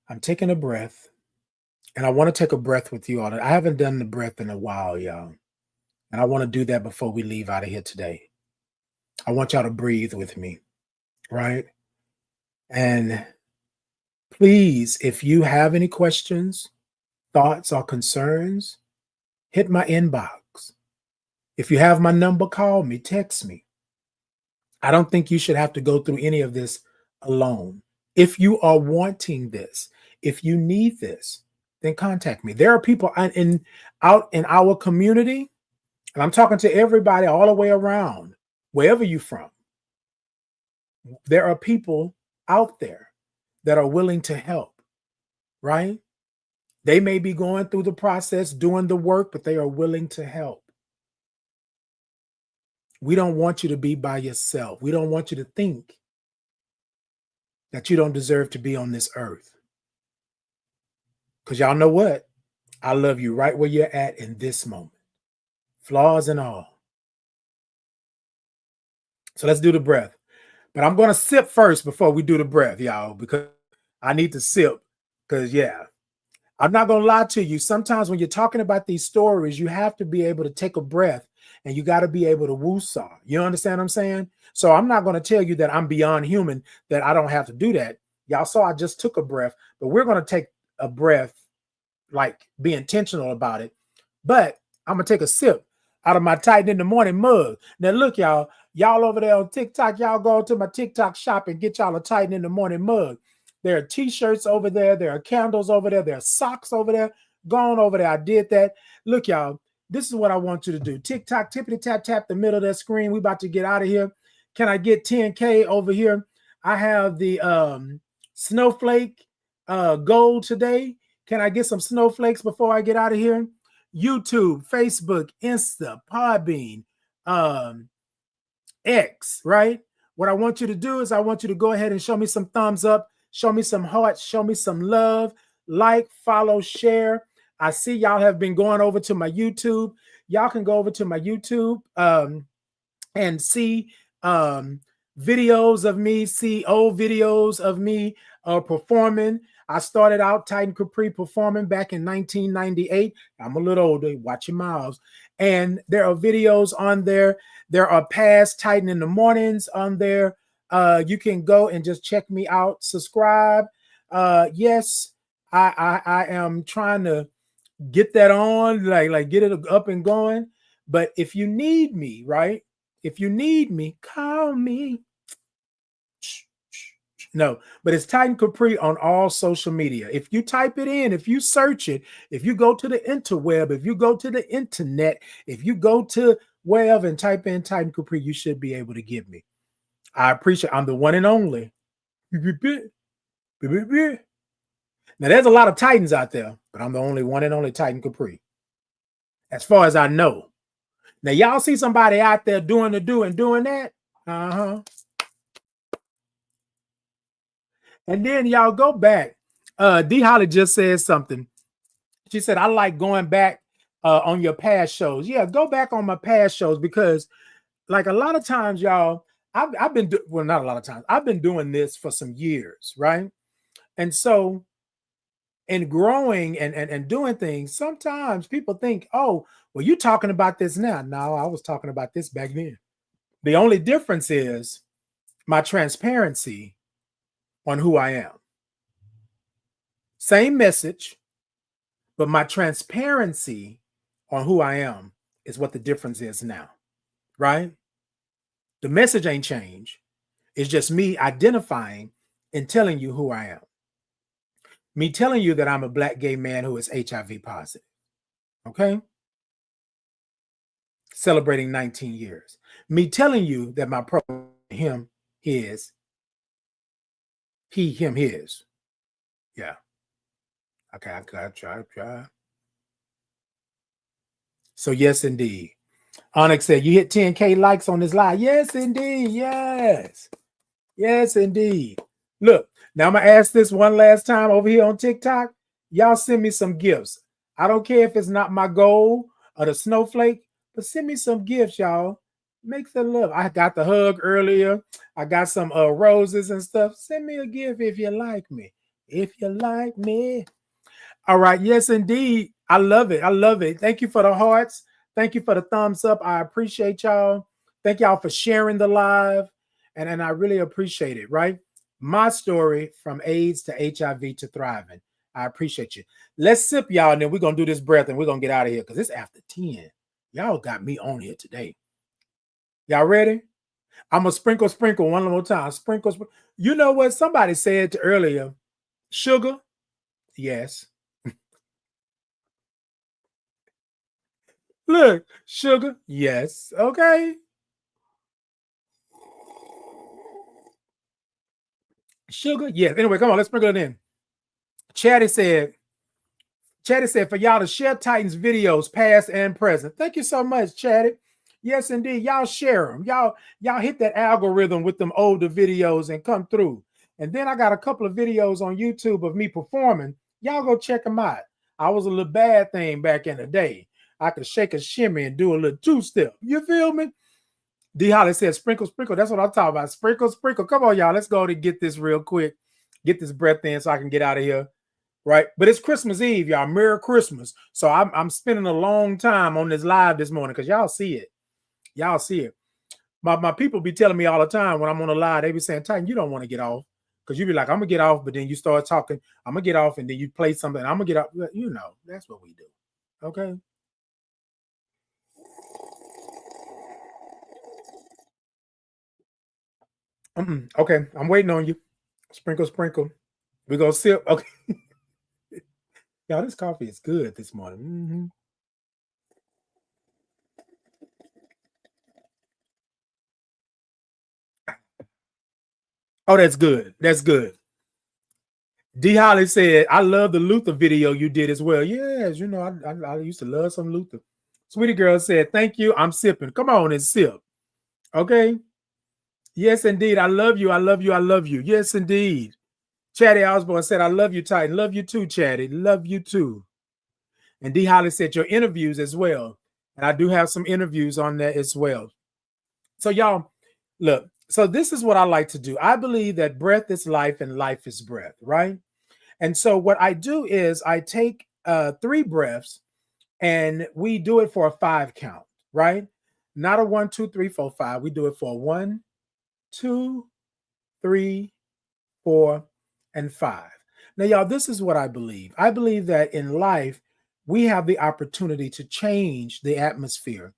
I'm taking a breath, and I want to take a breath with you all. I haven't done the breath in a while, y'all. And I want to do that before we leave out of here today. I want y'all to breathe with me, right? And please, if you have any questions, thoughts, or concerns, hit my inbox. If you have my number, call me, text me. I don't think you should have to go through any of this alone. If you are wanting this, if you need this, then contact me. There are people out in our community, and I'm talking to everybody all the way around, wherever you're from. There are people out there that are willing to help, right? They may be going through the process, doing the work, but they are willing to help. We don't want you to be by yourself. We don't want you to think that you don't deserve to be on this earth. Because y'all know what? I love you right where you're at in this moment, flaws and all. So let's do the breath. But I'm going to sip first before we do the breath, y'all, because I need to sip. Because, yeah, I'm not going to lie to you. Sometimes when you're talking about these stories, you have to be able to take a breath and you got to be able to woo-saw. You understand what I'm saying? So I'm not going to tell you that I'm beyond human, that I don't have to do that. Y'all saw I just took a breath, but we're going to take a breath, like be intentional about it. But I'm going to take a sip out of my Tighten in the Morning mug. Now, look, y'all over there on TikTok, y'all go to my TikTok shop and get y'all a Tighten in the Morning mug. There are t-shirts over there. There are candles over there. There are socks over there. Go on over there. I did that. Look, y'all, this is what I want you to do. TikTok, tippity tap, tap the middle of that screen. We about to get out of here. Can I get 10K over here? I have the snowflake goal today. Can I get some snowflakes before I get out of here? YouTube, Facebook, Insta, Podbean, X, right? What I want you to do is I want you to go ahead and show me some thumbs up, show me some hearts, show me some love, like, follow, share. I see y'all have been going over to my YouTube. Y'all can go over to my YouTube and see videos of me, see old videos of me performing. I started out Titan Capri performing back in 1998. I'm a little older, watch your mouths. And there are videos on there. There are past Titan in the Mornings on there. You can go and just check me out, subscribe. Yes, I am trying to get that on, like get it up and going. But if you need me, right? If you need me, call me. No, but it's Titan Capri on all social media. If you type it in, if you search it, if you go to the interweb, if you go to the internet, if you go to wherever and type in Titan Capri, you should be able to get me. I appreciate. I'm the one and only. Now, there's a lot of Titans out there, but I'm the only one and only Titan Capri, as far as I know. Now, y'all see somebody out there doing the do and doing that? And then y'all go back D Holly just said something. She said, I like going back on your past shows. Yeah, go back on my past shows because, like, a lot of times, y'all, I've been, well, not a lot of times, I've been doing this for some years, right? And so, in growing and doing things, sometimes people think, oh, well, you're talking about this now. No, I was talking about this back then. The only difference is my transparency on who I am. Same message, but my transparency on who I am is what the difference is now, right? The message ain't changed. It's just me identifying and telling you who I am. Me telling you that I'm a Black gay man who is HIV positive, okay? Celebrating 19 years. Me telling you that my pronoun, him, his, he, him, his. Yeah. Okay, I try. So yes, indeed. Onyx said, you hit 10K likes on this live. Yes, indeed. Yes. Yes, indeed. Look, now I'm going to ask this one last time over here on TikTok. Y'all send me some gifts. I don't care if it's not my goal or the snowflake, but send me some gifts, y'all. Make the love. I got the hug earlier. I got some roses and stuff. Send me a gift if you like me. If you like me. All right. Yes, indeed. I love it. I love it. Thank you for the hearts. Thank you for the thumbs up. I appreciate y'all. Thank y'all for sharing the live. And I really appreciate it, right? My story from AIDS to HIV to thriving. I appreciate you. Let's sip, y'all, and then we're going to do this breath and we're going to get out of here because it's after 10. Y'all got me on here today. Y'all ready? I'm going to sprinkle one more time. Sprinkle. You know what? Somebody said earlier, sugar? Yes. Look, sugar? Yes. Okay. Sugar? Yes. Anyway, come on. Let's sprinkle it in. Chatty said, for y'all to share Titans videos, past and present. Thank you so much, Chatty. Yes, indeed. Y'all share them. Y'all hit that algorithm with them older videos and come through. And then I got a couple of videos on YouTube of me performing. Y'all go check them out. I was a little bad thing back in the day. I could shake a shimmy and do a little two-step. You feel me? D. Holly said, sprinkle, sprinkle. That's what I'm talking about. Sprinkle, sprinkle. Come on, y'all. Let's go to get this real quick. Get this breath in so I can get out of here. Right. But it's Christmas Eve, y'all. Merry Christmas. So I'm spending a long time on this live this morning because y'all see it. Y'all see it. My people be telling me all the time when I'm on a live, they be saying, Titan, you don't want to get off. Because you be like, I'm going to get off, but then you start talking. I'm going to get off, and then you play something. I'm going to get off. You know, that's what we do. Okay. Okay. I'm waiting on you. Sprinkle, sprinkle. We're going to sip. Okay. Y'all, this coffee is good this morning. Oh, that's good. That's good. D. Holly said, I love the Luther video you did as well. Yes, you know, I used to love some Luther. Sweetie girl said, thank you. I'm sipping. Come on and sip. Okay. Yes, indeed. I love you. I love you. I love you. Yes, indeed. Chatty Osborne said, I love you, Titan. Love you too, Chatty. Love you too. And D. Holly said, your interviews as well. And I do have some interviews on that as well. So y'all, look, so this is what I like to do. I believe that breath is life and life is breath, right? And so what I do is I take 3 breaths and we do it for a 5 count, right? Not a 1, 2, 3, 4, 5. We do it for 1, 2, 3, 4, and 5. Now, y'all, this is what I believe. I believe that in life, we have the opportunity to change the atmosphere.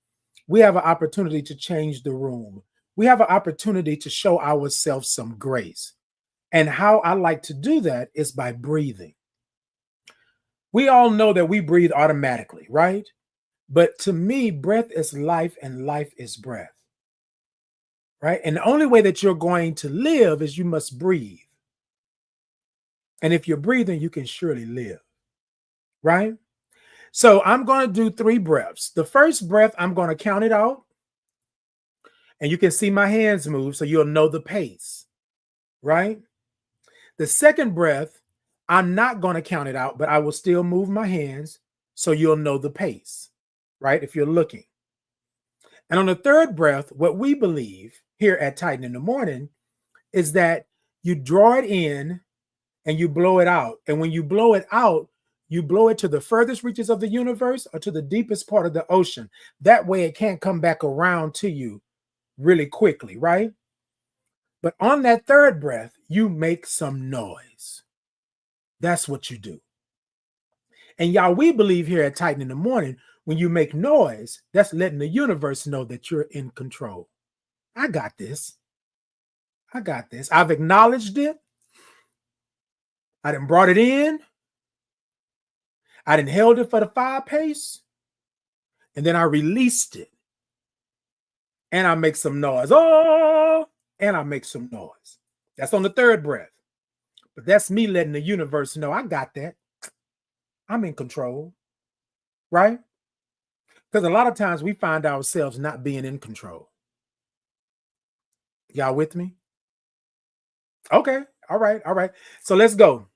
We have an opportunity to change the room. We have an opportunity to show ourselves some grace. And how I like to do that is by breathing. We all know that we breathe automatically, right? But to me, breath is life and life is breath, right? And the only way that you're going to live is you must breathe. And if you're breathing, you can surely live, right? So I'm going to do 3 breaths. The first breath, I'm going to count it out. And you can see my hands move, so you'll know the pace, right? The second breath, I'm not going to count it out, but I will still move my hands so you'll know the pace, right? If you're looking. And on the third breath, what we believe here at Titan in the Morning is that you draw it in and you blow it out. And when you blow it out, you blow it to the furthest reaches of the universe or to the deepest part of the ocean. That way it can't come back around to you really quickly, right? But on that third breath, you make some noise. That's what you do. And y'all, we believe here at Titan in the Morning, when you make noise, that's letting the universe know that you're in control. I got this. I got this. I've acknowledged it. I done brought it in. I done held it for the 5 pace. And then I released it. And I make some noise. Oh, and I make some noise. That's on the third breath. But that's me letting the universe know I got that. I'm in control. Right? Because a lot of times we find ourselves not being in control. Y'all with me? Okay. All right. All right. So let's go.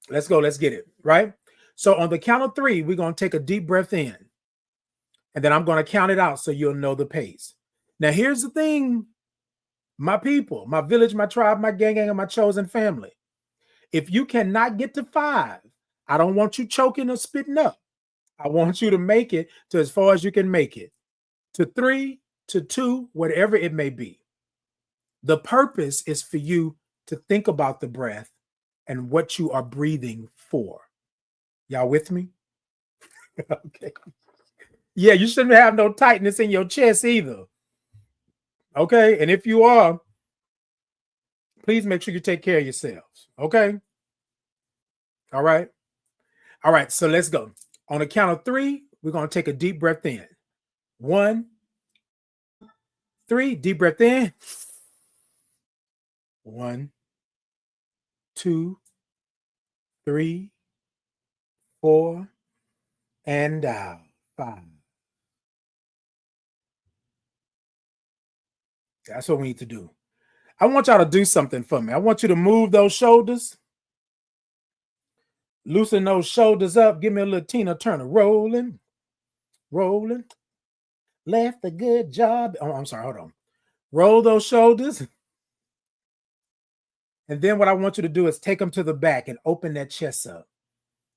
Let's go. Let's get it. Right? So on the count of 3, we're going to take a deep breath in. And then I'm going to count it out so you'll know the pace. Now, here's the thing, my people, my village, my tribe, my gang, and my chosen family. If you cannot get to 5, I don't want you choking or spitting up. I want you to make it to as far as you can make it. To 3, to 2, whatever it may be. The purpose is for you to think about the breath and what you are breathing for. Y'all with me? Okay. Yeah, you shouldn't have no tightness in your chest either. Okay. And if you are, please make sure you take care of yourselves. Okay. All right. All right. So let's go. On the count of 3, we're going to take a deep breath in. 1, 3, deep breath in. 1, 2, 3, 4, and out. 5. That's what we need to do. I want y'all to do something for me. I want you to move those shoulders. Loosen those shoulders up. Give me a little Tina Turner. Rolling, rolling. Left a good job. Oh, I'm sorry. Hold on. Roll those shoulders. And then what I want you to do is take them to the back and open that chest up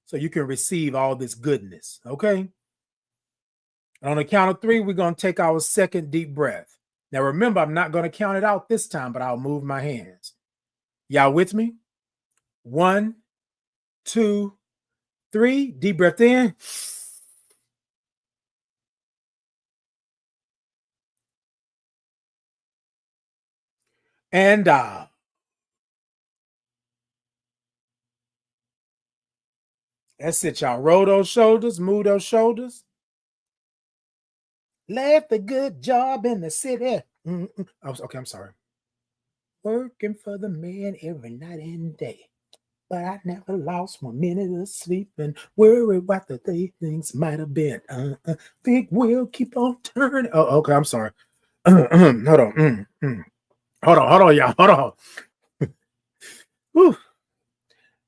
so you can receive all this goodness. Okay. And on the count of 3, we're going to take our second deep breath. Now, remember, I'm not going to count it out this time, but I'll move my hands. Y'all with me? 1, 2, 3. Deep breath in. And out. That's it, y'all. Roll those shoulders, move those shoulders. Left a good job in the city. Okay, I'm sorry. Working for the man every night and day. But I never lost 1 minute of sleep and worry what the things might have been. Big wheel keep on turning. Oh, okay, I'm sorry. Hold on. Hold on, y'all. Hold on. Whew.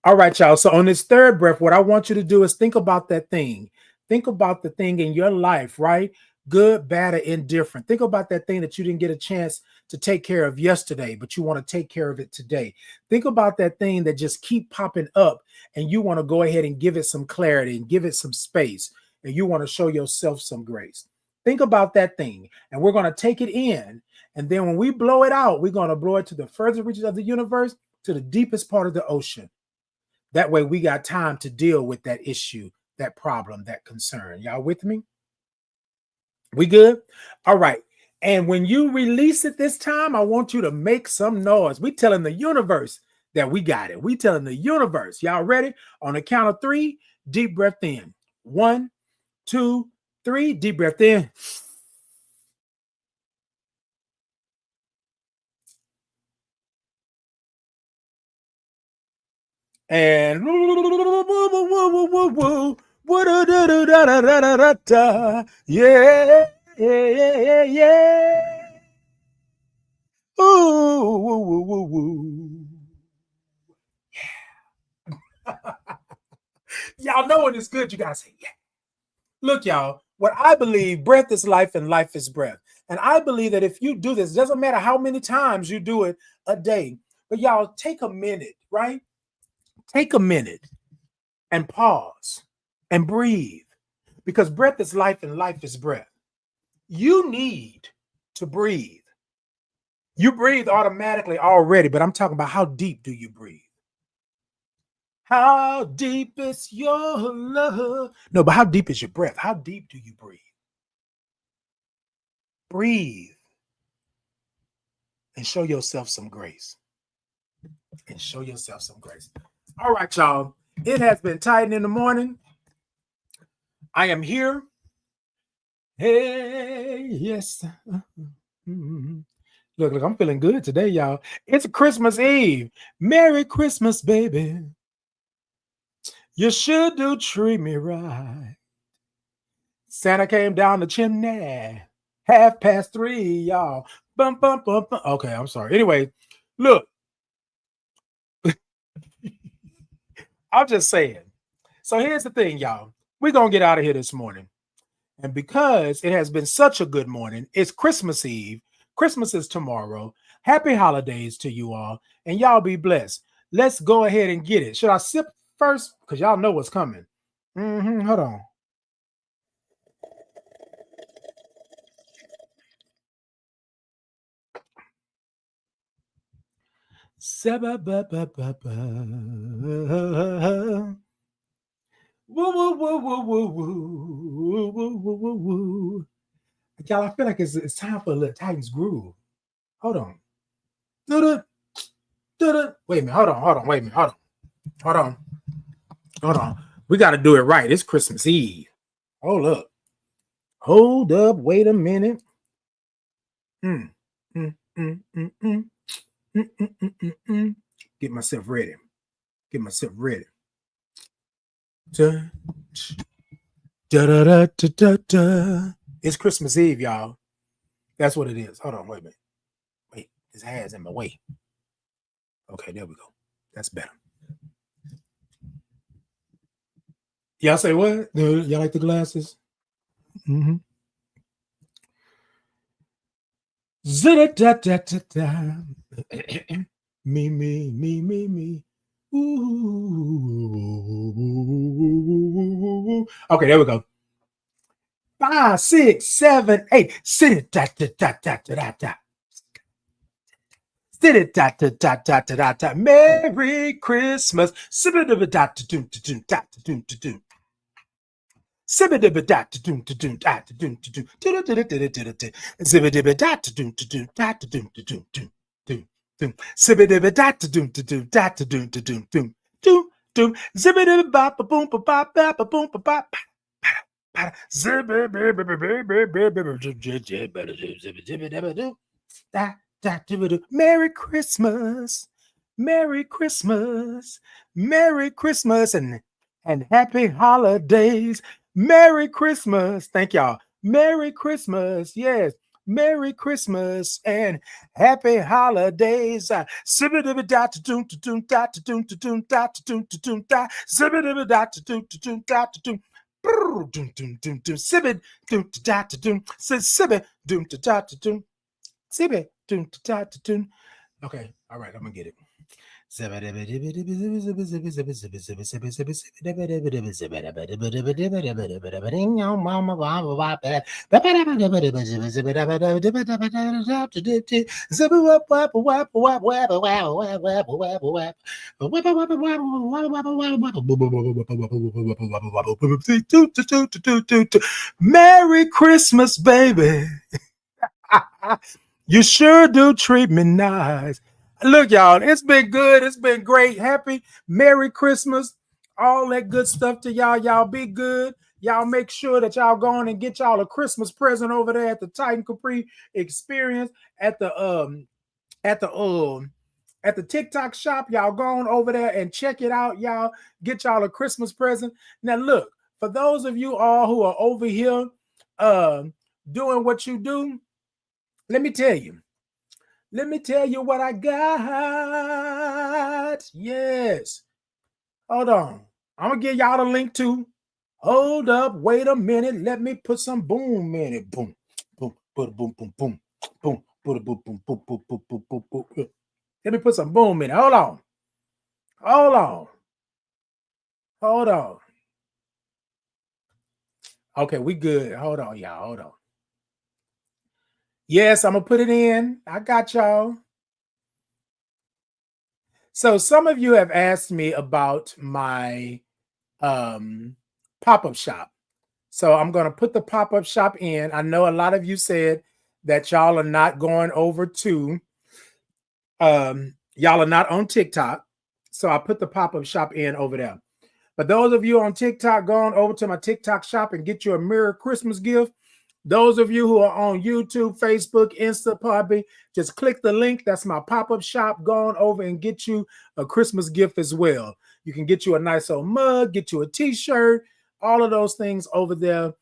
All right, y'all. So on this third breath, what I want you to do is think about that thing. Think about the thing in your life, right? Good, bad, or indifferent. Think about that thing that you didn't get a chance to take care of yesterday, but you want to take care of it today. Think about that thing that just keep popping up and you want to go ahead and give it some clarity and give it some space and you want to show yourself some grace. Think about that thing and we're going to take it in. And then when we blow it out, we're going to blow it to the furthest reaches of the universe, to the deepest part of the ocean. That way we got time to deal with that issue, that problem, that concern. Y'all with me? We good? All right. And when you release it this time, I want you to make some noise. We telling the universe that we got it. We telling the universe. Y'all ready? On the count of 3, deep breath in. 1, 2, 3, deep breath in. And yeah, yeah. Ooh, woo, woo, woo, woo. y'all know when it's good, you gotta say, yeah. Look, y'all, what I believe, breath is life and life is breath. And I believe that if you do this, it doesn't matter how many times you do it a day, but y'all take a minute, right? Take a minute and pause and breathe, because breath is life and life is breath. You need to breathe. You breathe automatically already, but I'm talking about how deep do you breathe? How deep is your love? No, but how deep is your breath? How deep do you breathe? Breathe and show yourself some grace. And show yourself some grace. All right, y'all. It has been Titan in the Morning. I am here. Hey, yes. Look, I'm feeling good today, y'all. It's Christmas Eve. Merry Christmas, baby. You should do treat me right. Santa came down the chimney. 3:30, y'all. Bum, bum, bum, bum. Okay, I'm sorry. Anyway, look. I'm just saying. So here's the thing, y'all. We're going to get out of here this morning. And because it has been such a good morning, it's Christmas Eve. Christmas is tomorrow. Happy holidays to you all. And y'all be blessed. Let's go ahead and get it. Should I sip first? Because y'all know what's coming. Hold on. Woo, woo, woo, woo, woo, woo, woo, woo, woo, woo. Y'all, I feel like it's time for a little Titans groove. Hold on. Wait a minute. Hold on. Wait a minute. Hold on. We got to do it right. It's Christmas Eve. Hold up. Wait a minute. Get myself ready. It's Christmas Eve, y'all. That's what it is. Hold on. Wait a minute. Wait, his hair's in my way. Okay, there we go. That's better. Y'all say what? Y'all like the glasses? Mm-hmm. Me. Ooh. Okay, there we go. 5, 6, 7, 8. Sit it, da, da, da, da, da, da. Sit it, da, da, da, da, da, da. Merry Christmas. Sit it, da, da, da, da, da, da, da, da. Merry Christmas. Merry Christmas. Merry Christmas and happy holidays. Merry Christmas. Thank y'all. Merry Christmas. Yes. Merry Christmas and happy holidays. Okay, all right, I'm gonna get it. Merry Christmas, baby. You sure do treat me nice. Look, y'all, it's been good. It's been great. Happy Merry Christmas. All that good stuff to y'all. Y'all be good. Y'all make sure that y'all go on and get y'all a Christmas present over there at the Titan Capri Experience at the TikTok shop. Y'all go on over there and check it out. Y'all get y'all a Christmas present. Now, look, for those of you all who are over here doing what you do, let me tell you what I got. Yes. Hold on. I'm gonna give y'all the link too. Hold up, wait a minute. Let me put some boom in it. Boom, boom, boom, boom, boom, boom, boom, boom, boom, boom, boom, boom, boom, boom, boom, boom. Let me put some boom in it. Hold on. Hold on. Hold on. Okay, we good. Hold on, y'all. Hold on. Yes, I'm gonna put it in. I got y'all. So some of you have asked me about my um pop-up shop. So I'm gonna put the pop-up shop in. I know a lot of you said that y'all are not going over to y'all are not on TikTok. So I put the pop-up shop in over there. But those of you on TikTok, going over to my TikTok shop and get you a mirror Christmas gift. Those of you who are on YouTube, Facebook, Insta, probably just click the link. That's my pop-up shop. Go on over and get you a Christmas gift as well. You can get you a nice old mug, get you a t-shirt, all of those things over there.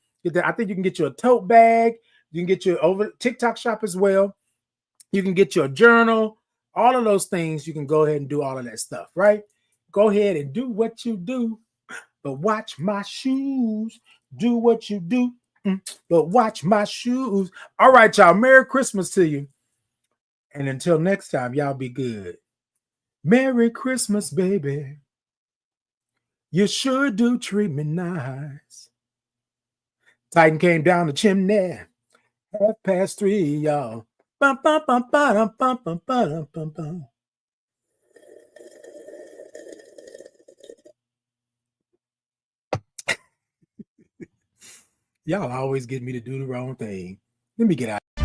I think you can get you a tote bag. You can get you over TikTok shop as well. You can get your journal, all of those things. You can go ahead and do all of that stuff, right? Go ahead and do what you do, but watch my shoes. Do what you do, but watch my shoes. All right, y'all. Merry Christmas to you. And until next time, y'all be good. Merry Christmas, baby. You sure do treat me nice. Titan came down the chimney, 3:30, y'all. Bum, bum, bum, bum, bum, bum, bum, bum, bum. Y'all always get me to do the wrong thing. Let me get out.